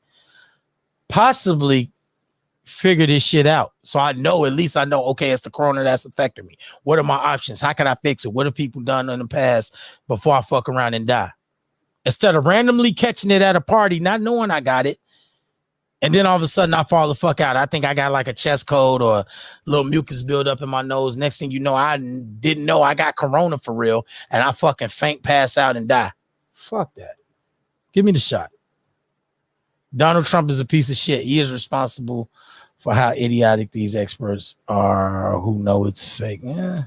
figure this shit out. So I know, at least I know, okay, it's the corona that's affecting me. What are my options? How can I fix it? What have people done in the past before I fuck around and die? Instead of randomly catching it at a party, not knowing I got it, and then all of a sudden I fall the fuck out. I think I got like a chest cold or a little mucus build up in my nose. Next thing you know, I didn't know I got corona for real, and I fucking faint, pass out, and die. Fuck that. Give me the shot. Donald Trump is a piece of shit. He is responsible for how idiotic these experts are who know it's fake. Yeah.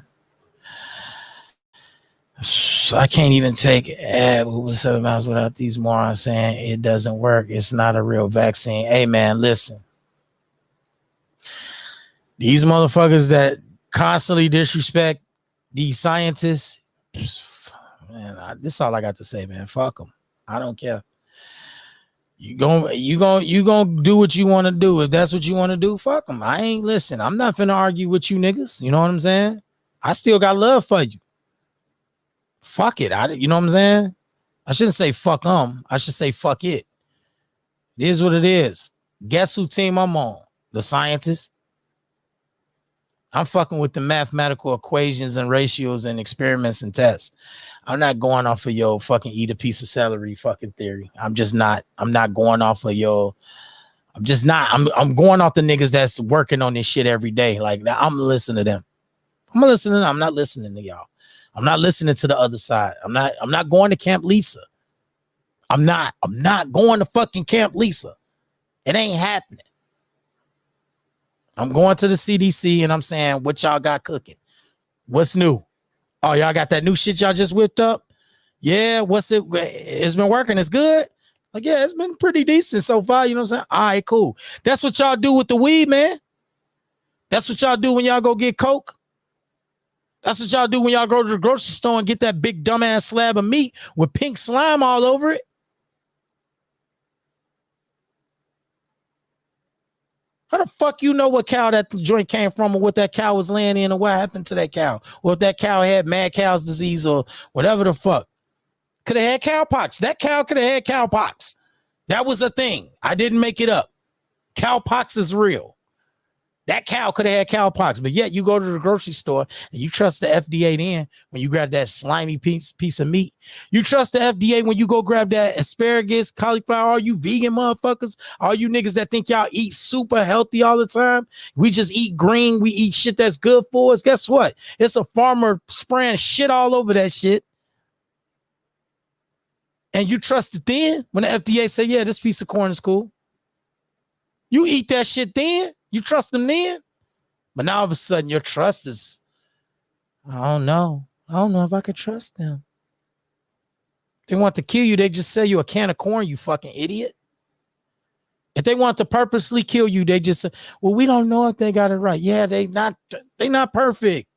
So I can't even take over 7 miles without these morons saying it doesn't work. It's not a real vaccine. Hey, man, listen. These motherfuckers that constantly disrespect these scientists, man, this is all I got to say, man. Fuck them. I don't care. You gonna do what you want to do. If that's what you want to do, fuck them. I ain't listen. I'm not finna argue with you niggas. You know what I'm saying? I still got love for you. Fuck it. You know what I'm saying? I shouldn't say fuck them. I should say fuck it. It is what it is. Guess who team I'm on? The scientists. I'm fucking with the mathematical equations and ratios and experiments and tests. I'm not going off of your fucking eat a piece of celery fucking theory. I'm not going off of your. I'm going off the niggas that's working on this shit every day. Like I'm listening to them. I'm not listening to y'all. I'm not listening to the other side. I'm not going to Camp Lisa. I'm not going to fucking Camp Lisa. It ain't happening. I'm going to the CDC and I'm saying, what y'all got cooking? What's new? Oh, y'all got that new shit y'all just whipped up? Yeah, what's it? It's been working. It's good. Like, yeah, it's been pretty decent so far. You know what I'm saying? All right, cool. That's what y'all do with the weed, man. That's what y'all do when y'all go get coke. That's what y'all do when y'all go to the grocery store and get that big dumbass slab of meat with pink slime all over it. How the fuck you know what cow that joint came from or what that cow was laying in or what happened to that cow? Or if that cow had mad cow's disease or whatever the fuck. Could have had cowpox. That cow could have had cowpox. That was a thing. I didn't make it up. Cowpox is real. That cow could have had cowpox, but yet you go to the grocery store and you trust the FDA then when you grab that slimy piece of meat. You trust the FDA when you go grab that asparagus, cauliflower, all you vegan motherfuckers, all you niggas that think y'all eat super healthy all the time. We just eat green. We eat shit that's good for us. Guess what? It's a farmer spraying shit all over that shit. And you trust it then when the FDA say, yeah, this piece of corn is cool. You eat that shit then. You trust them then. But now all of a sudden your trust is, I don't know. I don't know if I could trust them. They want to kill you. They just sell you a can of corn, you fucking idiot. If they want to purposely kill you, they just say, well, we don't know if they got it right. Yeah, they not perfect.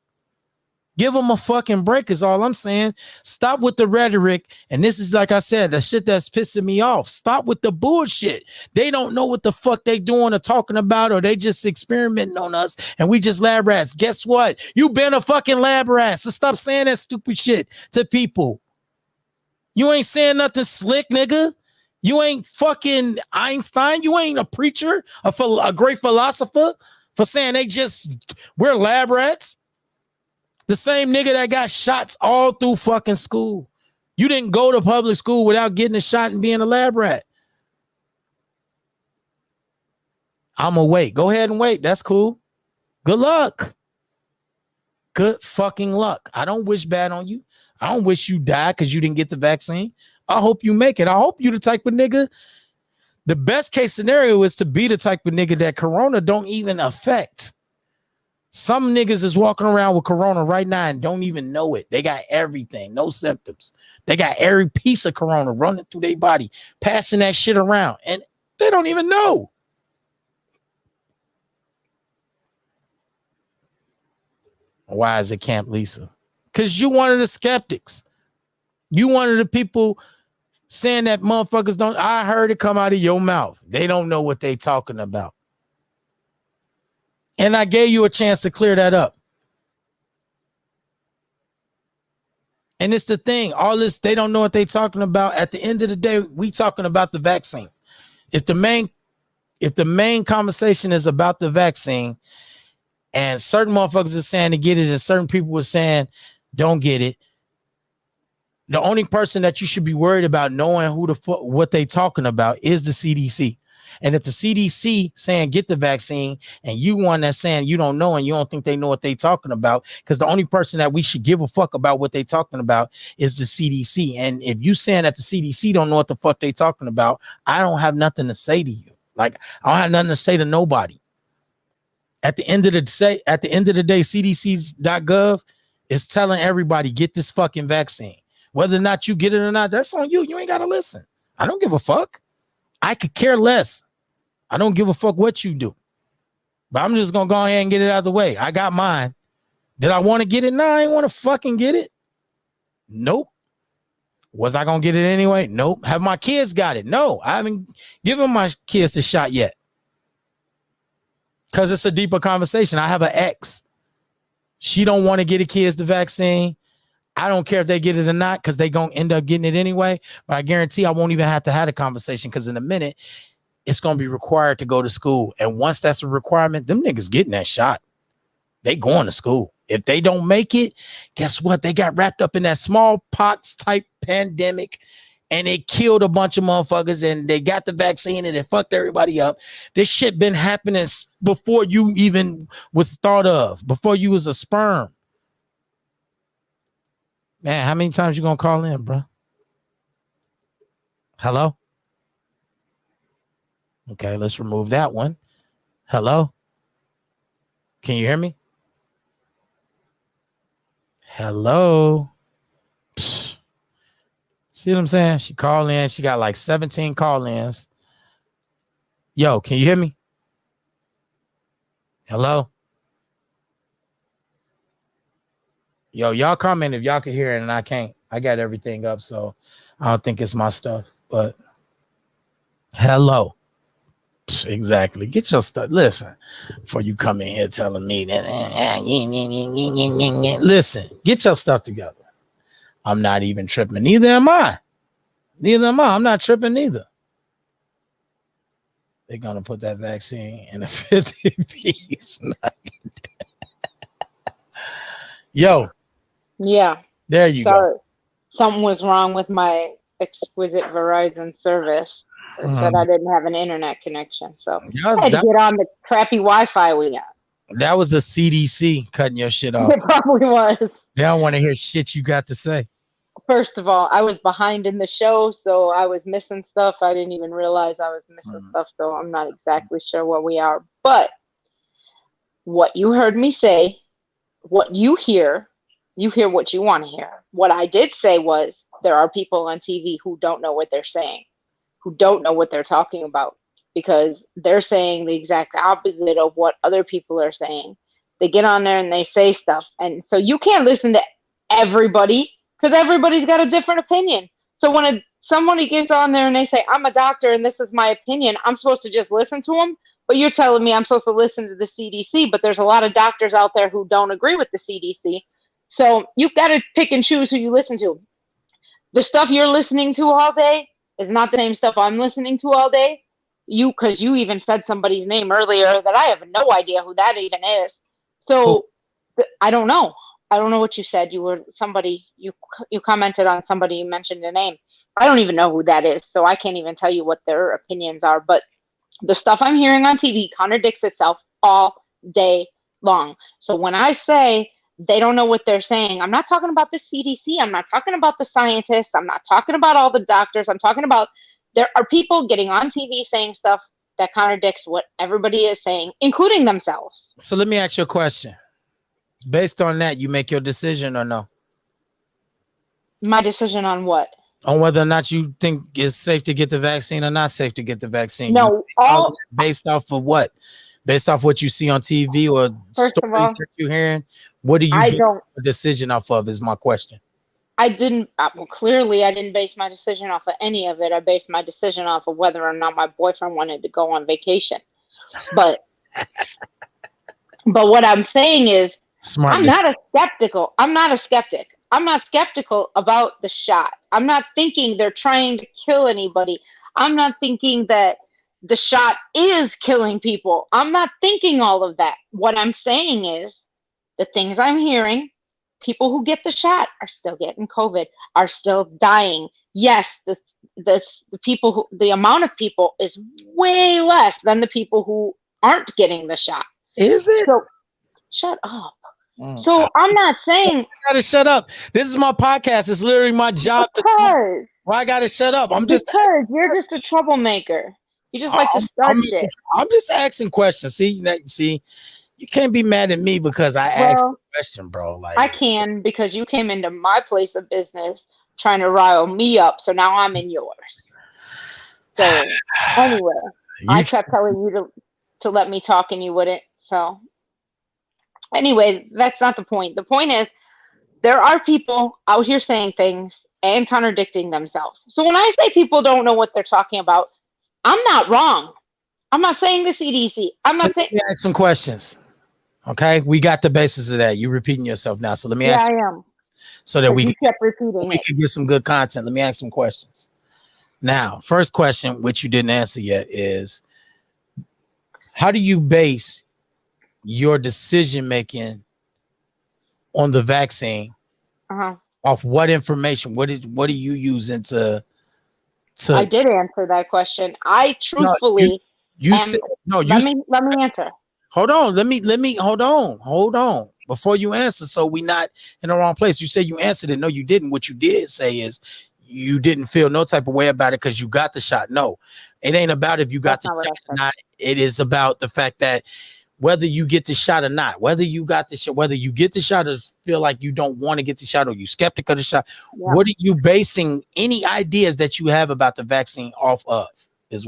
Give them a fucking break is all I'm saying. Stop with the rhetoric. And this is, like I said, the shit that's pissing me off. Stop with the bullshit. They don't know what the fuck they doing or talking about, or they just experimenting on us and we just lab rats. Guess what? You been a fucking lab rat. So stop saying that stupid shit to people. You ain't saying nothing slick, nigga. You ain't fucking Einstein. You ain't a preacher, a great philosopher for saying we're lab rats. The same nigga that got shots all through fucking school. You didn't go to public school without getting a shot and being a lab rat. I'm gonna wait. Go ahead and wait. That's cool. Good luck. Good fucking luck. I don't wish bad on you. I don't wish you die because you didn't get the vaccine. I hope you make it. I hope you the type of nigga. The best case scenario is to be the type of nigga that corona don't even affect. Some niggas is walking around with corona right now and don't even know it. They got everything, no symptoms. They got every piece of corona running through their body, passing that shit around, and they don't even know. Why is it Camp Lisa? Because you one of the skeptics. You one of the people saying that motherfuckers don't. I heard it come out of your mouth. They don't know what they talking about. And I gave you a chance to clear that up. And it's the thing. All this, they don't know what they talking about. At the end of the day, we talking about the vaccine. If the main conversation is about the vaccine, and certain motherfuckers are saying to get it, and certain people were saying don't get it, the only person that you should be worried about knowing who the fuck what they talking about is the CDC. And if the CDC saying get the vaccine and you one that's saying you don't know and you don't think they know what they talking about, because the only person that we should give a fuck about what they talking about is the CDC. And if you saying that the CDC don't know what the fuck they talking about, I don't have nothing to say to you. Like, I don't have nothing to say to nobody. At the end of the day, CDC.gov is telling everybody get this fucking vaccine. Whether or not you get it or not, that's on you. You ain't gotta listen. I don't give a fuck. I could care less. I don't give a fuck what you do. But I'm just gonna go ahead and get it out of the way. I got mine. Did I want to get it? No, I ain't want to fucking get it. Nope. Was I gonna get it anyway? Nope. Have my kids got it? No, I haven't given my kids the shot yet. Because it's a deeper conversation. I have an ex. She don't want to get the kids the vaccine. I don't care if they get it or not, because they gonna end up getting it anyway. But I guarantee I won't even have to have a conversation, because in a minute it's gonna be required to go to school. And once that's a requirement, them niggas getting that shot. They going to school. If they don't make it, guess what? They got wrapped up in that smallpox type pandemic, and it killed a bunch of motherfuckers, and they got the vaccine and it fucked everybody up. This shit been happening before you even was thought of, before you was a sperm. Man, how many times you gonna call in, bro? Hello? Okay, let's remove that one. Hello? Can you hear me? Hello? Psst. See what I'm saying? She called in. She got like 17 call-ins. Yo, can you hear me? Hello? Yo, y'all comment if y'all can hear it, and I can't. I got everything up, so I don't think it's my stuff. But hello. Exactly. Get your stuff. Listen, before you come in here telling me that. Listen, get your stuff together. I'm not even tripping. Neither am I. I'm not tripping either. They're gonna put that vaccine in a 50-piece nugget. Yo, Yeah. there you go. Sorry. Something was wrong with my exquisite Verizon service. It said I didn't have an internet connection. So I had to get on the crappy Wi-Fi we got. That was the CDC cutting your shit off. It probably was. They don't want to hear shit you got to say. First of all, I was behind in the show, so I was missing stuff. I didn't even realize I was missing stuff, so I'm not exactly sure where we are. But what you heard me say, what you hear what you want to hear. What I did say was there are people on TV who don't know what they're saying, who don't know what they're talking about, because they're saying the exact opposite of what other people are saying. They get on there and they say stuff. And so you can't listen to everybody because everybody's got a different opinion. So when somebody gets on there and they say, I'm a doctor and this is my opinion, I'm supposed to just listen to them. But you're telling me I'm supposed to listen to the CDC, but there's a lot of doctors out there who don't agree with the CDC. So you've got to pick and choose who you listen to. The stuff you're listening to all day is not the same stuff I'm listening to all day. Because you even said somebody's name earlier that I have no idea who that even is. So I don't know. I don't know what you said. You were somebody, you commented on somebody, you mentioned a name. I don't even know who that is. So I can't even tell you what their opinions are. But the stuff I'm hearing on TV contradicts itself all day long. So when I say they don't know what they're saying, I'm not talking about the CDC. I'm not talking about the scientists. I'm not talking about all the doctors. I'm talking about there are people getting on TV saying stuff that contradicts what everybody is saying, including themselves. So let me ask you a question. Based on that, you make your decision or no? My decision on what? On whether or not you think it's safe to get the vaccine or not safe to get the vaccine. No, based off of what? Based off what you see on TV or stories that you're hearing? What do you base a decision off of is my question. I didn't, well, clearly I didn't base my decision off of any of it. I based my decision off of whether or not my boyfriend wanted to go on vacation. But what I'm saying is, I'm not a skeptical. I'm not a skeptic. I'm not skeptical about the shot. I'm not thinking they're trying to kill anybody. I'm not thinking that the shot is killing people. I'm not thinking all of that. What I'm saying is the things I'm hearing, people who get the shot are still getting COVID, are still dying. Yes, the amount of people is way less than the people who aren't getting the shot. Is it? So shut up. So I'm not saying I gotta shut up. This is my podcast. It's literally my job to. Why I gotta shut up? You're just a troublemaker. You just like to start shit. I'm just asking questions. See, you can't be mad at me because I asked a question, bro. Like I can, because you came into my place of business trying to rile me up, so now I'm in yours. So anyway, I kept telling you to let me talk and you wouldn't. So anyway, that's not the point. The point is there are people out here saying things and contradicting themselves. So when I say people don't know what they're talking about, I'm not wrong. I'm not saying the CDC. I'm not saying. Let me ask some questions. Okay, we got the basis of that. You're repeating yourself now, so let me ask. Yeah, I am. So that we can get some good content. Let me ask some questions. Now, first question, which you didn't answer yet, is how do you base your decision making on the vaccine? Off what information? What are you using to? I did answer that question. I truthfully. You said no. Let me answer. Hold on. Let me hold on. Before you answer, so we not in the wrong place. You said you answered it. No, you didn't. What you did say is you didn't feel no type of way about it because you got the shot. No, it ain't about if you got the shot or not. It is about the fact that whether you get the shot or not, whether you got the shot, whether you get the shot or feel like you don't want to get the shot or you skeptical of the shot. Yeah. What are you basing any ideas that you have about the vaccine off of?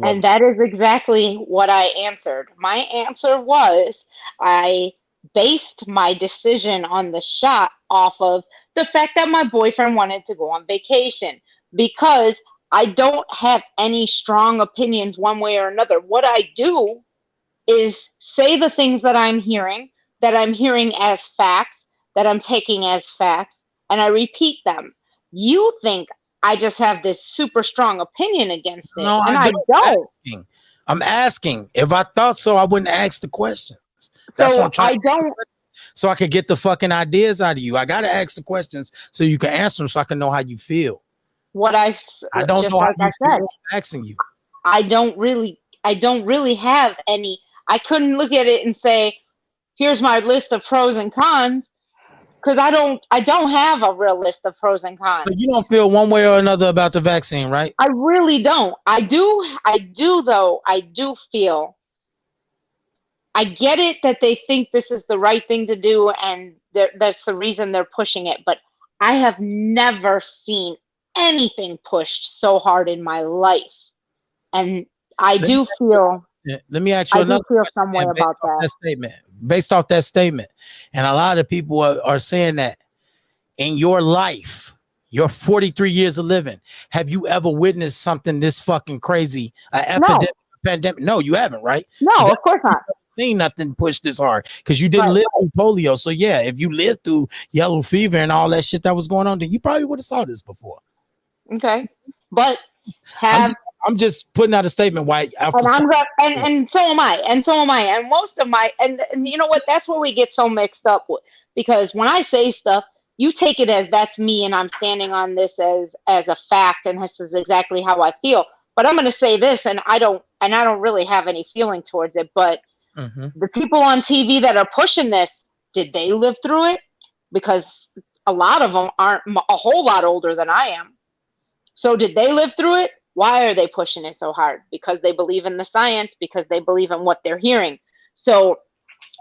And that is exactly what I answered. My answer was I based my decision on the shot off of the fact that my boyfriend wanted to go on vacation, because I don't have any strong opinions one way or another. What I do is say the things that I'm hearing as facts, that I'm taking as facts, and I repeat them. You think I just have this super strong opinion against it, and I don't. I'm asking. If I thought so, I wouldn't ask the questions. That's So what I'm trying I don't. so I could get the fucking ideas out of you. I gotta ask the questions so you can answer them so I can know how you feel. What I don't just know how like you I feel. said, I'm asking you. I don't really have any. I couldn't look at it and say, here's my list of pros and cons, because I don't have a real list of pros and cons. So you don't feel one way or another about the vaccine, right? I really don't. I do though. I do feel. I get it that they think this is the right thing to do, and that's the reason they're pushing it. But I have never seen anything pushed so hard in my life, and I do feel. Let me ask you I do another feel question, some way man, based about off that. statement. Based off that statement, and a lot of people are saying that in your life, your 43 years of living, have you ever witnessed something this fucking crazy? An epidemic, pandemic? No, you haven't, right? No, So of course not. Seen nothing pushed this hard because you didn't Right. live through polio. So yeah, if you lived through yellow fever and all that shit that was going on, then you probably would have saw this before. Okay, but I'm just putting out a statement. Why? And so am I, and most of my and you know what? That's where we get so mixed up with, because when I say stuff, you take it as that's me and I'm standing on this as a fact, and this is exactly how I feel. But I'm going to say this, and I don't really have any feeling towards it. But the people on TV that are pushing this, did they live through it? Because a lot of them aren't a whole lot older than I am. So did they live through it? Why are they pushing it so hard? Because they believe in the science, because they believe in what they're hearing. So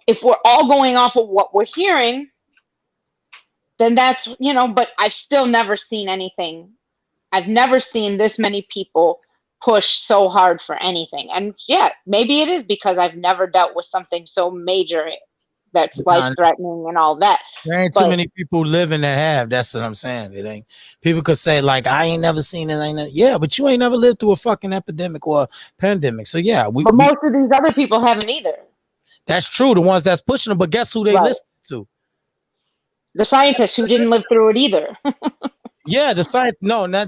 if we're all going off of what we're hearing, then that's, but I've still never seen anything. I've never seen this many people push so hard for anything. And yeah, maybe it is because I've never dealt with something so major that's life-threatening and all that. There ain't too many people living that have. That's what I'm saying. It ain't. People could say like, I ain't never seen it. Yeah, but you ain't never lived through a fucking epidemic or a pandemic. So yeah, but most of these other people haven't either. That's true. The ones that's pushing them. But guess who they listen to? The scientists who didn't live through it either. Yeah, the science. No, not.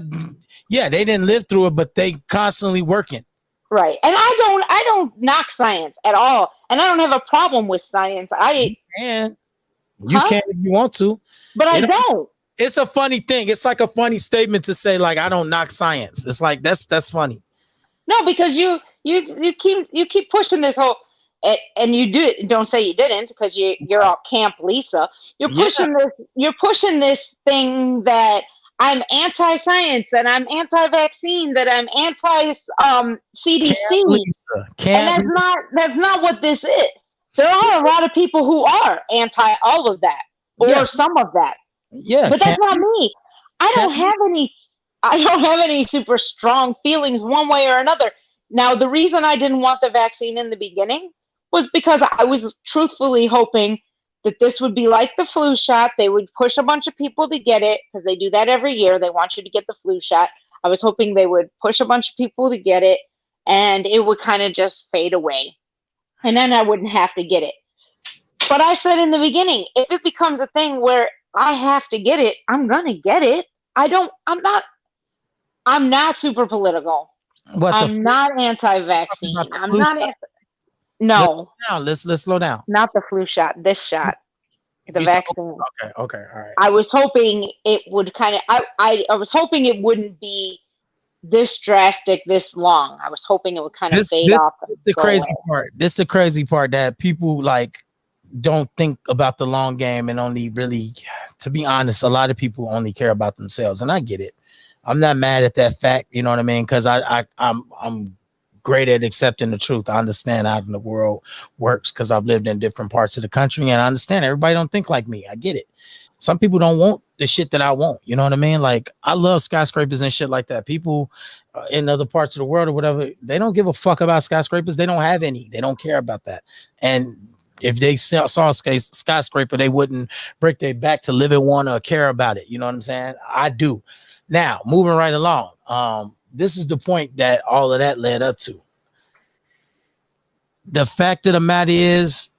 Yeah, they didn't live through it, but they constantly working. Right. And I don't knock science at all. And I don't have a problem with science. You can if you want to. But I don't. It's a funny thing. It's like a funny statement to say, like, I don't knock science. It's like that's funny. No, because you keep pushing this whole, and don't say you didn't, because you're all Camp Lisa. You're pushing this thing that I'm anti-science, that I'm anti-vaccine, that I'm anti-CDC, and that's not what this is. There are a lot of people who are anti all of that, or some of that. Yeah, but that's not me. I don't have any super strong feelings one way or another. Now, the reason I didn't want the vaccine in the beginning was because I was truthfully hoping that this would be like the flu shot. They would push a bunch of people to get it, because they do that every year. They want you to get the flu shot. I was hoping they would push a bunch of people to get it, and it would kind of just fade away. And then I wouldn't have to get it. But I said in the beginning, if it becomes a thing where I have to get it, I'm going to get it. I'm not super political. I'm not anti-vaccine. I'm not. No. Let's slow down. Not the flu shot. This shot. The vaccine. Okay. All right. I was hoping it would kind of. I was hoping it wouldn't be this drastic, this long. I was hoping it would kind of fade off. The crazy part. This is the crazy part, that people like don't think about the long game and only really, to be honest, a lot of people only care about themselves, and I get it. I'm not mad at that fact, you know what I mean? Because I'm great at accepting the truth. I understand how the world works because I've lived in different parts of the country, and I understand everybody don't think like me. I get it. Some people don't want the shit that I want. You know what I mean? Like, I love skyscrapers and shit like that. People in other parts of the world or whatever, they don't give a fuck about skyscrapers. They don't have any. They don't care about that. And if they saw a skyscraper, they wouldn't break their back to live in one or care about it. You know what I'm saying? I do. Now, moving right along. This is the point that all of that led up to. The fact of the matter is,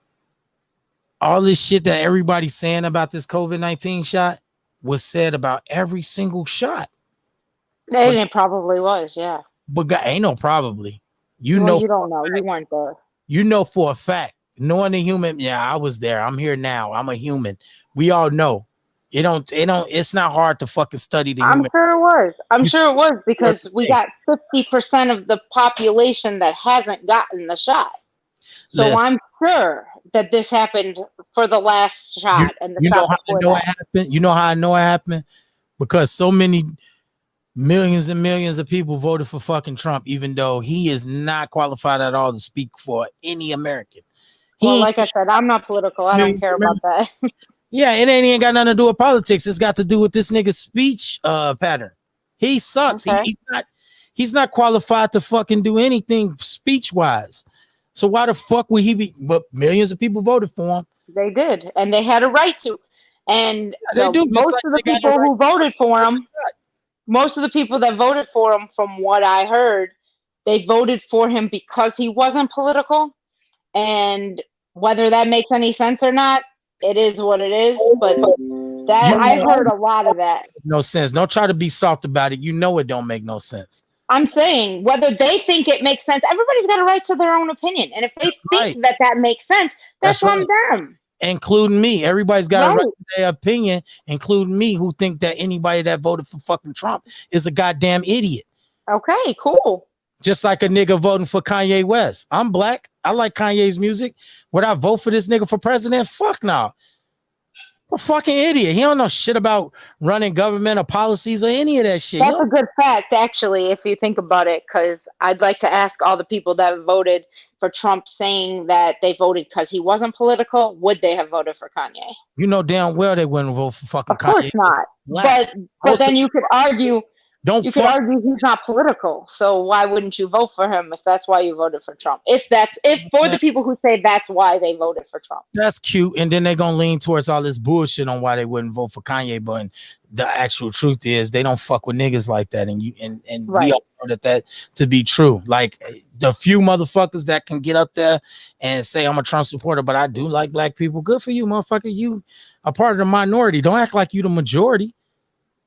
all this shit that everybody's saying about this COVID-19 shot was said about every single shot. And it probably was, yeah. But ain't no probably. You Well, know, you don't know. You weren't there. you know for a fact, knowing the human. Yeah, I was there. I'm here now. I'm a human. We all know. It's not hard to fucking study the I'm human. sure it was. I'm You sure it was because we see- got 50% of the population that hasn't gotten the shot. So Listen, I'm sure that this happened for the last shot and the you know shot how I before know that. it happened? You know how I know it happened? Because so many millions and millions of people voted for fucking Trump, even though he is not qualified at all to speak for any American. Well, He like I said, I'm not political. I don't care about that. Yeah, it ain't got nothing to do with politics. It's got to do with this nigga's speech pattern. He sucks. Okay. He's not qualified to fucking do anything speech wise. So why the fuck would he be? But millions of people voted for him. They did, and they had a right to. And They do. most of the people who voted for him, most of the people that voted for him, from what I heard, they voted for him because he wasn't political. And whether that makes any sense or not, it is what it is. But that I heard a lot of that. No sense. Don't try to be soft about it. You know it don't make no sense. I'm saying whether they think it makes sense, everybody's got a right to their own opinion. And if they think that makes sense, that's on them. Including me. Everybody's got a right to their opinion, including me, who think that anybody that voted for fucking Trump is a goddamn idiot. Okay, cool. Just like a nigga voting for Kanye West. I'm black. I like Kanye's music. Would I vote for this nigga for president? Fuck no. It's a fucking idiot. He don't know shit about running government or policies or any of that shit. That's a good fact, actually, if you think about it, because I'd like to ask all the people that voted for Trump saying that they voted because he wasn't political, would they have voted for Kanye? You know damn well they wouldn't vote for fucking Kanye. Of course not. But then you could argue he's not political. So why wouldn't you vote for him if that's why you voted for Trump? If the people who say that's why they voted for Trump. That's cute. And then they're gonna lean towards all this bullshit on why they wouldn't vote for Kanye. But the actual truth is they don't fuck with niggas like that. And we all know that to be true. Like the few motherfuckers that can get up there and say I'm a Trump supporter, but I do like black people. Good for you, motherfucker. You a part of the minority. Don't act like you the majority.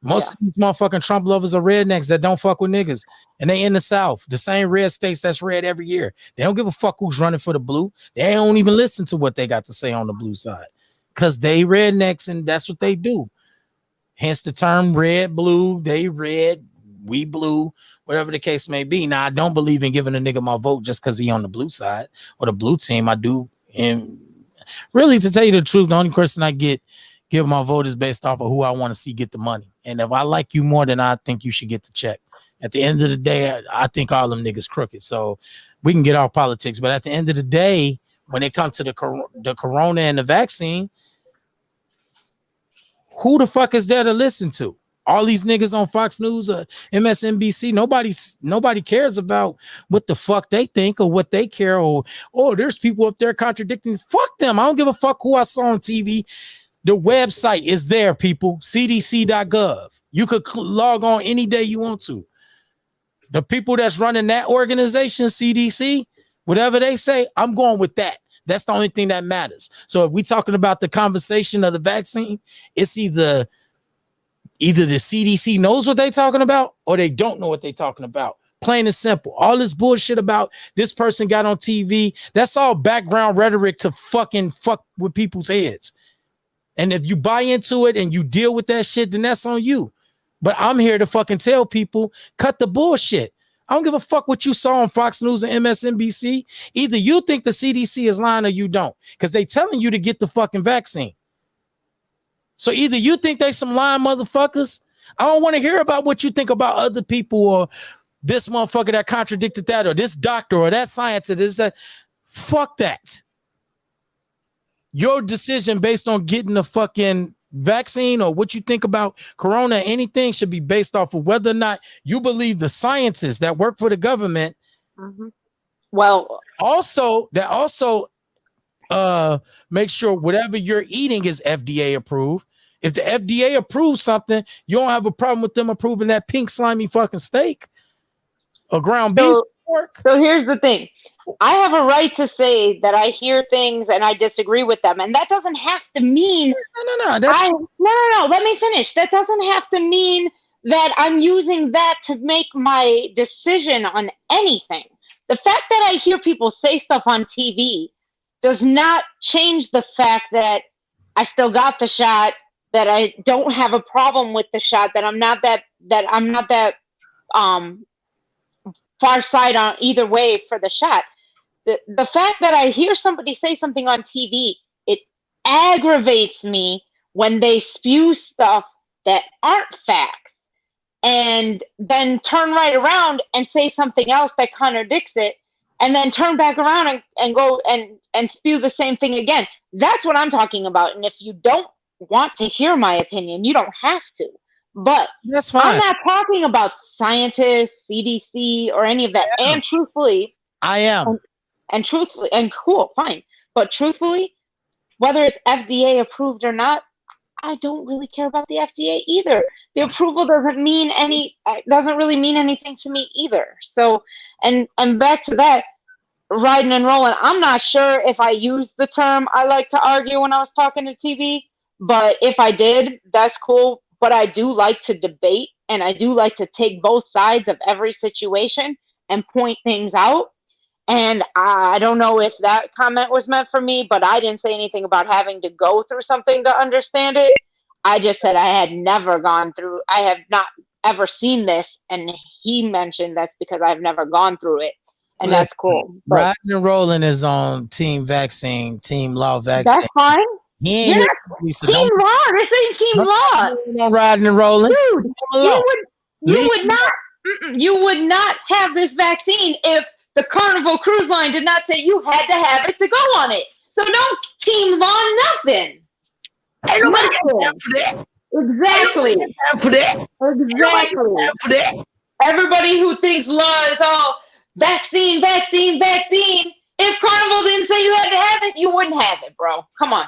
Most of these motherfucking Trump lovers are rednecks that don't fuck with niggas. And they in the South, the same red states that's red every year. They don't give a fuck who's running for the blue. They don't even listen to what they got to say on the blue side. Because they rednecks and that's what they do. Hence the term red, blue, they red, we blue, whatever the case may be. Now, I don't believe in giving a nigga my vote just because he on the blue side or the blue team. I do. And really, to tell you the truth, the only person I give my vote is based off of who I want to see get the money. And if I like you more, then I think you should get the check. At the end of the day, I think all them niggas crooked. So we can get off politics. But at the end of the day, when it comes to the corona and the vaccine, who the fuck is there to listen to? All these niggas on Fox News or MSNBC, nobody cares about what the fuck they think or what they care. Or, there's people up there contradicting. Fuck them. I don't give a fuck who I saw on TV. The website is there, people. CDC.gov. You could log on any day you want to. The people that's running that organization, CDC, whatever they say, I'm going with that. That's the only thing that matters. So if we're talking about the conversation of the vaccine, it's either the CDC knows what they're talking about or they don't know what they're talking about. Plain and simple. All this bullshit about this person got on TV, that's all background rhetoric to fucking fuck with people's heads. And if you buy into it and you deal with that shit, then that's on you. But I'm here to fucking tell people, cut the bullshit. I don't give a fuck what you saw on Fox News and MSNBC. Either you think the CDC is lying or you don't, because they telling you to get the fucking vaccine. So either you think they some lying motherfuckers. I don't want to hear about what you think about other people or this motherfucker that contradicted that or this doctor or that scientist. Is that fuck that. Your decision based on getting the fucking vaccine or what you think about corona, anything should be based off of whether or not you believe the scientists that work for the government. Mm-hmm. Well, also make sure whatever you're eating is FDA approved. If the FDA approves something, you don't have a problem with them approving that pink slimy fucking steak or ground beef. So here's the thing. I have a right to say that I hear things and I disagree with them. And that doesn't have to mean No, let me finish. That doesn't have to mean that I'm using that to make my decision on anything. the fact that I hear people say stuff on TV does not change the fact that I still got the shot, that I don't have a problem with the shot, that I'm not that far side on either way for the shot. The fact that I hear somebody say something on TV, it aggravates me when they spew stuff that aren't facts and then turn right around and say something else that contradicts it, and then turn back around and go and spew the same thing again. That's what I'm talking about. And if you don't want to hear my opinion, you don't have to. But that's fine. I'm not talking about scientists, CDC, or any of that. And truthfully, I am. And truthfully, and cool, fine. But truthfully, whether it's FDA approved or not, I don't really care about the FDA either. The approval doesn't really mean anything to me either. So, and back to that, riding and rolling. I'm not sure if I used the term I like to argue when I was talking to TV, but if I did, that's cool. But I do like to debate, and I do like to take both sides of every situation and point things out. And I don't know if that comment was meant for me, but I didn't say anything about having to go through something to understand it. I just said I have not ever seen this. And he mentioned that's because I've never gone through it. And that's cool. Riding and rolling is on team vaccine, team law vaccine. That's fine. You're not team law. This ain't team law. No riding and rolling. Dude, you would not have this vaccine if the Carnival Cruise Line did not say you had to have it to go on it. So don't team law nothing. Ain't nobody got time for that. Exactly. Ain't time for that. Exactly. Everybody who thinks law is all vaccine. If Carnival didn't say you had to have it, you wouldn't have it, bro. Come on.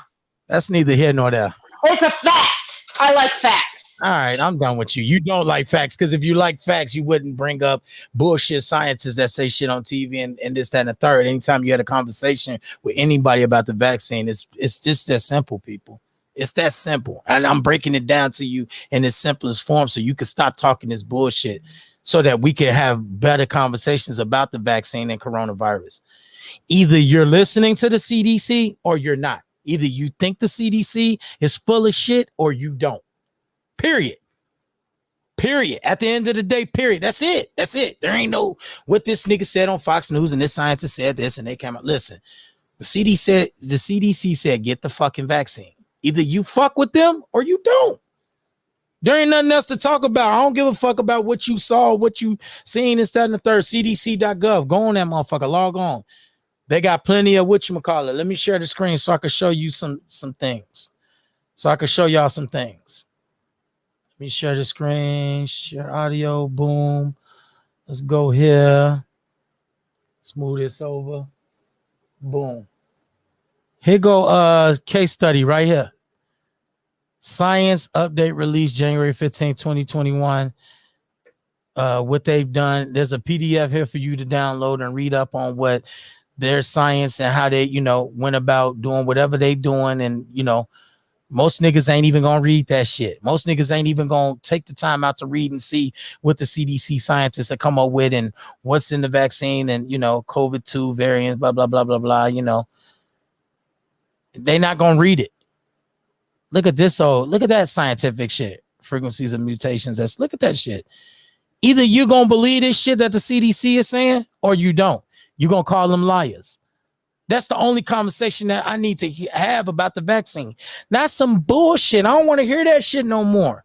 That's neither here nor there. It's a fact. I like facts. All right, I'm done with you. You don't like facts, because if you like facts, you wouldn't bring up bullshit scientists that say shit on TV and this, that, and the third. Anytime you had a conversation with anybody about the vaccine, it's just that simple, people. It's that simple. And I'm breaking it down to you in its simplest form so you can stop talking this bullshit so that we can have better conversations about the vaccine and coronavirus. Either you're listening to the CDC or you're not. Either you think the CDC is full of shit or you don't. Period. At the end of the day, period. That's it. There ain't no what this nigga said on Fox News and this scientist said this and they came out. Listen, the CDC said get the fucking vaccine. Either you fuck with them or you don't. There ain't nothing else to talk about. I don't give a fuck about what you saw, what you seen, this, that, and the third. CDC.gov. Go on that motherfucker. Log on. They got plenty of whatchamacallit. Let me share the screen so I can show you some things. So I can show y'all some things. Let me share the screen, share audio, boom. Let's go here. Let's move this over. Boom. Here go case study right here. Science update released January 15, 2021. What they've done, there's a PDF here for you to download and read up on what their science and how they, went about doing whatever they doing. And, most niggas ain't even gonna read that shit. Most niggas ain't even gonna take the time out to read and see what the CDC scientists have come up with and what's in the vaccine and, COVID-2 variants, blah, blah, blah, blah, blah, They not gonna read it. Look at this. Look at that scientific shit. Frequencies of mutations. Look at that shit. Either you gonna believe this shit that the CDC is saying or you don't. You gonna call them liars. That's the only conversation that I need to have about the vaccine. Not some bullshit. I don't want to hear that shit no more.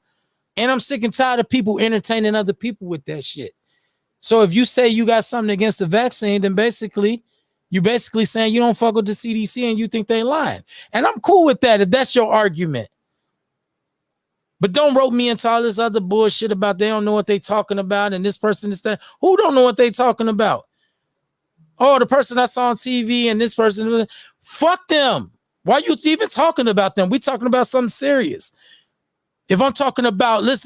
And I'm sick and tired of people entertaining other people with that shit. So if you say you got something against the vaccine, then you basically saying you don't fuck with the CDC and you think they lying. And I'm cool with that if that's your argument. But don't rope me into all this other bullshit about they don't know what they talking about and this person is that. Who don't know what they talking about? Oh, the person I saw on TV and this person, fuck them. Why you even talking about them? We talking about something serious. If I'm talking about, let's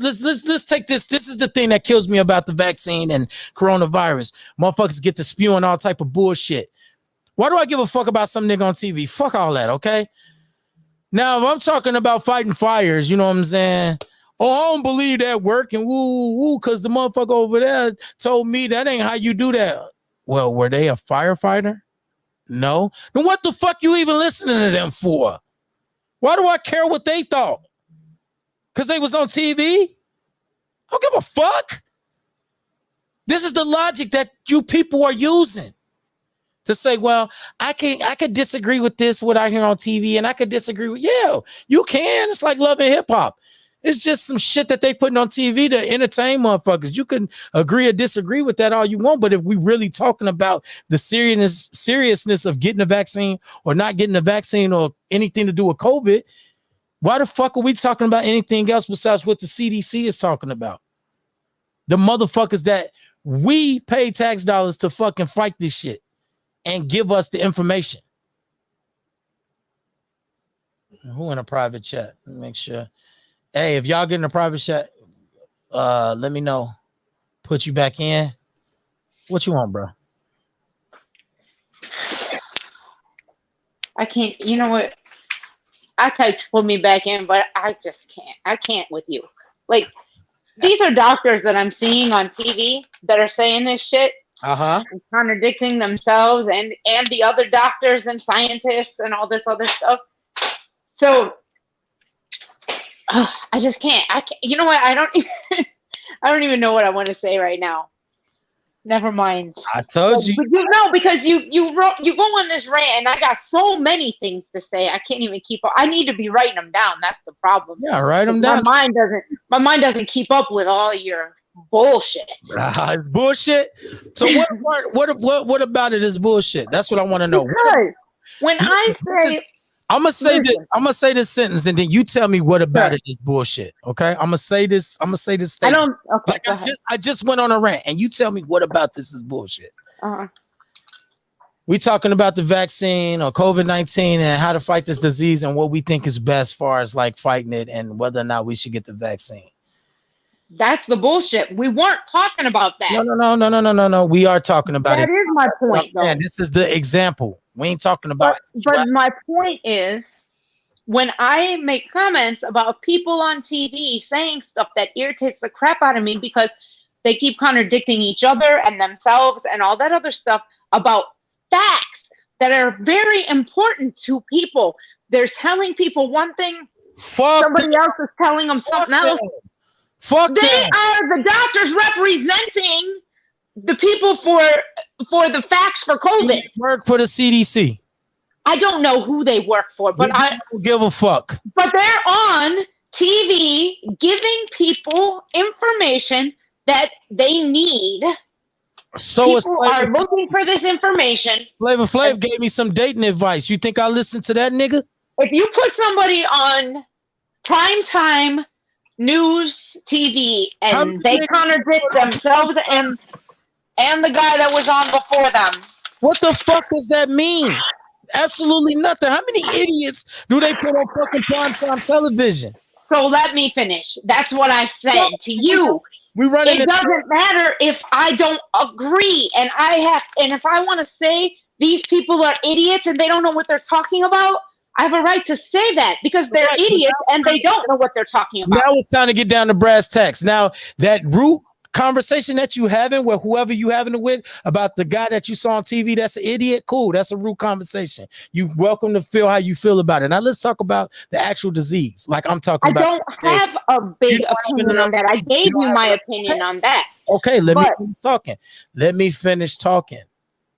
take this. This is the thing that kills me about the vaccine and coronavirus. Motherfuckers get to spewing all type of bullshit. Why do I give a fuck about some nigga on TV? Fuck all that, okay? Now, if I'm talking about fighting fires, you know what I'm saying? Oh, I don't believe that working. Woo, because the motherfucker over there told me that ain't how you do that. Well, were they a firefighter? No. Then what the fuck you even listening to them for? Why do I care what they thought? Because they was on TV? I don't give a fuck. This is the logic that you people are using to say, well, I could disagree with this, what I hear on TV, and I could disagree with, yeah, you can. It's like Love and Hip Hop. It's just some shit that they putting on TV to entertain motherfuckers. You can agree or disagree with that all you want, but if we really talking about the seriousness of getting a vaccine or not getting a vaccine or anything to do with COVID, why the fuck are we talking about anything else besides what the CDC is talking about? The motherfuckers that we pay tax dollars to fucking fight this shit and give us the information. Who in a private chat? Make sure. Hey, if y'all get in a private chat, let me know. Put you back in. What you want, bro? I can't. You know what? I typed put me back in, but I just can't. I can't with you. Like, these are doctors that I'm seeing on TV that are saying this shit. And contradicting themselves and the other doctors and scientists and all this other stuff. So I just can't. I can't. You know what? I don't even know what I want to say right now. Never mind. I told you. But you know, because you go on this rant, and I got so many things to say. I can't even keep up. I need to be writing them down. That's the problem. Yeah, write them down. My mind doesn't keep up with all your bullshit. It's bullshit. So what about it is bullshit? That's what I want to know. Because when I say, I'm gonna say this sentence, and then you tell me what about it is bullshit. Okay, I'm gonna say this statement. I don't. Okay, like I just went on a rant, and you tell me what about this is bullshit. We talking about the vaccine or COVID-19 and how to fight this disease and what we think is best as far as like fighting it and whether or not we should get the vaccine. That's the bullshit. We weren't talking about that. No. We are talking about it. That is my point, though. This is the example. We ain't talking about it. But my point is, when I make comments about people on TV saying stuff that irritates the crap out of me because they keep contradicting each other and themselves and all that other stuff about facts that are very important to people. They're telling people one thing, somebody else is telling them something else. They are the doctors representing the people for the facts for COVID. They work for the CDC. I don't know who they work for, but I don't give a fuck. But they're on TV giving people information that they need. So people are looking for this information. Flavor Flav gave me some dating advice. You think I listen to that nigga? If you put somebody on primetime news TV and they contradict themselves and the guy that was on before them. What the fuck does that mean? Absolutely nothing. How many idiots do they put on fucking primetime television? So let me finish. That's what I said to you. It doesn't matter if I don't agree and if I want to say these people are idiots and they don't know what they're talking about, I have a right to say that because they're idiots and they don't know what they're talking about. Now it's time to get down to brass tacks. Now that root conversation that you having with whoever you having it with about the guy that you saw on TV that's an idiot, cool. That's a root conversation. You welcome to feel how you feel about it. Now let's talk about the actual disease. Like I'm talking about. I don't have a big opinion on that. I gave you my opinion on that. Okay, let me finish talking. Let me finish talking.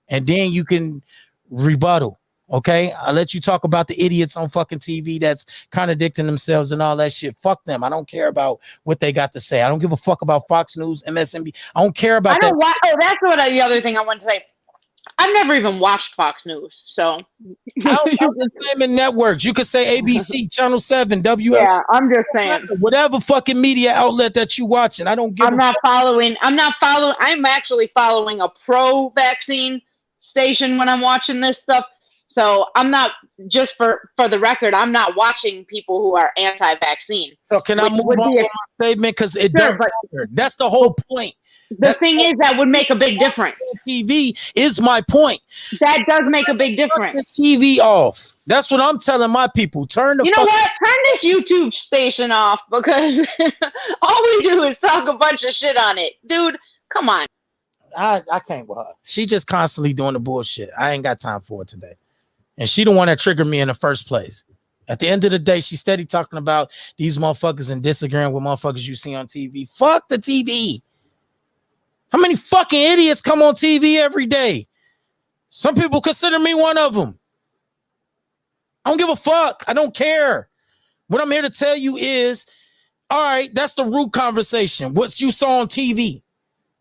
And then you can rebuttal. Okay, I'll let you talk about the idiots on fucking TV that's contradicting themselves and all that shit. Fuck them. I don't care about what they got to say. I don't give a fuck about Fox News, MSNBC. I don't care about that. That's what the other thing I want to say. I've never even watched Fox News, so. I'm just naming networks. You could say ABC, Channel 7, WL. Yeah, I'm just saying. Whatever fucking media outlet that you watching. I don't give I'm actually following a pro-vaccine station when I'm watching this stuff. So I'm not, just for the record, I'm not watching people who are anti-vaccine. So can I move on with my statement? Because it doesn't matter. That's the whole point. The thing is that would make a big difference. TV is my point. That does make a big difference. Turn the TV off. That's what I'm telling my people. Turn this YouTube station off because all we do is talk a bunch of shit on it. Dude, come on. I can't with her. She just constantly doing the bullshit. I ain't got time for it today. And she the one that triggered me in the first place. At the end of the day, she steady talking about these motherfuckers and disagreeing with motherfuckers you see on TV. Fuck the TV. How many fucking idiots come on TV every day? Some people consider me one of them. I don't give a fuck. I don't care. What I'm here to tell you is, all right, that's the root conversation. What you saw on TV.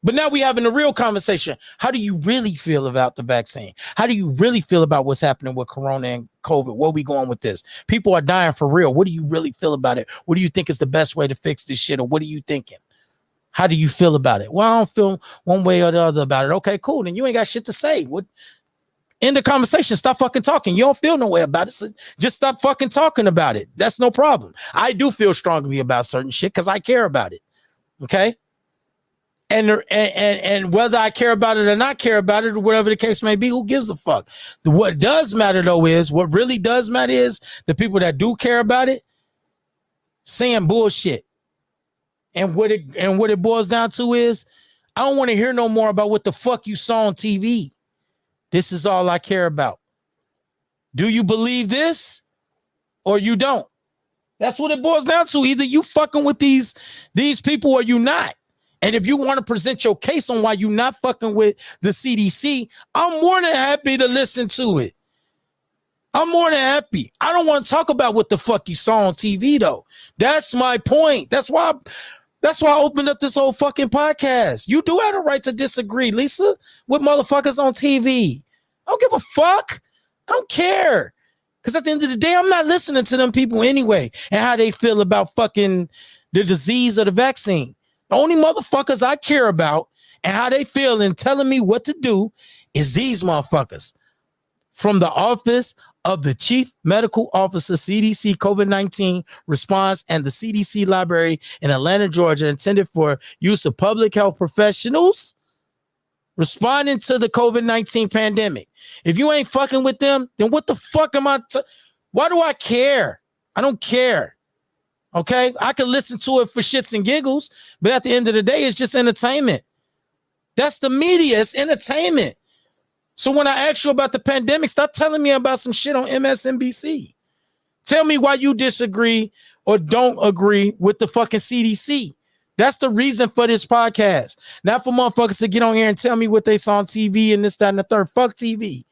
But now we having a real conversation. How do you really feel about the vaccine? How do you really feel about what's happening with Corona and COVID? Where we going with this? People are dying for real. What do you really feel about it? What do you think is the best way to fix this shit? Or what are you thinking? How do you feel about it? Well, I don't feel one way or the other about it. Okay, cool. Then you ain't got shit to say. What? End the conversation. Stop fucking talking. You don't feel no way about it. So just stop fucking talking about it. That's no problem. I do feel strongly about certain shit because I care about it. Okay. And whether I care about it or not care about it or whatever the case may be, who gives a fuck? What does matter though is what really does matter is the people that do care about it saying bullshit. And what it boils down to is I don't want to hear no more about what the fuck you saw on TV. This is all I care about. Do you believe this or you don't? That's what it boils down to. Either you fucking with these people or you not. And if you want to present your case on why you're not fucking with the CDC, I'm more than happy to listen to it. I'm more than happy. I don't want to talk about what the fuck you saw on TV, though. That's my point. That's why I opened up this whole fucking podcast. You do have a right to disagree, Lisa, with motherfuckers on TV. I don't give a fuck. I don't care. Because at the end of the day, I'm not listening to them people anyway and how they feel about fucking the disease or the vaccine. The only motherfuckers I care about and how they feel and telling me what to do is these motherfuckers from the office of the Chief Medical Officer, CDC COVID-19 response, and the CDC library in Atlanta, Georgia, intended for use of public health professionals responding to the COVID-19 pandemic. If you ain't fucking with them, then what the fuck am I? Why do I care? I don't care. Okay, I can listen to it for shits and giggles, but at the end of the day, it's just entertainment. That's the media. It's entertainment. So when I ask you about the pandemic, stop telling me about some shit on MSNBC. Tell me why you disagree or don't agree with the fucking CDC. That's the reason for this podcast. Not for motherfuckers to get on here and tell me what they saw on TV and this, that, and the third. Fuck TV.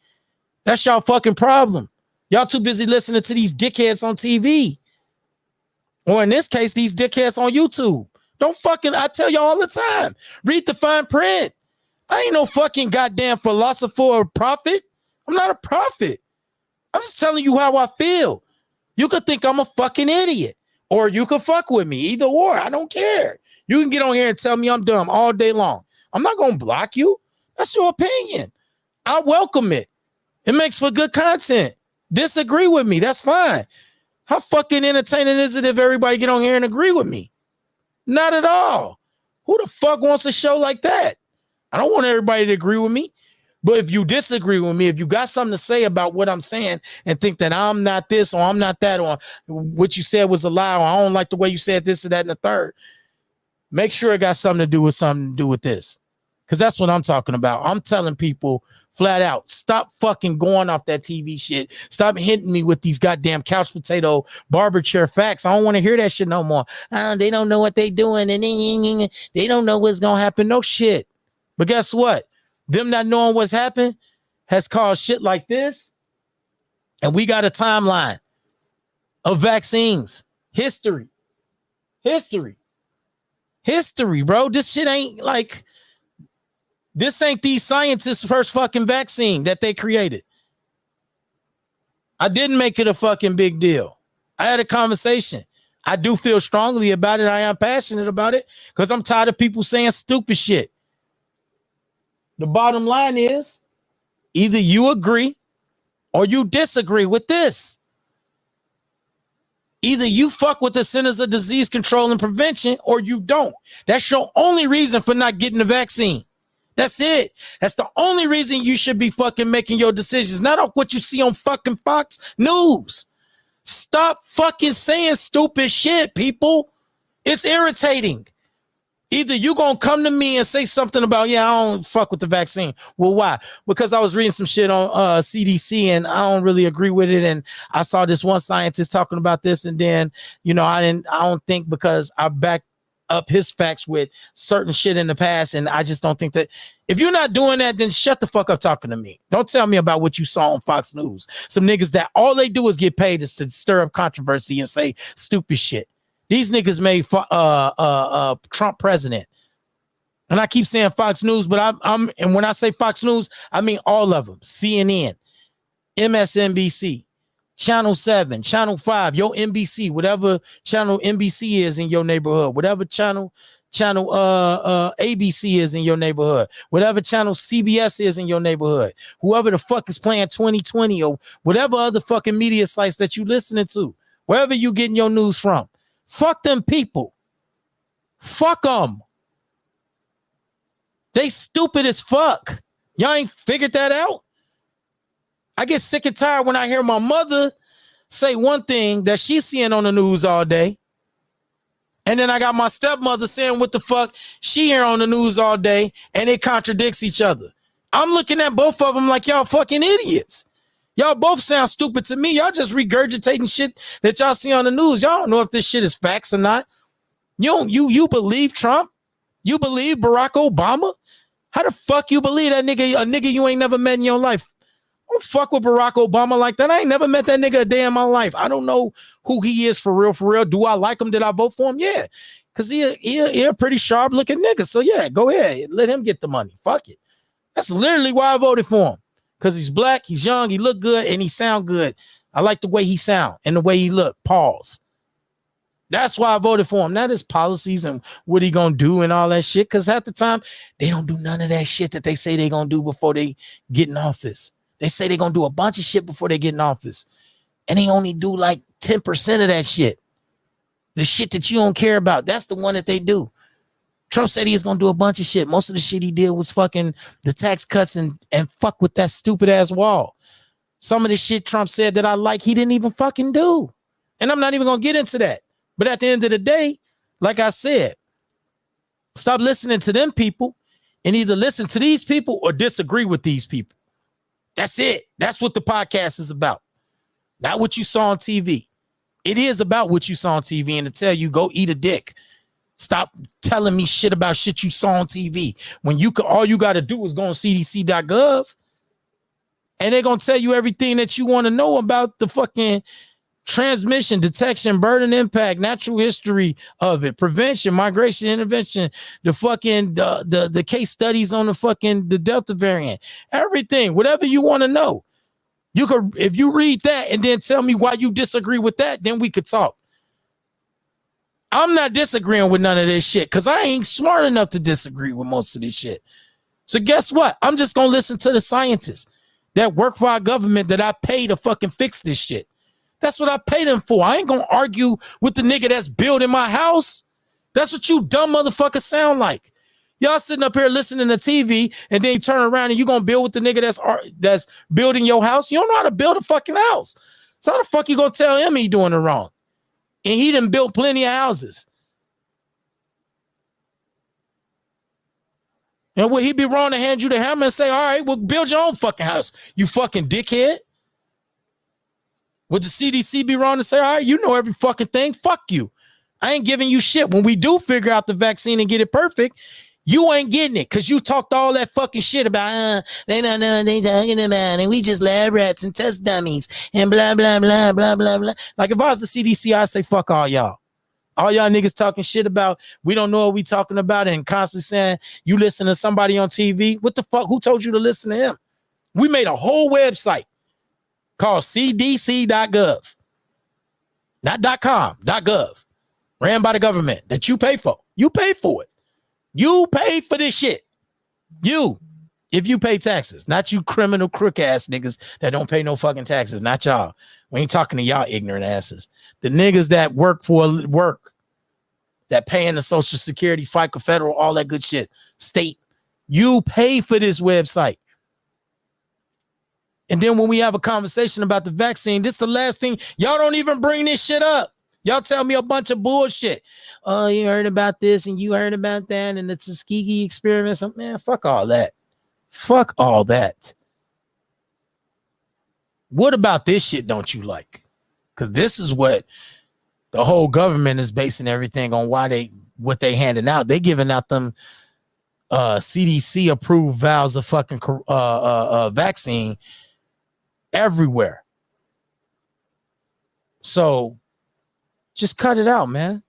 That's y'all fucking problem. Y'all too busy listening to these dickheads on TV. Or in this case, these dickheads on YouTube. Don't fucking, I tell y'all all the time, read the fine print. I ain't no fucking goddamn philosopher or prophet. I'm not a prophet. I'm just telling you how I feel. You could think I'm a fucking idiot, or you could fuck with me. Either or, I don't care. You can get on here and tell me I'm dumb all day long. I'm not going to block you. That's your opinion. I welcome it. It makes for good content. Disagree with me. That's fine. How fucking entertaining is it if everybody get on here and agree with me? Not at all. Who the fuck wants a show like that? I don't want everybody to agree with me. But if you disagree with me, if you got something to say about what I'm saying and think that I'm not this or I'm not that or what you said was a lie or I don't like the way you said this or that and the third, make sure it got something to do with this. Because that's what I'm talking about. I'm telling people flat out, stop fucking going off that TV shit. Stop hitting me with these goddamn couch potato barber chair facts. I don't want to hear that shit no more. They don't know what they doing and they don't know what's going to happen. No shit. But guess what? Them not knowing what's happened has caused shit like this. And we got a timeline of vaccines. History, bro. This shit ain't like, this ain't these scientists' first fucking vaccine that they created. I didn't make it a fucking big deal. I had a conversation. I do feel strongly about it. I am passionate about it because I'm tired of people saying stupid shit. The bottom line is either you agree or you disagree with this. Either you fuck with the Centers of Disease Control and Prevention or you don't. That's your only reason for not getting the vaccine. That's it. That's the only reason you should be fucking making your decisions, not on what you see on fucking Fox News. Stop fucking saying stupid shit, people. It's irritating. Either you gonna come to me and say something about, yeah, I don't fuck with the vaccine. Well, why? Because I was reading some shit on CDC and I don't really agree with it. And I saw this one scientist talking about this, and then I don't think, because I backed up his facts with certain shit in the past, and I just don't think that if you're not doing that, then shut the fuck up talking to me. Don't tell me about what you saw on Fox News. Some niggas that all they do is get paid is to stir up controversy and say stupid shit. These niggas made Trump president. And I keep saying Fox News, but and when I say Fox News, I mean all of them. CNN, MSNBC, Channel 7, Channel 5, your NBC, whatever channel NBC is in your neighborhood, whatever channel ABC is in your neighborhood, whatever channel CBS is in your neighborhood, whoever the fuck is playing 2020 or whatever other fucking media sites that you listening to, wherever you getting your news from. Fuck them people. Fuck them. They stupid as fuck. Y'all ain't figured that out? I get sick and tired when I hear my mother say one thing that she's seeing on the news all day. And then I got my stepmother saying what the fuck she hear on the news all day, and it contradicts each other. I'm looking at both of them like y'all fucking idiots. Y'all both sound stupid to me. Y'all just regurgitating shit that y'all see on the news. Y'all don't know if this shit is facts or not. You believe Trump? You believe Barack Obama? How the fuck you believe that nigga, a nigga you ain't never met in your life? I don't fuck with Barack Obama like that. I ain't never met that nigga a day in my life. I don't know who he is for real, for real. Do I like him? Did I vote for him? Yeah. Because he a pretty sharp looking nigga. So yeah, go ahead. Let him get the money. Fuck it. That's literally why I voted for him. Because he's black, he's young, he look good, and he sound good. I like the way he sound and the way he look. Pause. That's why I voted for him. Not his policies and what he gonna do and all that shit. Because half the time, they don't do none of that shit that they say they gonna do before they get in office. They say they gonna do a bunch of shit before they get in office. And they only do like 10% of that shit. The shit that you don't care about, that's the one that they do. Trump said he was gonna do a bunch of shit. Most of the shit he did was fucking the tax cuts and fuck with that stupid ass wall. Some of the shit Trump said that I like, he didn't even fucking do. And I'm not even gonna get into that. But at the end of the day, like I said, stop listening to them people and either listen to these people or disagree with these people. That's it. That's what the podcast is about. Not what you saw on TV. It is about what you saw on TV, and to tell you, go eat a dick. Stop telling me shit about shit you saw on TV. When you can, all you got to do is go on cdc.gov and they're going to tell you everything that you want to know about the fucking transmission, detection, burden, impact, natural history of it, prevention, migration, intervention, the fucking the case studies on the Delta variant, everything, whatever you want to know. You could, if you read that and then tell me why you disagree with that, then we could talk. I'm not disagreeing with none of this shit because I ain't smart enough to disagree with most of this shit. So guess what? I'm just going to listen to the scientists that work for our government that I pay to fucking fix this shit. That's what I pay them for. I ain't going to argue with the nigga that's building my house. That's what you dumb motherfuckers sound like. Y'all sitting up here listening to TV and then you turn around and you going to build with the nigga that's building your house. You don't know how to build a fucking house. So how the fuck you going to tell him he doing it wrong? And he done built plenty of houses. And would he be wrong to hand you the hammer and say, all right, well, build your own fucking house, you fucking dickhead? Would the CDC be wrong to say, all right, you know every fucking thing? Fuck you. I ain't giving you shit. When we do figure out the vaccine and get it perfect, you ain't getting it because you talked all that fucking shit about, they don't know what they talking about, and we just lab rats and test dummies and blah, blah, blah, blah, blah, blah. Like if I was the CDC, I'd say, fuck all y'all. All y'all niggas talking shit about, we don't know what we talking about, and constantly saying, you listen to somebody on TV. What the fuck? Who told you to listen to him? We made a whole website called cdc.gov. Not .com, .gov. Ran by the government that you pay for. You pay for it. You pay for this shit. You, if you pay taxes, not you criminal crook ass niggas that don't pay no fucking taxes, not y'all. We ain't talking to y'all ignorant asses. The niggas that work, that pay in the Social Security, FICA, federal, all that good shit, state, you pay for this website. And then when we have a conversation about the vaccine, this is the last thing. Y'all don't even bring this shit up. Y'all tell me a bunch of bullshit. Oh, you heard about this and you heard about that, and it's a Tuskegee experiment. So, man, fuck all that. Fuck all that. What about this shit don't you like? Because this is what the whole government is basing everything on. What they handing out. They giving out them CDC approved vials of fucking vaccine everywhere. So just cut it out, man.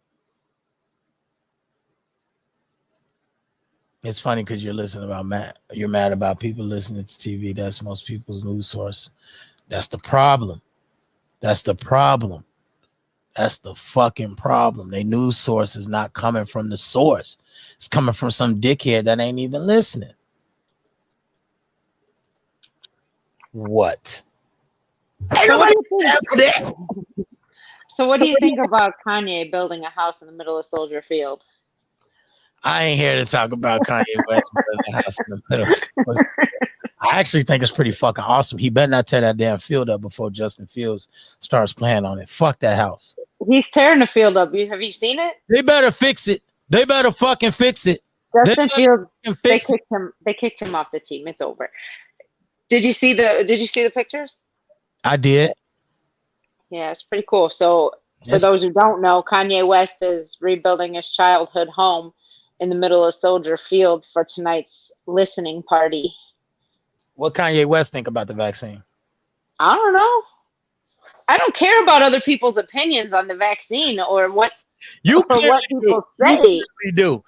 It's funny because you're mad about people listening to TV. That's most people's news source. That's the problem. That's the problem. That's the fucking problem. Their news source is not coming from the source. It's coming from some dickhead that ain't even listening. What? So what do you think about Kanye building a house in the middle of Soldier Field? I ain't here to talk about Kanye West building a house in the middle of Soldier Field. I actually think it's pretty fucking awesome. He better not tear that damn field up before Justin Fields starts playing on it. Fuck that house. He's tearing the field up. Have you seen it? They better fix it. They better fucking fix it. Justin Fields, they kicked him off the team. It's over. Did you see the pictures? I did. Yeah, it's pretty cool. So for those who don't know, Kanye West is rebuilding his childhood home in the middle of Soldier Field for tonight's listening party. What Kanye West think about the vaccine? I don't know. I don't care about other people's opinions on the vaccine or what what people say. You clearly do.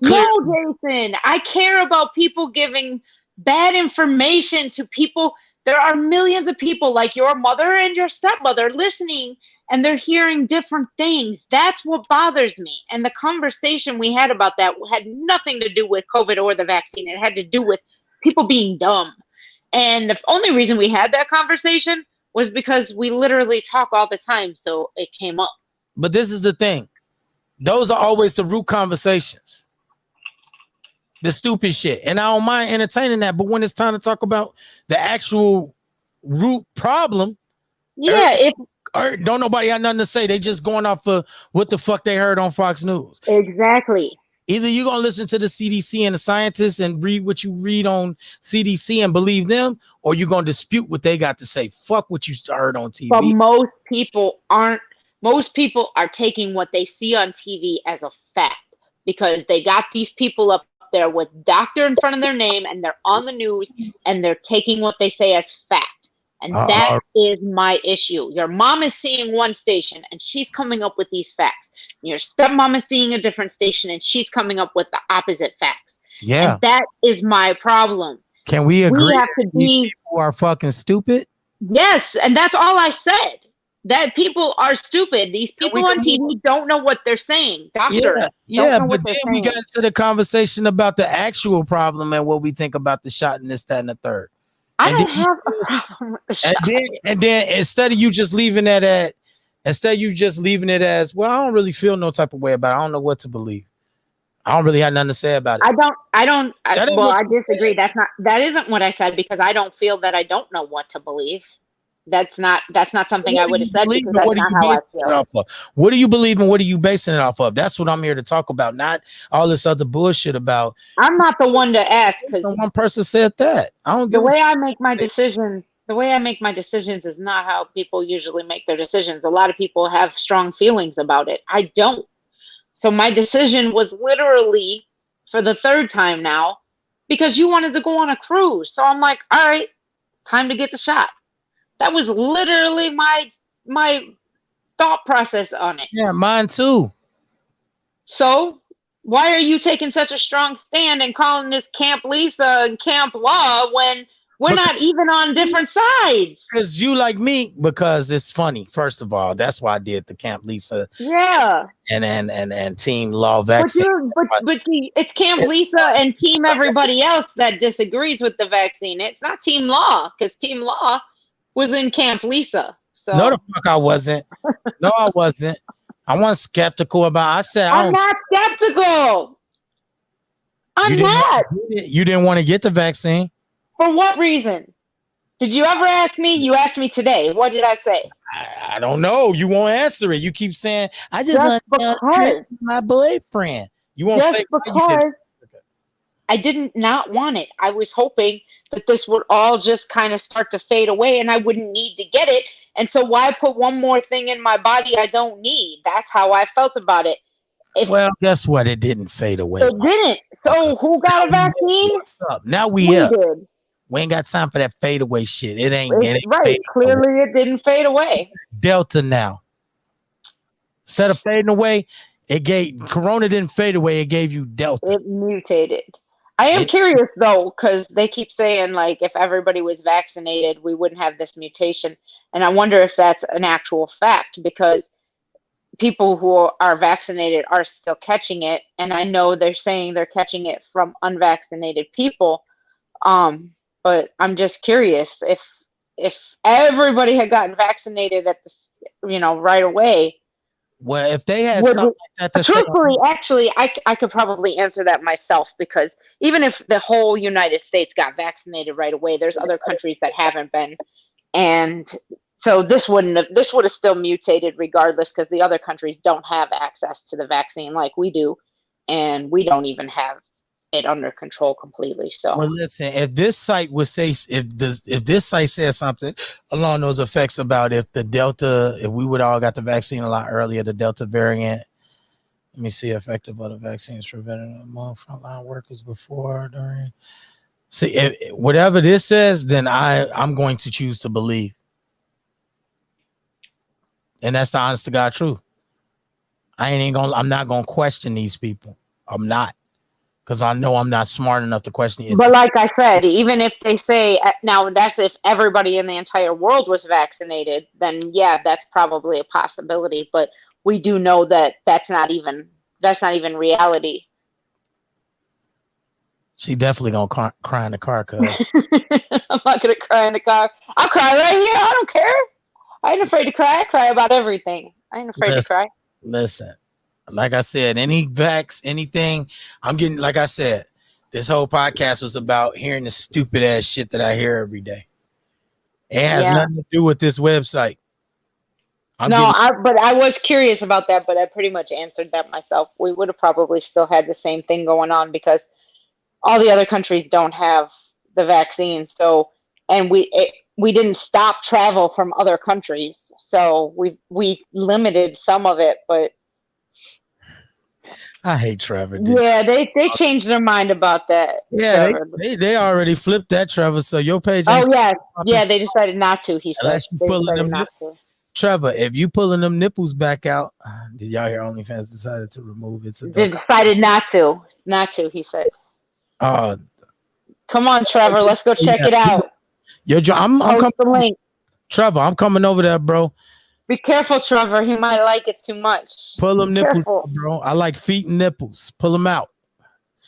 No, Jason. I care about people giving bad information to people. There are millions of people like your mother and your stepmother listening, and they're hearing different things. That's what bothers me. And the conversation we had about that had nothing to do with COVID or the vaccine. It had to do with people being dumb. And the only reason we had that conversation was because we literally talk all the time. So it came up. But this is the thing. Those are always the root conversations. The stupid shit. And I don't mind entertaining that. But when it's time to talk about the actual root problem, don't nobody have nothing to say. They just going off of what the fuck they heard on Fox News. Exactly. Either you're going to listen to the CDC and the scientists and read what you read on CDC and believe them, or you're going to dispute what they got to say. Fuck what you heard on TV. But most people aren't. Most people are taking what they see on TV as a fact because they got these people up there with doctor in front of their name and they're on the news and they're taking what they say as fact. And that is my issue. Your mom is seeing one station and she's coming up with these facts. Your stepmom is seeing a different station and she's coming up with the opposite facts. Yeah. And that is my problem. Can we agree have to these people are fucking stupid? Yes. And that's all I said. That people are stupid. These people on TV don't know what they're saying. Doctor. Yeah, but then we got into the conversation about the actual problem and what we think about the shot and this, that, and the third. I don't have a problem with the shot. And then instead of you just leaving it as, well, I don't really feel no type of way about it. I don't know what to believe. I don't really have nothing to say about it. I disagree. That isn't what I said because I don't feel that I don't know what to believe. That's not something I would have said because that's not how I feel. What do you believe and what are you basing it off of? That's what I'm here to talk about, not all this other bullshit about. I'm not the one to ask because one person said that. The way I make my decisions is not how people usually make their decisions. A lot of people have strong feelings about it. I don't. So my decision was literally for the third time now because you wanted to go on a cruise. So I'm like, all right, time to get the shot. That was literally my thought process on it. Yeah, mine too. So why are you taking such a strong stand and calling this Camp Lisa and Camp Law when we're not even on different sides? Because you like me, because it's funny. First of all, that's why I did the Camp Lisa. Yeah. And Team Law vaccine. But it's Camp Lisa and Team everybody else that disagrees with the vaccine. It's not Team Law because Team Law was in Camp Lisa. So. No, the fuck I wasn't. No, I wasn't. I wasn't skeptical about. I'm not skeptical. I'm not. You didn't want to get the vaccine. For what reason? Did you ever ask me? You asked me today. What did I say? I don't know. You won't answer it. You keep saying, I just want to my boyfriend. You won't say why you did it. I didn't not want it. I was hoping that this would all just kind of start to fade away and I wouldn't need to get it. And so why put one more thing in my body I don't need? That's how I felt about it. Well, guess what? It didn't fade away. It didn't. So who got a vaccine? What's up? Now we did. We ain't got time for that fade away shit. It ain't right. Clearly it didn't fade away. Delta now. Instead of fading away, Corona didn't fade away. It gave you Delta. It mutated. I am curious though, because they keep saying like if everybody was vaccinated, we wouldn't have this mutation. And I wonder if that's an actual fact because people who are vaccinated are still catching it. And I know they're saying they're catching it from unvaccinated people. But I'm just curious if everybody had gotten vaccinated at the, right away. Well, if they had something like that to truthfully, actually, I could probably answer that myself because even if the whole United States got vaccinated right away, there's other countries that haven't been, and so this would have still mutated regardless because the other countries don't have access to the vaccine like we do, and we don't even have it under control completely. So well, listen, if this site would say if this site says something along those effects about if we would all got the vaccine a lot earlier, the Delta variant, let me see, effective other vaccines preventing among frontline workers before, during. See, if whatever this says, then I'm going to choose to believe, and that's the honest to God truth. I'm not gonna question these people. I'm not. Because I know I'm not smart enough to question it. But like I said, even if they say now that's if everybody in the entire world was vaccinated, then yeah, that's probably a possibility. But we do know that that's not even reality. She definitely gonna cry in the car, cuz. I'm not gonna cry in the car. I'll cry right here. I don't care. I ain't afraid to cry. I cry about everything. I ain't afraid to cry. Listen. Like I said, anything, I'm getting, like I said, this whole podcast was about hearing the stupid ass shit that I hear every day. It has nothing to do with this website. But I was curious about that, but I pretty much answered that myself. We would have probably still had the same thing going on because all the other countries don't have the vaccine. So, and we didn't stop travel from other countries. So we limited some of it, but I hate Trevor. Yeah, they changed their mind about that. Yeah, they already flipped that, Trevor. So your page. Oh yeah, they decided not to. He said they decided not to. Trevor, if you pulling them nipples back out, did y'all hear OnlyFans decided to remove it? They decided not to. He said. Come on, Trevor, let's go check it out. Yo, I'm coming. The link. Trevor, I'm coming over there, bro. Be careful, Trevor. He might like it too much. Pull them nipples, bro. I like feet and nipples. Pull them out.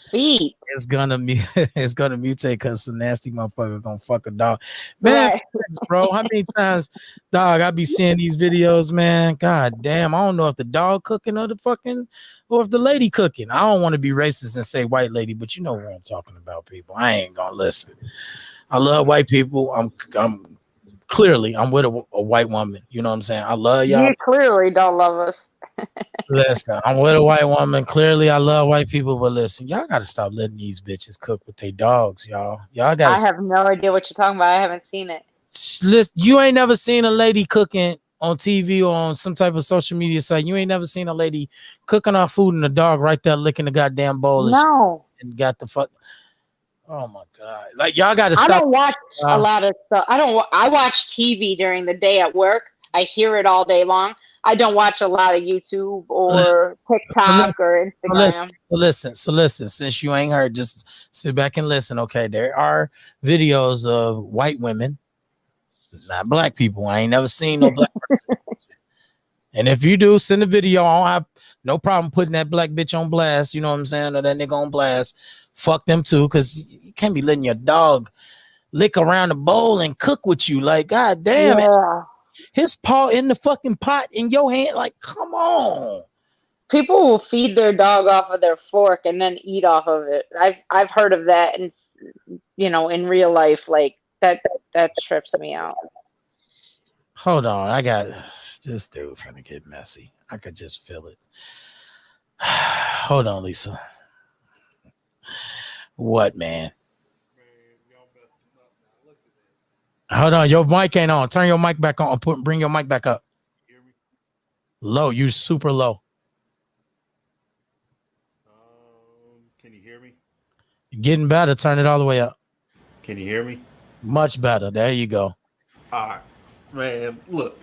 Feet. It's gonna mutate because some nasty motherfucker gonna fuck a dog. Man, right. Bro, how many times, dog, I be seeing these videos, man. God damn, I don't know if the dog cooking or if the lady cooking. I don't want to be racist and say white lady, but you know what I'm talking about, people. I ain't gonna listen. I love white people. I'm with a white woman. You know what I'm saying? I love y'all. You clearly don't love us. Listen, I'm with a white woman. Clearly, I love white people, but listen, y'all got to stop letting these bitches cook with their dogs, y'all. Y'all got. I have no idea what you're talking about. I haven't seen it. Listen, you ain't never seen a lady cooking on TV or on some type of social media site. You ain't never seen a lady cooking our food and the dog right there licking the goddamn bowl. No. And got the fuck. Oh my god! Like y'all got to stop. I don't watch a lot of stuff. I watch TV during the day at work. I hear it all day long. I don't watch a lot of YouTube or TikTok or Instagram. So listen. Since you ain't heard, just sit back and listen. Okay, there are videos of white women, not black people. I ain't never seen no black person. And if you do, send a video. I don't have no problem putting that black bitch on blast. You know what I'm saying? Or that nigga on blast. Fuck them too, because you can't be letting your dog lick around the bowl and cook with you. Like, god damn it. His paw in the fucking pot in your hand. Like, come on. People will feed their dog off of their fork and then eat off of it. I've heard of that, and in real life, like that trips me out. Hold on, I got this dude finna get messy. I could just feel it. Hold on, Lisa. What, man? Hold on, your mic ain't on. Turn your mic back on. Bring your mic back up. Low, you super low. Can you hear me? You're getting better. Turn it all the way up. Can you hear me? Much better. There you go. All right, man. Look.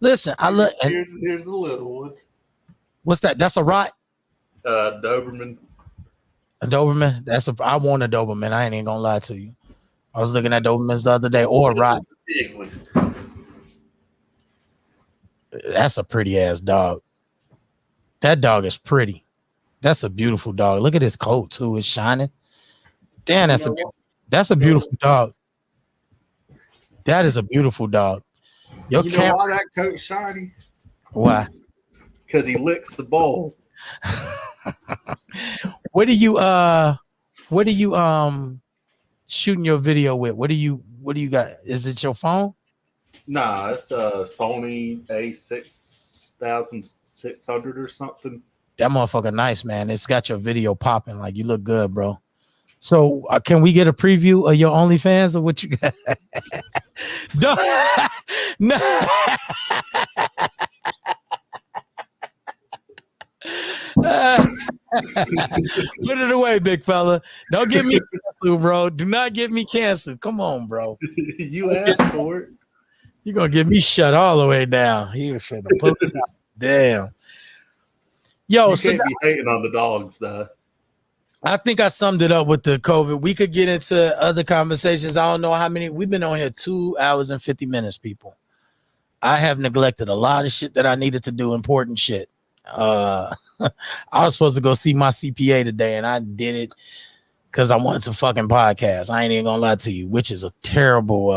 Listen, I look. Here's the little one. What's that? That's a rot. Doberman. A Doberman. I want a Doberman. I ain't even gonna lie to you. I was looking at Dobermans the other day, or a rot. Big one. That's a pretty ass dog. That dog is pretty. That's a beautiful dog. Look at his coat too. It's shining. Damn, that's a beautiful dog. That is a beautiful dog. You know why that coat's shiny? Why? Because he licks the bowl. What are you shooting your video with? What do you got? Is it your phone? Nah, it's a Sony A6600 or something. That motherfucker nice, man. It's got your video popping. Like, you look good, bro. So can we get a preview of your OnlyFans or what you got? No. Put it away, big fella. Don't get me canceled, bro. Do not get me canceled. Come on, bro. You asked for it. You're gonna get me shut all the way down. He was trying to pull it out. Damn. Yo, you can't be hating on the dogs, though. I think I summed it up with the COVID. We could get into other conversations. I don't know how many. We've been on here 2 hours and 50 minutes, people. I have neglected a lot of shit that I needed to do, important shit. I was supposed to go see my CPA today, and I did it because I wanted to fucking podcast. I ain't even gonna lie to you, which is a terrible,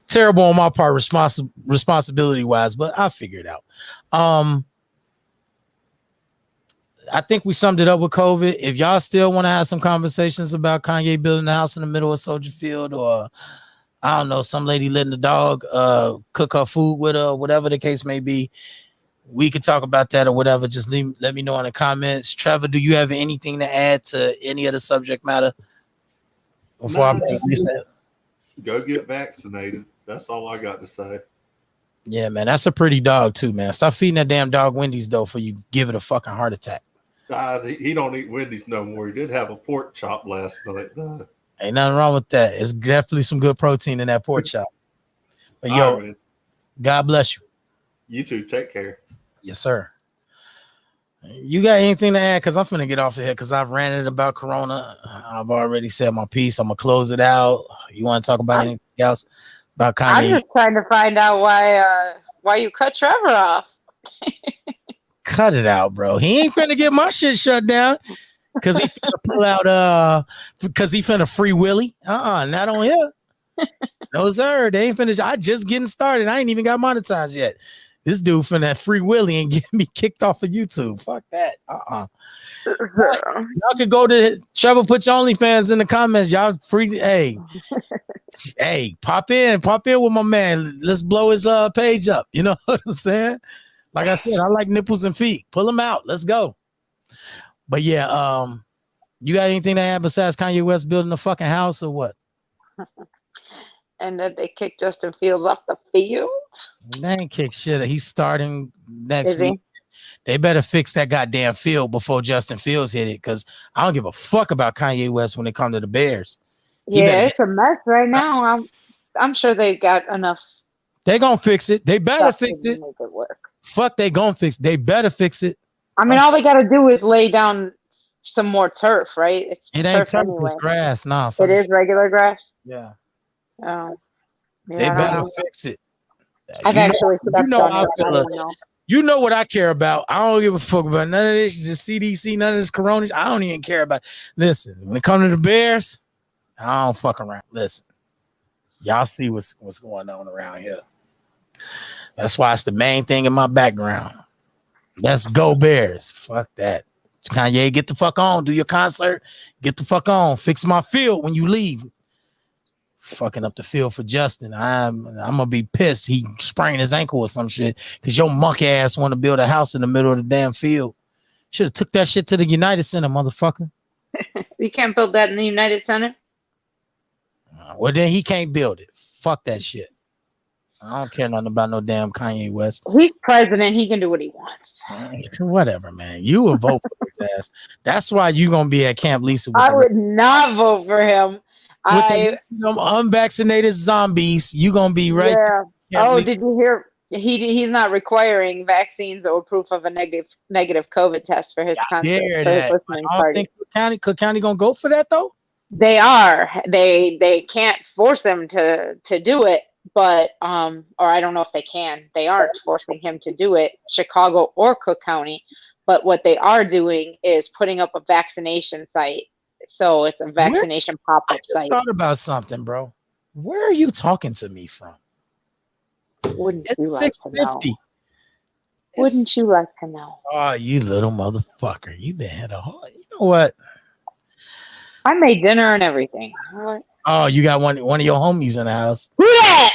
terrible on my part, responsibility wise, but I figured it out. I think we summed it up with COVID. If y'all still want to have some conversations about Kanye building a house in the middle of Soldier Field, or I don't know, some lady letting the dog cook her food with her, whatever the case may be, we could talk about that or whatever. Just let me know in the comments. Trevor, do you have anything to add to any of the subject matter before go get vaccinated? That's all I got to say. Yeah, man, that's a pretty dog too, man. Stop feeding that damn dog Wendy's though, for you give it a fucking heart attack. He don't eat Wendy's no more. He did have a pork chop last night, though. Ain't nothing wrong with that. It's definitely some good protein in that pork chop. But yo, right, God bless you. You too. Take care. Yes, sir. You got anything to add? Because I'm finna get off of here because I've ranted about Corona. I've already said my piece. I'm gonna close it out. You want to talk about anything else about Kanye? I'm just trying to find out why you cut Trevor off. Cut it out, bro. He ain't finna get my shit shut down because he finna pull out because he finna free Willie. Not on here. No, sir. They ain't finished. I just getting started. I ain't even got monetized yet. This dude finna free Willie and get me kicked off of YouTube. Fuck that. Y'all could go to Trevor, put your OnlyFans in the comments. Y'all free. Hey, pop in with my man. Let's blow his page up. You know what I'm saying? Like I said, I like nipples and feet. Pull them out. Let's go. But yeah, you got anything to add besides Kanye West building a fucking house or what? And that they kicked Justin Fields off the field? They ain't kick shit. He's starting next week. They better fix that goddamn field before Justin Fields hit it, because I don't give a fuck about Kanye West when it comes to the Bears. It's a mess right now. I'm sure they got enough. They gonna fix it. They better fix it. Make it work. Fuck, they gonna fix it. They better fix it. I mean, all they gotta do is lay down some more turf, right? It ain't turf, anyway. It's grass. Nah, so it is regular grass. Yeah. Oh. Yeah, they better fix it. I've actually you know what I care about. I don't give a fuck about none of this. Just CDC, none of this corona. I don't even care about. Listen, when it comes to the Bears, I don't fuck around. Listen, y'all see what's going on around here. That's why it's the main thing in my background. Let's go Bears. Fuck that. Kanye, get the fuck on. Do your concert. Get the fuck on. Fix my field when you leave. Fucking up the field for Justin. I'm gonna be pissed. He sprained his ankle or some shit because your monkey ass want to build a house in the middle of the damn field. Should have took that shit to the United Center, motherfucker. You can't build that in the United Center. Well, then he can't build it. Fuck that shit. I don't care nothing about no damn Kanye West. He's president. He can do what he wants. Whatever, man. You will vote for his ass. That's why you gonna be at Camp Lisa. With I would not vote for him. With them unvaccinated zombies, you gonna be right. Yeah. Camp Lisa. Did you hear? He's not requiring vaccines or proof of a negative COVID test for his concert. For his listening party. Cook County gonna go for that though? They are. They can't force him to do it, but or I don't know if they can. They aren't forcing him to do it, Chicago or Cook County. But what they are doing is putting up a vaccination site. So it's a vaccination pop-up site. I thought about something, bro. Where are you talking to me from? Wouldn't it's you like to know? Wouldn't you like to know? Oh, you little motherfucker. You been hit a hole. You know what? I made dinner and everything. Oh, you got one of your homies in the house. Who that?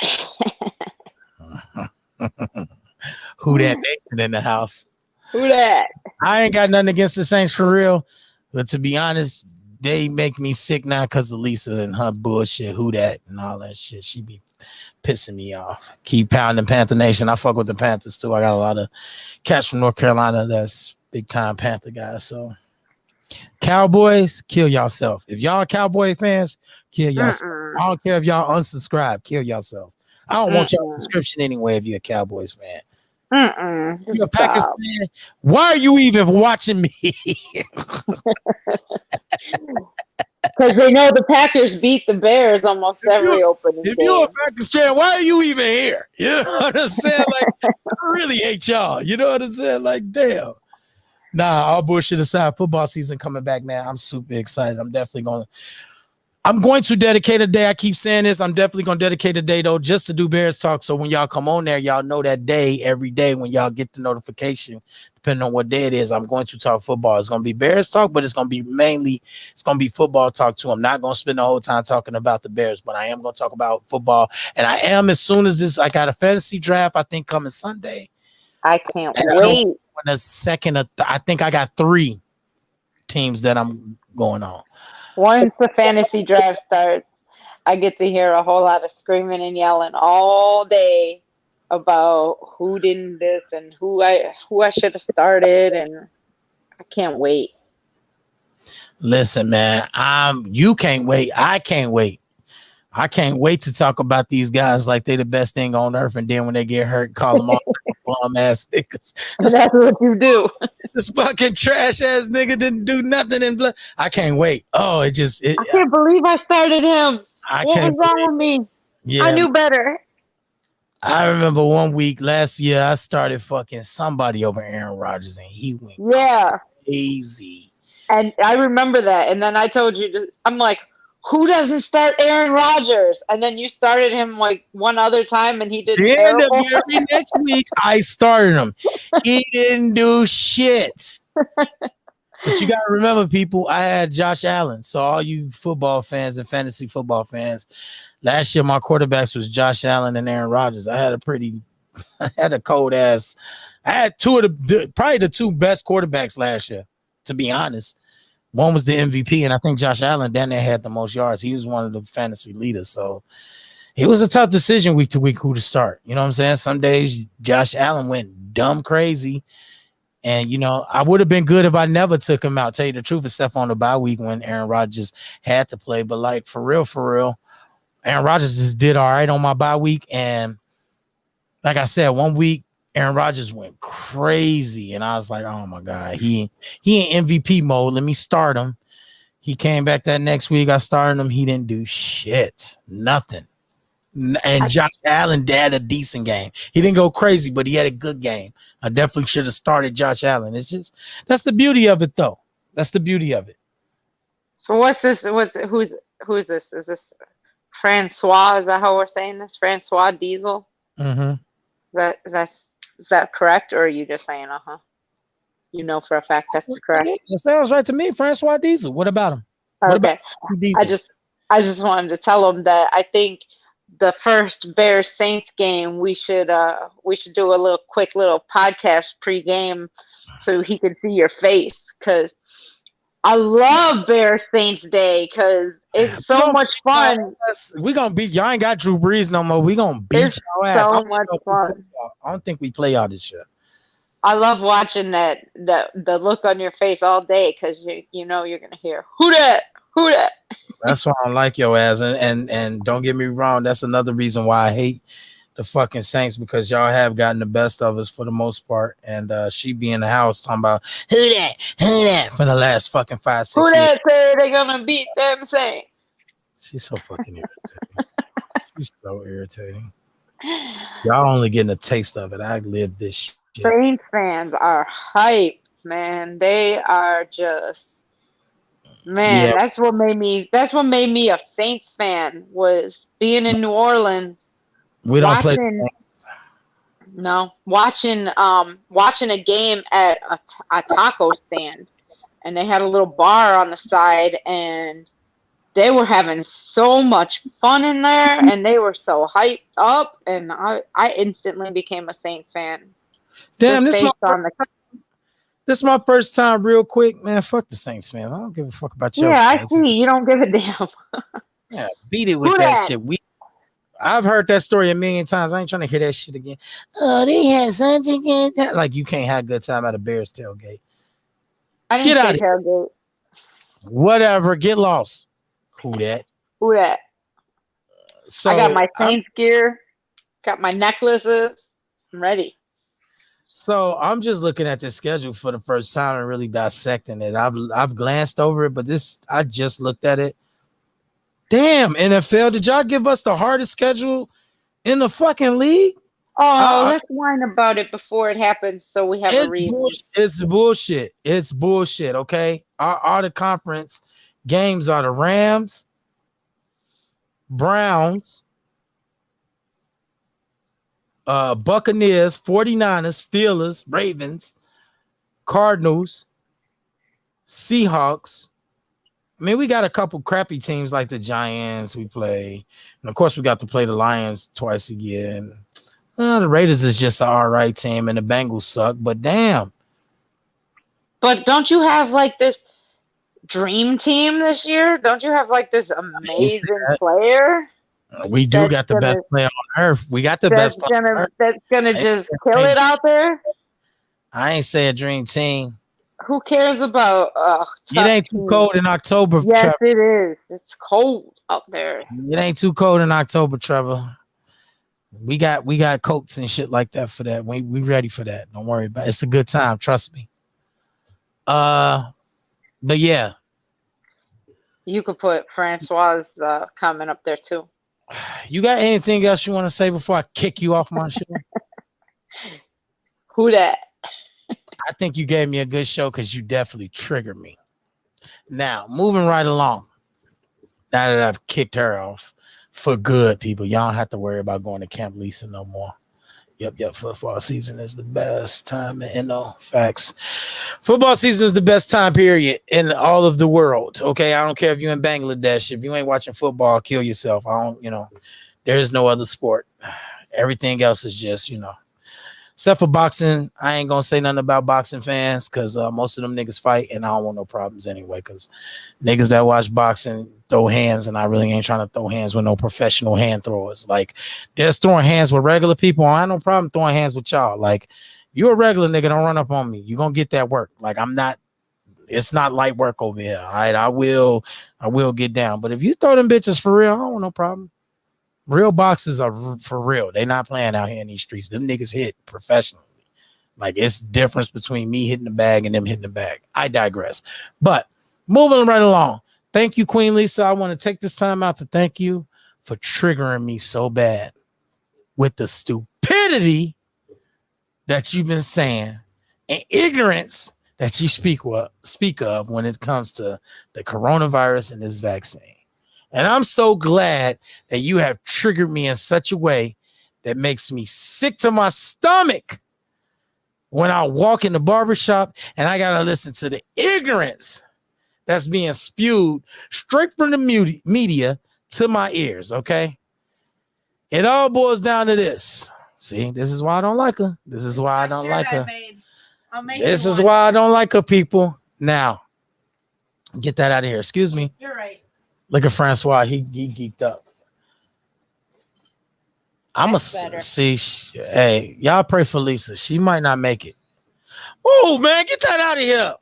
Who that nation in the house? Who that? I ain't got nothing against the Saints for real. But to be honest, they make me sick now because of Lisa and her bullshit. Who that and all that shit. She be pissing me off. Keep pounding Panther Nation. I fuck with the Panthers too. I got a lot of cats from North Carolina that's big time Panther guys. So Cowboys, kill yourself. If y'all Cowboy fans, kill yourself. I don't care if y'all unsubscribe, kill yourself. I don't want y'all subscription anyway if you're a Cowboys fan. You're a Packers fan. Why are you even watching me? Because they know the Packers beat the Bears almost every opening game. If you're a Packers fan, why are you even here? You know what I'm saying? Like, I really hate y'all. You know what I'm saying? Like, damn. Nah, all bullshit aside, football season coming back, man. I'm super excited. I'm going to dedicate a day. I keep saying this. I'm definitely going to dedicate a day, though, just to do Bears Talk. So when y'all come on there, y'all know that day every day when y'all get the notification, depending on what day it is, I'm going to talk football. It's going to be Bears Talk, but it's going to be football talk, too. I'm not going to spend the whole time talking about the Bears, but I am going to talk about football. And I am, as soon as this, I got a fantasy draft, I think, coming Sunday. I can't wait. I think I got 3 teams that I'm going on. Once the fantasy draft starts, I get to hear a whole lot of screaming and yelling all day about who didn't this and who I should have started, and I can't wait. Listen, man, you can't wait. I can't wait. I can't wait to talk about these guys like they the best thing on earth, and then when they get hurt, call them all bum ass niggas. That's what you do. This fucking trash ass nigga didn't do nothing in blood. I can't wait. Oh, I can't believe I started him. What was wrong with me? Yeah, I knew better. I remember one week last year, I started fucking somebody over Aaron Rodgers, and he went crazy. And I remember that. And then I told you, I'm like, who doesn't start Aaron Rodgers? And then you started him like one other time, and he did terrible. The very next week, I started him. He didn't do shit. But you got to remember, people, I had Josh Allen. So all you football fans and fantasy football fans, last year my quarterbacks was Josh Allen and Aaron Rodgers. I had a cold ass. I had probably the 2 best quarterbacks last year, to be honest. One was the MVP, and I think Josh Allen down there had the most yards. He was one of the fantasy leaders. So it was a tough decision week to week who to start. You know what I'm saying? Some days Josh Allen went dumb crazy. And, you know, I would have been good if I never took him out. Tell you the truth, except on the bye week when Aaron Rodgers had to play. But, like, for real, Aaron Rodgers just did all right on my bye week. And like I said, one week, Aaron Rodgers went crazy, and I was like, "Oh my God, he in MVP mode. Let me start him." He came back that next week. I started him. He didn't do shit, nothing. And Josh Allen had a decent game. He didn't go crazy, but he had a good game. I definitely should have started Josh Allen. It's just that's the beauty of it, though. That's the beauty of it. So what's this? Who's this? Is this Francois? Is that how we're saying this? Francois Diesel? Mm-hmm. Is that correct, or are you just saying, uh-huh? You know for a fact that's correct. Yeah, it sounds right to me. Francois Diesel. What about him? What Okay. about Diesel? I just wanted to tell them that I think the first Bears Saints game we should do a little quick little podcast pregame so he can see your face, because I love Bears Saints Day because it's so much fun. We gonna beat y'all. Ain't got Drew Brees no more. We gonna beat It's y'all ass. so much fun. I don't think we play y'all this year. I love watching the look on your face all day, because you know you're gonna hear who that. That's why I don't like your ass. And don't get me wrong, that's another reason why I hate the fucking Saints, because y'all have gotten the best of us for the most part. And she be in the house talking about who that for the last fucking 5-6 Who years. that say they're gonna beat them Saints? She's so fucking irritating. She's so irritating. Y'all only getting a taste of it. I lived this shit. Saints fans are hype, man. They are just, man. Yeah. That's what made me a Saints fan, was being in New Orleans. We don't play. Watching a game at a taco stand, and they had a little bar on the side, and they were having so much fun in there, and they were so hyped up, and I instantly became a Saints fan. Damn, this is my first time. Real quick, man. Fuck the Saints fans. I don't give a fuck about your Saints. I see. You don't give a damn. Yeah, beat it with that shit. I've heard that story a million times. I ain't trying to hear that shit again. Oh, they had something again. Like, you can't have a good time at a Bears tailgate. I didn't say tailgate. Whatever. Get lost. Who that? So I got my Saints gear. Got my necklaces. I'm ready. So I'm just looking at the schedule for the first time and really dissecting it. I've glanced over it, but I just looked at it. Damn, NFL, did y'all give us the hardest schedule in the fucking league? Oh, let's whine about it before it happens, so we have a reason. It's bullshit. It's bullshit, okay? Our the conference games are the Rams, Browns, Buccaneers, 49ers, Steelers, Ravens, Cardinals, Seahawks. I mean, we got a couple crappy teams like the Giants we play. And, of course, we got to play the Lions twice a year. And the Raiders is just an all right team, and the Bengals suck. But, damn. But don't you have, like, this dream team this year? Don't you have, like, this amazing player? We do got the best player on earth. We got the best player on earth. That's going to just kill it out there? I ain't say a dream team. Who cares about it ain't too cold in October, yes, Trevor. It is. It's cold out there. It ain't too cold in October, Trevor. We got coats and shit like that for that. We ready for that. Don't worry about it. It's a good time, trust me. But yeah. You could put Francois' comment up there too. You got anything else you want to say before I kick you off my show? Who that? I think you gave me a good show because you definitely triggered me. Now, moving right along. Now that I've kicked her off for good, people, y'all don't have to worry about going to Camp Lisa no more. Yep. Football season is the best time. Facts. Football season is the best time period in all of the world. Okay, I don't care if you're in Bangladesh. If you ain't watching football, kill yourself. There is no other sport. Everything else is just, except for boxing. I ain't gonna say nothing about boxing fans because most of them niggas fight, and I don't want no problems anyway. Because niggas that watch boxing throw hands, and I really ain't trying to throw hands with no professional hand throwers. Like, there's throwing hands with regular people. I have no problem throwing hands with y'all. Like, you a regular nigga, don't run up on me. You gonna get that work. Like, I'm not. It's not light work over here. All right, I will get down. But if you throw them bitches for real, I don't want no problem. Real boxers are for real. They not playing out here in these streets. Them niggas hit professionally. Like, it's difference between me hitting the bag and them hitting the bag. I digress. But moving right along. Thank you, Queen Lisa. I want to take this time out to thank you for triggering me so bad with the stupidity that you've been saying and ignorance that you speak of when it comes to the coronavirus and this vaccine. And I'm so glad that you have triggered me in such a way that makes me sick to my stomach when I walk in the barbershop and I gotta listen to the ignorance that's being spewed straight from the media to my ears, okay? It all boils down to this. See, this is why I don't like her. This is why I don't like her. This is why I don't like her, people. Now, get that out of here. Excuse me. You're right. Look at Francois. He geeked up. I'm a see. Hey, y'all pray for Lisa. She might not make it. Oh man, get that out of here.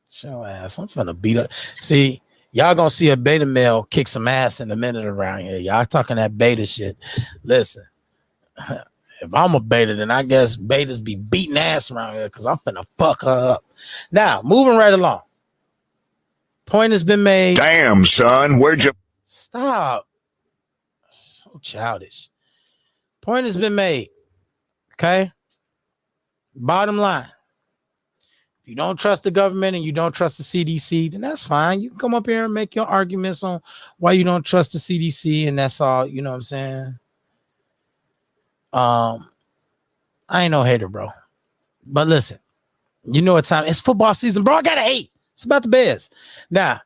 Show ass. I'm finna beat up. See, y'all gonna see a beta male kick some ass in a minute around here. Y'all talking that beta shit. Listen, if I'm a beta, then I guess betas be beating ass around here because I'm finna fuck her up. Now, moving right along. Point has been made. Damn, son, where'd you stop? So childish. Point has been made. Okay. Bottom line. If you don't trust the government and you don't trust the CDC, then that's fine. You can come up here and make your arguments on why you don't trust the CDC, and that's all. You know what I'm saying? I ain't no hater, bro. But listen, you know what time? It's football season, bro. I gotta hate. It's about the Bears. Now,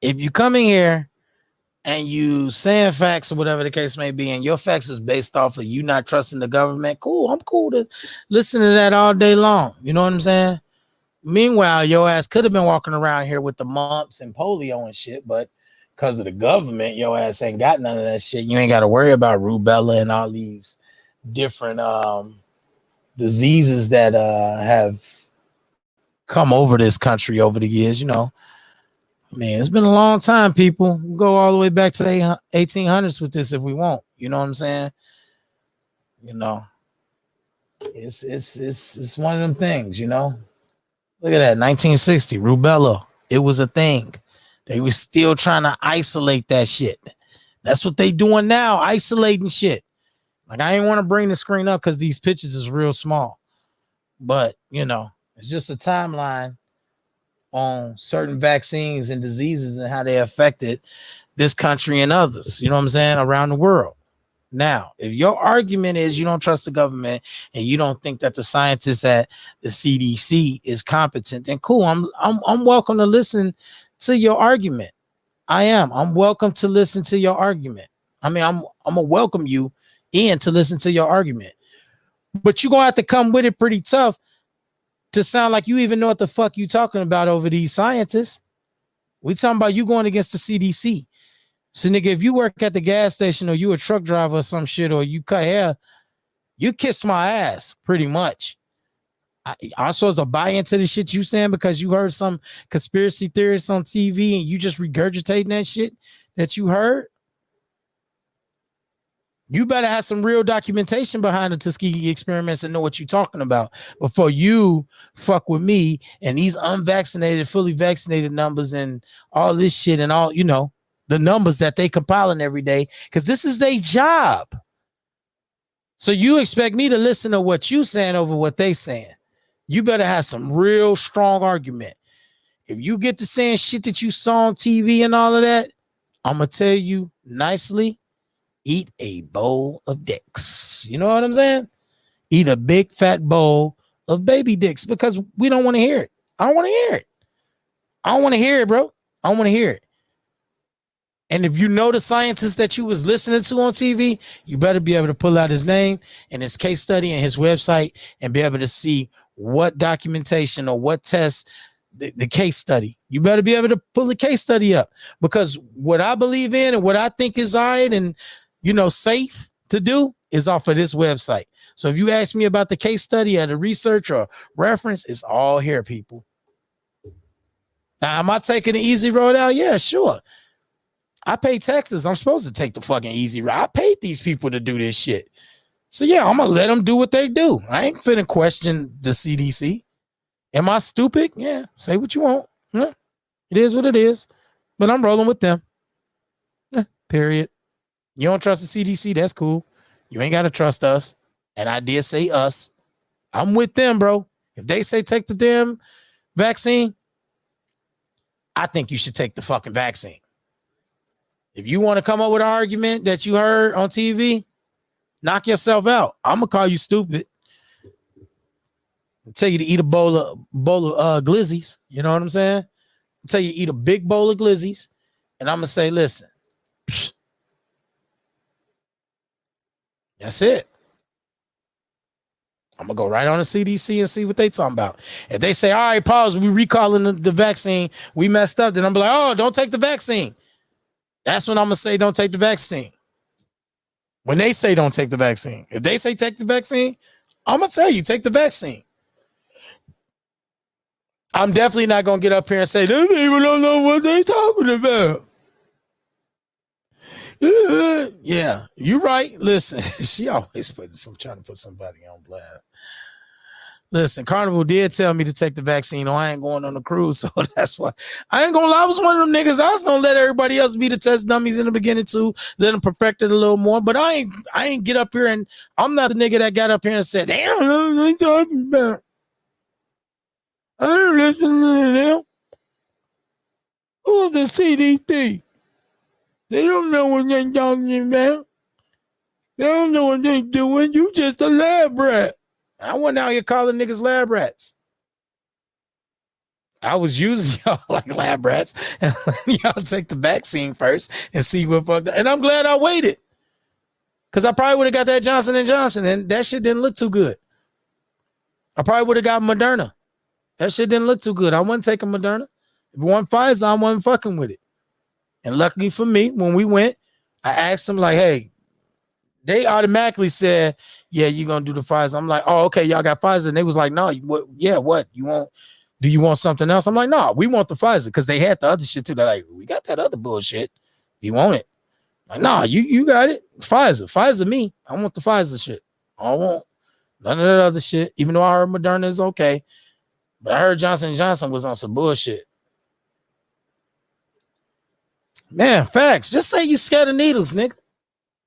if you come in here and you saying facts or whatever the case may be, and your facts is based off of you not trusting the government, cool. I'm cool to listen to that all day long. You know what I'm saying? Meanwhile, your ass could have been walking around here with the mumps and polio and shit, but because of the government, your ass ain't got none of that shit. You ain't got to worry about rubella and all these different diseases that have come over this country over the years. You know, man, it's been a long time, people. We'll go all the way back to the 1800s with this if we want. You know what I'm saying? You know, it's one of them things, you know. Look at that, 1960, rubella. It was a thing. They were still trying to isolate that shit. That's what they doing now, isolating shit. Like, I ain't want to bring the screen up because these pictures is real small. But, you know, it's just a timeline on certain vaccines and diseases and how they affected this country and others, you know what I'm saying, around the world. Now, if your argument is you don't trust the government and you don't think that the scientists at the CDC is competent, then cool. I'm welcome to listen to your argument. I'm welcome to listen to your argument. I mean, I'm gonna welcome you in to listen to your argument. But you're gonna have to come with it pretty tough to sound like you even know what the fuck you talking about over these scientists. We talking about you going against the CDC. So, nigga, if you work at the gas station or you a truck driver or some shit, or you cut hair, you kiss my ass pretty much. I'm supposed to buy into the shit you saying because you heard some conspiracy theorists on TV and you just regurgitating that shit that you heard. You better have some real documentation behind the Tuskegee experiments and know what you're talking about before you fuck with me and these unvaccinated, fully vaccinated numbers and all this shit and all, you know, the numbers that they compiling every day, because this is their job. So you expect me to listen to what you saying over what they saying. You better have some real strong argument. If you get to saying shit that you saw on TV and all of that, I'm going to tell you nicely, eat a bowl of dicks. You know what I'm saying? Eat a big fat bowl of baby dicks because we don't want to hear it. I don't want to hear it. I don't want to hear it, bro. I don't want to hear it. And if you know the scientist that you was listening to on TV, you better be able to pull out his name and his case study and his website and be able to see what documentation or what test the case study. You better be able to pull the case study up, because what I believe in and what I think is all right and, you know, safe to do is off of this website. So if you ask me about the case study or the research or reference, it's all here, people. Now, am I taking the easy road out? Yeah, sure. I pay taxes. I'm supposed to take the fucking easy route. I paid these people to do this shit. So yeah, I'm gonna let them do what they do. I ain't finna question the CDC. Am I stupid? Yeah, say what you want. Yeah, it is what it is. But I'm rolling with them. Period. You don't trust the CDC? That's cool. You ain't gotta trust us. And I did say us. I'm with them, bro. If they say take the damn vaccine, I think you should take the fucking vaccine. If you want to come up with an argument that you heard on TV, Knock yourself out. I'm gonna call you stupid. I'll tell you to eat a bowl of glizzies. You know what I'm saying? I'll tell you to eat a big bowl of glizzies, and I'm gonna say, listen, that's it. I'm gonna go right on the CDC and see what they talking about. If they say, all right, pause, we recalling the vaccine, we messed up, then I'm like, oh, don't take the vaccine. That's when I'm gonna say don't take the vaccine. When they say don't take the vaccine, if they say take the vaccine, I'm gonna tell you take the vaccine. I'm definitely not gonna get up here and say these people don't know what they talking about. Yeah, you're right. Listen, she always trying to put somebody on blast. Listen, Carnival did tell me to take the vaccine, or I ain't going on the cruise, so that's why I ain't gonna lie. I was one of them niggas. I was gonna let everybody else be the test dummies in the beginning too, let them perfect it a little more. But I ain't get up here, and I'm not the nigga that got up here and said, "They don't know what they talking about." I ain't listening to them. Who's the CDC? They don't know what they're talking about. They don't know what they're doing. You just a lab rat. I wasn't out here calling niggas lab rats. I was using y'all like lab rats and letting y'all take the vaccine first and see what fucked up. And I'm glad I waited. Because I probably would have got that Johnson & Johnson and that shit didn't look too good. I probably would have got Moderna. That shit didn't look too good. I wasn't taking Moderna. If it wasn't Pfizer, I wasn't fucking with it. And luckily for me, when we went, I asked them like, hey, they automatically said, yeah, you're going to do the Pfizer. I'm like, oh, okay, y'all got Pfizer. And they was like, no, what? You want, do you want something else? I'm like, no, we want the Pfizer because they had the other shit too. They're like, we got that other bullshit. You want it? I'm like, no, you got it. Pfizer me. I want the Pfizer shit. I don't want none of that other shit, even though I heard Moderna is okay. But I heard Johnson & Johnson was on some bullshit. Man, facts. Just say you scared of needles, nigga.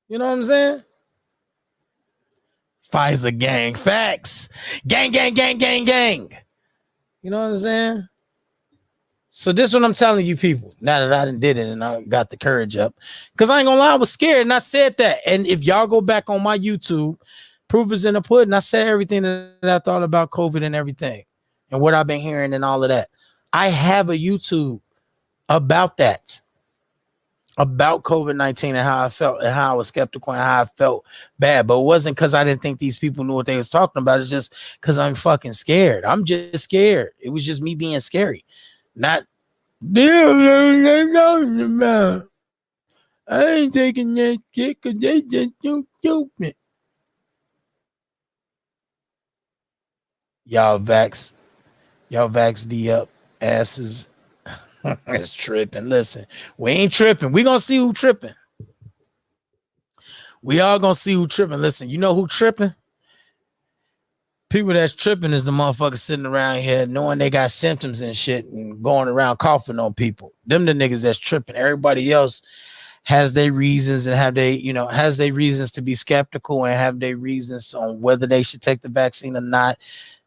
You know what I'm saying? Pfizer gang. Facts. Gang, gang, gang, gang, gang. You know what I'm saying? So this is what I'm telling you people. Now that I done did it and I got the courage up. Because I ain't gonna lie, I was scared and I said that. And if y'all go back on my YouTube, proof is in the pudding. I said everything that I thought about COVID and everything. And what I've been hearing and all of that. I have a YouTube about that. About COVID-19 and how I felt and how I was skeptical and how I felt bad. But it wasn't because I didn't think these people knew what they was talking about. It's just because I'm fucking scared. I'm just scared. It was just me being scary. Not about. I ain't taking that shit because they just too stupid. Y'all vax D up asses. It's tripping. Listen, we ain't tripping. We gonna see who tripping. We all gonna see who tripping. Listen, you know who tripping? People that's tripping is the motherfuckers sitting around here knowing they got symptoms and shit and going around coughing on people. Them the niggas that's tripping. Everybody else has their reasons and has their reasons to be skeptical and have their reasons on whether they should take the vaccine or not.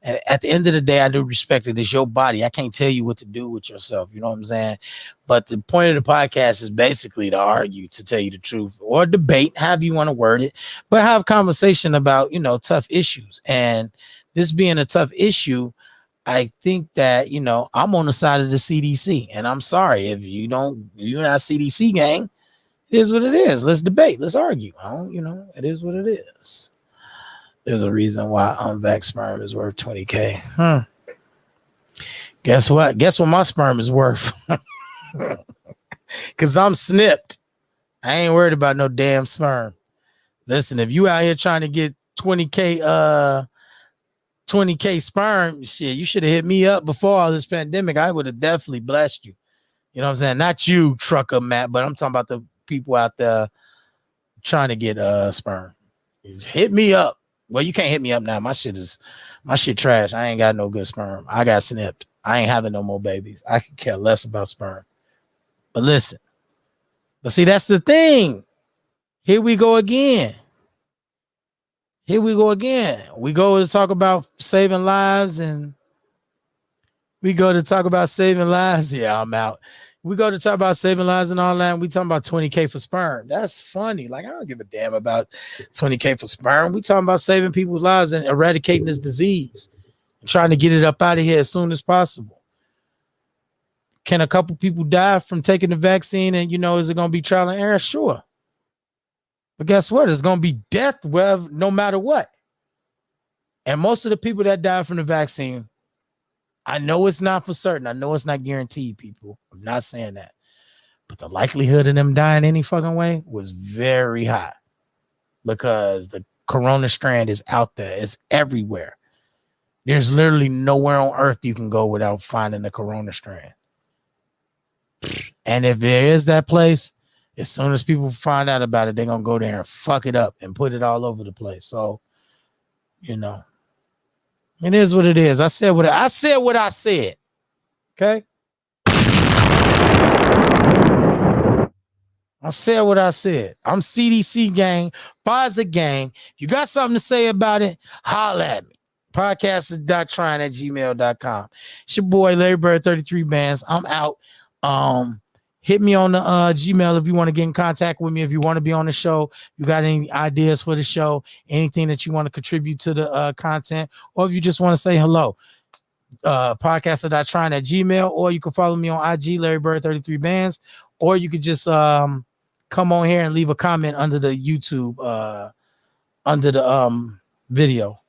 And at the end of the day, I do respect it. It's your body. I can't tell you what to do with yourself. You know what I'm saying? But the point of the podcast is basically to argue, to tell you the truth, or debate, however you want to word it, but have conversation about, tough issues. And this being a tough issue, I think that, I'm on the side of the CDC. And I'm sorry if you're not CDC gang. It is what it is. Let's debate. Let's argue. It is what it is. There's a reason why unvaxxed sperm is worth $20K. Guess what? Guess what my sperm is worth? Because I'm snipped. I ain't worried about no damn sperm. Listen, if you out here trying to get 20K sperm, shit, you should have hit me up before all this pandemic. I would have definitely blessed you. You know what I'm saying? Not you, trucker Matt, but I'm talking about the people out there trying to get sperm. Hit me up. Well, you can't hit me up now. My shit trash. I ain't got no good sperm. I got snipped. I ain't having no more babies. I could care less about sperm. But listen. But see, that's the thing. Here we go again. We go to talk about saving lives and we go to talk about saving lives. Yeah, I'm out. we go to talk about saving lives and all that, and we talking about 20K for sperm. That's funny. Like, I don't give a damn about 20K for sperm. We talking about saving people's lives and eradicating this disease and trying to get it up out of here as soon as possible. Can a couple people die from taking the vaccine? And, is it going to be trial and error? Sure. But guess what? It's going to be death no matter what. And most of the people that die from the vaccine, I know it's not for certain. I know it's not guaranteed, people. I'm not saying that. But the likelihood of them dying any fucking way was very high because the corona strand is out there. It's everywhere. There's literally nowhere on earth you can go without finding the corona strand. And if there is that place, as soon as people find out about it, they're going to go there and fuck it up and put it all over the place. So, it is what it is. I said what I said. Okay? I said what I said. I'm CDC gang, Pfizer gang. If you got something to say about it, holla at me. Podcast.trying@gmail.com. It's your boy Larry Bird 33 Bands. I'm out. Hit me on the Gmail if you want to get in contact with me. If you want to be on the show, you got any ideas for the show, anything that you want to contribute to the content, or if you just want to say hello, podcast.trying@gmail, or you can follow me on IG, Larry Bird 33 Bands, or you could just come on here and leave a comment under the YouTube, under the video.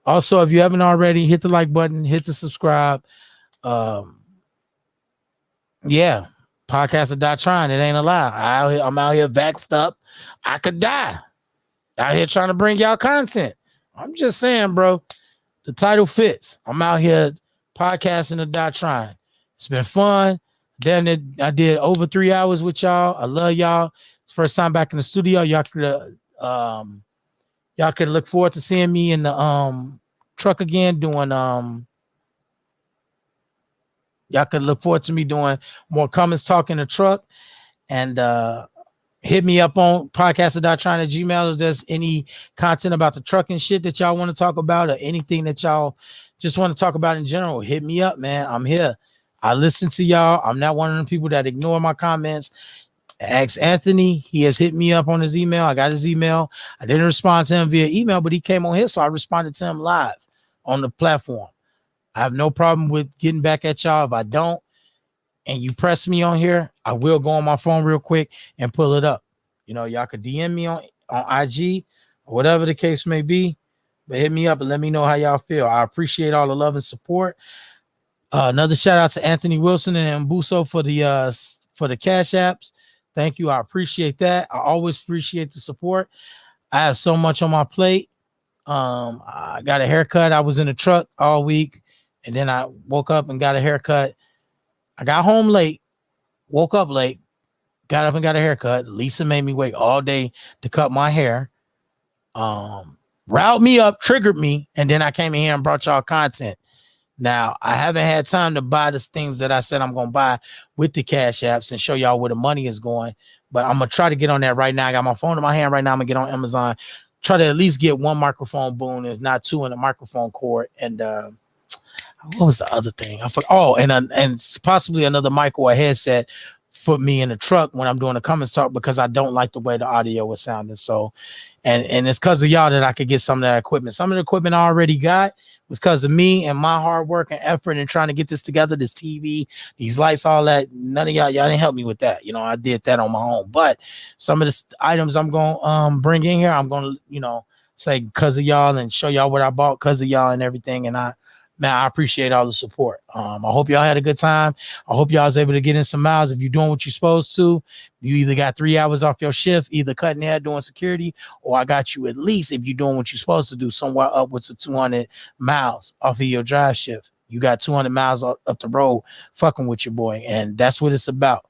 Also, if you haven't already, hit the like button, hit the subscribe. Yeah. Podcast.trying. It ain't a lie. I'm out here vaxxed up. I could die. Out here trying to bring y'all content. I'm just saying, bro. The title fits. I'm out here podcasting the dot trying. It's been fun. Then I did over 3 hours with y'all. I love y'all. It's first time back in the studio. Y'all could look forward to seeing me in the truck again doing y'all could look forward to me doing more comments talk in the truck. And hit me up on podcast.trying@gmail if there's any content about the truck and shit that y'all want to talk about, or anything that y'all just want to talk about in general. Hit me up, man. I'm here. I listen to y'all. I'm not one of them people that ignore my comments. Ask Anthony. He has hit me up on his email. I got his email. I didn't respond to him via email, but he came on here, so I responded to him live on the platform. I have no problem with getting back at y'all. If I don't, and you press me on here, I will go on my phone real quick and pull it up. Y'all could DM me on IG or whatever the case may be, but hit me up and let me know how y'all feel. I appreciate all the love and support. Another shout out to Anthony Wilson and Mbuso for the Cash Apps. Thank you. I appreciate that. I always appreciate the support. I have so much on my plate. I got a haircut. I was in the truck all week, and then I woke up and got a haircut. I got home late, woke up late, got up and got a haircut. Lisa made me wait all day to cut my hair. Riled me up, triggered me, and then I came in here and brought y'all content. Now, I haven't had time to buy the things that I said I'm going to buy with the Cash Apps and show y'all where the money is going, but I'm going to try to get on that right now. I got my phone in my hand right now. I'm going to get on Amazon, try to at least get one microphone boom, if not two, in the microphone cord. And what was the other thing? I forgot. Oh, and possibly another mic or a headset for me in the truck when I'm doing the comments talk, because I don't like the way the audio was sounding. So, and it's because of y'all that I could get some of that equipment. Some of the equipment I already got was because of me and my hard work and effort and trying to get this together, this TV, these lights, all that. None of y'all didn't help me with that. I did that on my own. But some of the items I'm going to bring in here, I'm going to, say because of y'all and show y'all what I bought because of y'all and everything. And I appreciate all the support. I hope y'all had a good time. I hope y'all was able to get in some miles. If you're doing what you're supposed to, you either got 3 hours off your shift, either cutting hair, doing security, or I got you at least, if you're doing what you're supposed to do, somewhere upwards of 200 miles off of your drive shift. You got 200 miles up the road fucking with your boy, and that's what it's about.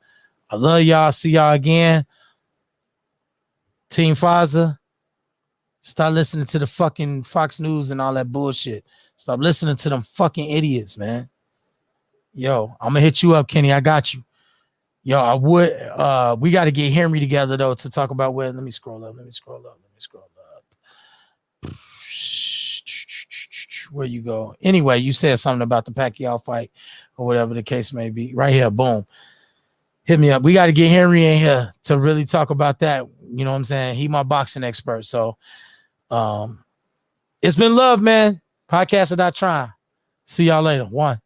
I love y'all. See y'all again. Team Pfizer, stop listening to the fucking Fox News and all that bullshit. Stop listening to them fucking idiots, man. Yo, I'm gonna hit you up, Kenny. I got you. Yo, I would. We got to get Henry together though to talk about where. Let me scroll up. Where you go? Anyway, you said something about the Pacquiao fight or whatever the case may be. Right here, boom. hit me up. We got to get Henry in here to really talk about that. You know what I'm saying? He my boxing expert. So it's been love, man. Podcast of Not Trying. See y'all later. One.